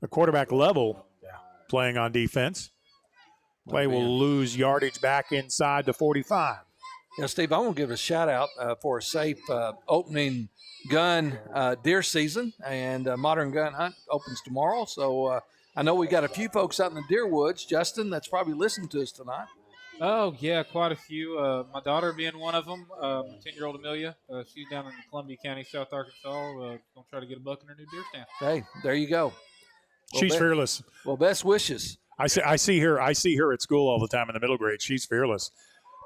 quarterback level playing on defense. Play will lose yardage back inside the 45. Yeah, Steve, I want to give a shout-out for a safe opening gun deer season, and Modern Gun Hunt opens tomorrow. So I know we got a few folks out in the deer woods. Justin, that's probably listening to us tonight. Oh, yeah, quite a few. My daughter being one of them, 10-year-old Amelia. She's down in Columbia County, South Arkansas. Going to try to get a buck in her new deer stand. Hey, there you go. Well, she's fearless. Well, best wishes. I see her at school all the time in the middle grade. She's fearless.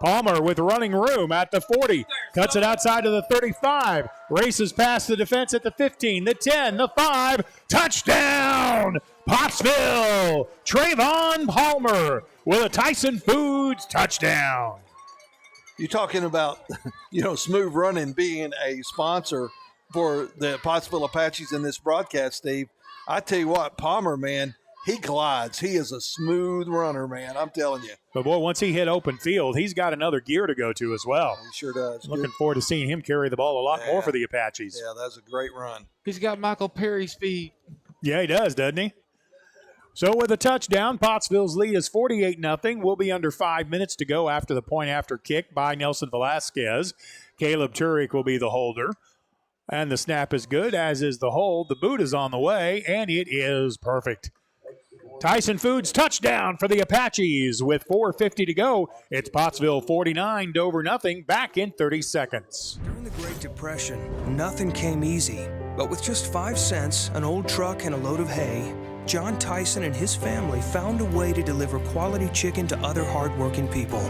Palmer with running room at the 40. Cuts it outside to the 35. Races past the defense at the 15, the 10, the 5. Touchdown! Pottsville! Trayvon Palmer with a Tyson Foods touchdown. You're talking about, Smooth Running being a sponsor for the Pottsville Apaches in this broadcast, Steve. I tell you what, Palmer, man, he glides. He is a smooth runner, man. I'm telling you. But, boy, once he hit open field, he's got another gear to go to as well. He sure does. Looking forward to seeing him carry the ball a lot more for the Apaches. Yeah, that's a great run. He's got Michael Perry speed. Yeah, he does, doesn't he? So with a touchdown, Pottsville's lead is 48-0. We'll be under 5 minutes to go after the point after kick by Nelson Velasquez. Caleb Turek will be the holder. And the snap is good, as is the hold. The boot is on the way, and it is perfect. Tyson Foods touchdown for the Apaches with 4:50 to go. It's Pottsville 49, Dover nothing. Back in 30 seconds. During the Great Depression, nothing came easy. But with just 5 cents, an old truck, and a load of hay, John Tyson and his family found a way to deliver quality chicken to other hardworking people.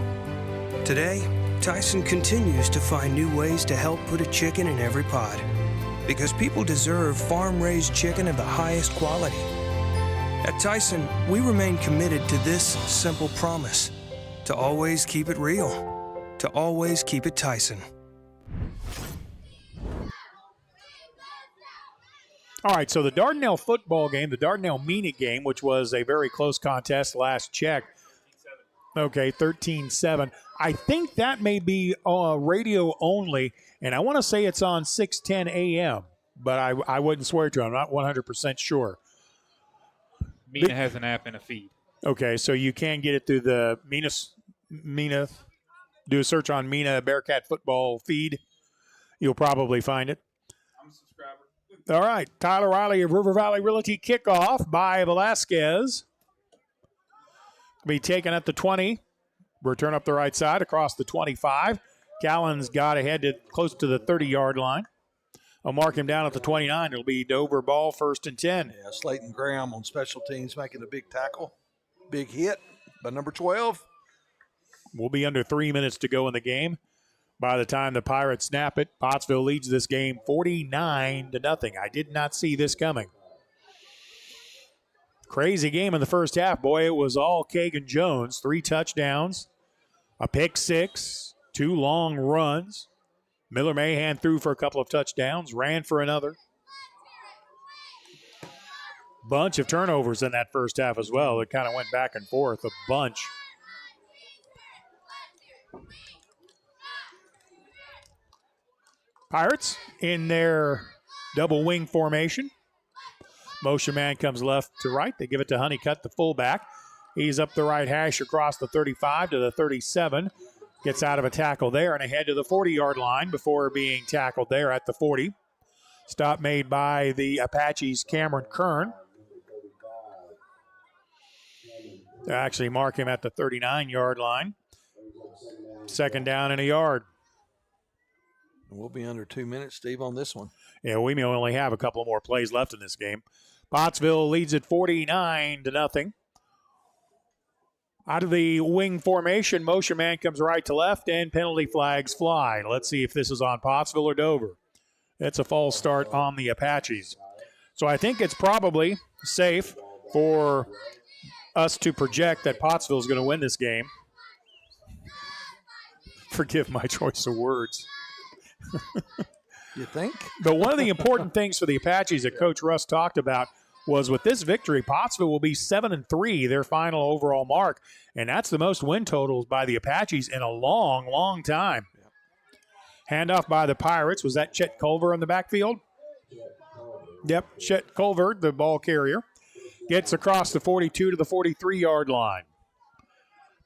Today, Tyson continues to find new ways to help put a chicken in every pod. Because people deserve farm-raised chicken of the highest quality. At Tyson, we remain committed to this simple promise: to always keep it real, to always keep it Tyson. All right, so the Dardanelle football game, the Dardanelle-Mina game, which was a very close contest last check. Okay, 13-7. I think that may be radio only, and I want to say it's on 6:10 a.m., but I wouldn't swear to it. I'm not 100% sure. Mina has an app and a feed. Okay, so you can get it through the Mina. Do a search on Mina Bearcat football feed. You'll probably find it. I'm a subscriber. All right, Tyler Riley of River Valley Realty kickoff by Velasquez. Be taken at the 20. Return up the right side across the 25. Callan's got ahead to close to the 30-yard line. I'll mark him down at the 29. It'll be Dover ball, 1st and 10. Yeah, Slayton Graham on special teams making a big tackle. Big hit by number 12. We'll be under 3 minutes to go in the game. By the time the Pirates snap it, Pottsville leads this game 49-0. I did not see this coming. Crazy game in the first half. Boy, it was all Kagan Jones. 3 touchdowns, a pick 6, 2 long runs. Miller Mahan threw for a couple of touchdowns, ran for another. Bunch of turnovers in that first half as well. It kind of went back and forth a bunch. Pirates in their double wing formation. Motion man comes left to right. They give it to Honeycutt, the fullback. He's up the right hash across the 35 to the 37. Gets out of a tackle there and ahead to the 40-yard line before being tackled there at the 40. Stop made by the Apaches' Cameron Kern. They actually mark him at the 39-yard line. 2nd down and a yard. We'll be under 2 minutes, Steve, on this one. Yeah, we may only have a couple more plays left in this game. Pottsville leads at 49-0. Out of the wing formation, motion man comes right to left, and penalty flags fly. Let's see if this is on Pottsville or Dover. It's a false start on the Apaches. So I think it's probably safe for us to project that Pottsville is going to win this game. Forgive my choice of words. You think? But one of the important things for the Apaches that Coach Russ talked about was with this victory, Pottsville will be 7-3, their final overall mark. And that's the most win totals by the Apaches in a long, long time. Handoff by the Pirates. Was that Chet Culver in the backfield? Yep, Chet Culver, the ball carrier, gets across the 42 to the 43-yard line.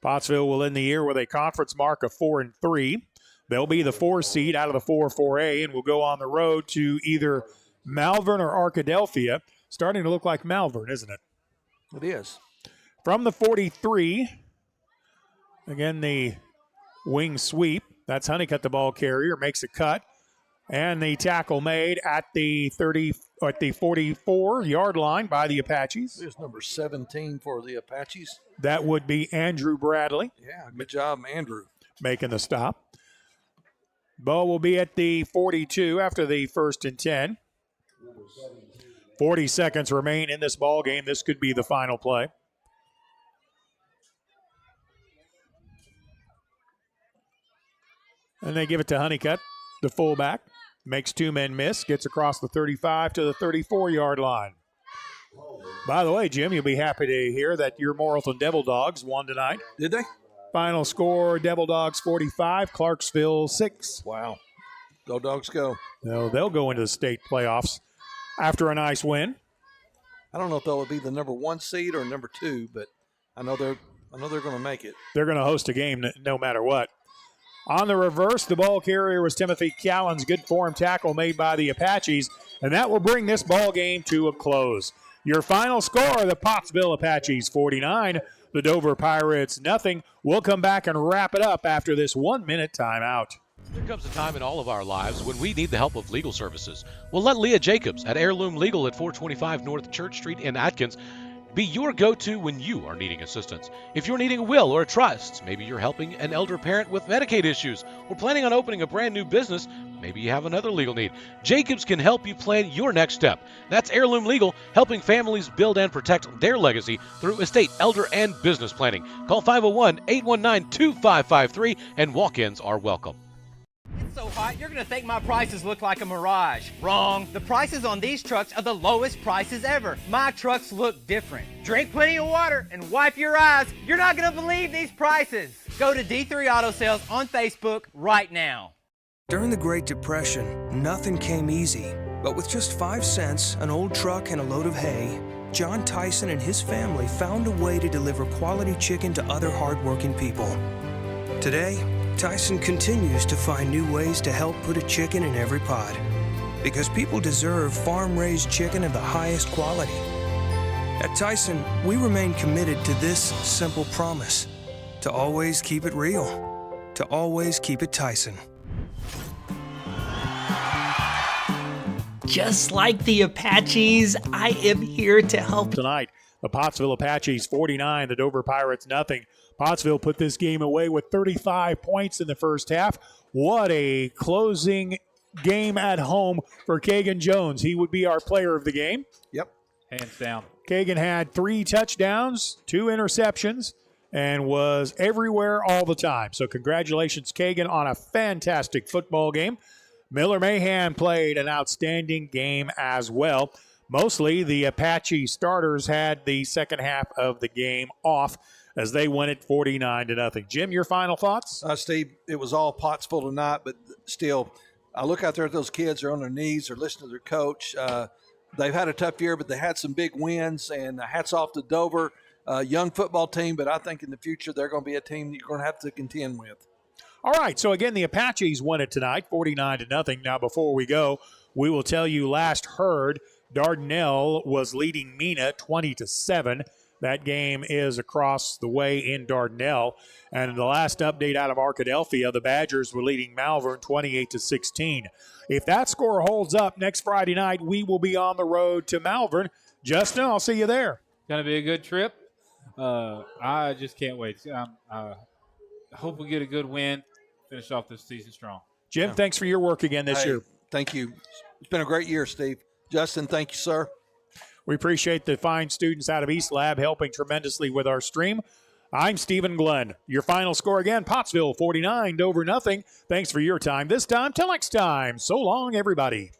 Pottsville will end the year with a conference mark of 4-3. They'll be the 4 seed out of the 4A and will go on the road to either Malvern or Arkadelphia. Starting to look like Malvern, isn't it? It is. From the 43, again, the wing sweep. That's Honeycutt, the ball carrier, makes a cut. And the tackle made at the 44-yard line by the Apaches. There's number 17 for the Apaches. That would be Andrew Bradley. Yeah, good job, Andrew. Making the stop. Ball will be at the 42 after the 1st and 10. 40 seconds remain in this ball game. This could be the final play. And they give it to Honeycutt, the fullback. Makes 2 men miss. Gets across the 35 to the 34-yard line. By the way, Jim, you'll be happy to hear that your Morrilton Devil Dogs won tonight. Did they? Final score, Devil Dogs 45, Clarksville 6. Wow. Go Dogs go. They'll go into the state playoffs after a nice win. I don't know if they'll be the number 1 seed or number 2, but I know they're going to make it. They're going to host a game no matter what. On the reverse, the ball carrier was Timothy Callan's good form tackle made by the Apaches, and that will bring this ball game to a close. Your final score, the Pottsville Apaches 49, the Dover Pirates nothing. We'll come back and wrap it up after this 1-minute timeout. There comes a time in all of our lives when we need the help of legal services. Well, let Leah Jacobs at Heirloom Legal at 425 North Church Street in Atkins be your go-to when you are needing assistance. If you're needing a will or a trust, maybe you're helping an elder parent with Medicaid issues, or planning on opening a brand new business, maybe you have another legal need. Jacobs can help you plan your next step. That's Heirloom Legal, helping families build and protect their legacy through estate, elder, and business planning. Call 501-819-2553, and walk-ins are welcome. It's so hot, you're going to think my prices look like a mirage. Wrong. The prices on these trucks are the lowest prices ever. My trucks look different. Drink plenty of water and wipe your eyes. You're not going to believe these prices. Go to D3 Auto Sales on Facebook right now. During the Great Depression, nothing came easy. But with just 5 cents, an old truck, and a load of hay, John Tyson and his family found a way to deliver quality chicken to other hardworking people. Today, Tyson continues to find new ways to help put a chicken in every pot. Because people deserve farm-raised chicken of the highest quality. At Tyson, we remain committed to this simple promise: to always keep it real, to always keep it Tyson. Just like the Apaches, I am here to help. Tonight, the Pottsville Apaches 49, the Dover Pirates nothing. Pottsville put this game away with 35 points in the first half. What a closing game at home for Kagan Jones. He would be our player of the game. Yep. Hands down. Kagan had 3 touchdowns, 2 interceptions, and was everywhere all the time. So congratulations, Kagan, on a fantastic football game. Miller Mahan played an outstanding game as well. Mostly the Apache starters had the second half of the game off as they win it 49-0. Jim, your final thoughts? Steve, it was all Pottsville tonight, but still, I look out there at those kids. They're on their knees. They're listening to their coach. They've had a tough year, but they had some big wins, and hats off to Dover. Young football team, but I think in the future they're going to be a team that you're going to have to contend with. All right, so again, the Apaches won it tonight, 49-0. Now, before we go, we will tell you last heard, Dardanelle was leading Mena 20-7. That game is across the way in Dardanelle. And the last update out of Arkadelphia, the Badgers were leading Malvern 28-16. If that score holds up next Friday night, we will be on the road to Malvern. Justin, I'll see you there. Going to be a good trip. I just can't wait. Hope we get a good win, finish off this season strong. Jim, thanks for your work again this year. Thank you. It's been a great year, Steve. Justin, thank you, sir. We appreciate the fine students out of East Lab helping tremendously with our stream. I'm Stephen Glenn. Your final score again, Pottsville 49, Dover nothing. Thanks for your time this time. Till next time. So long, everybody.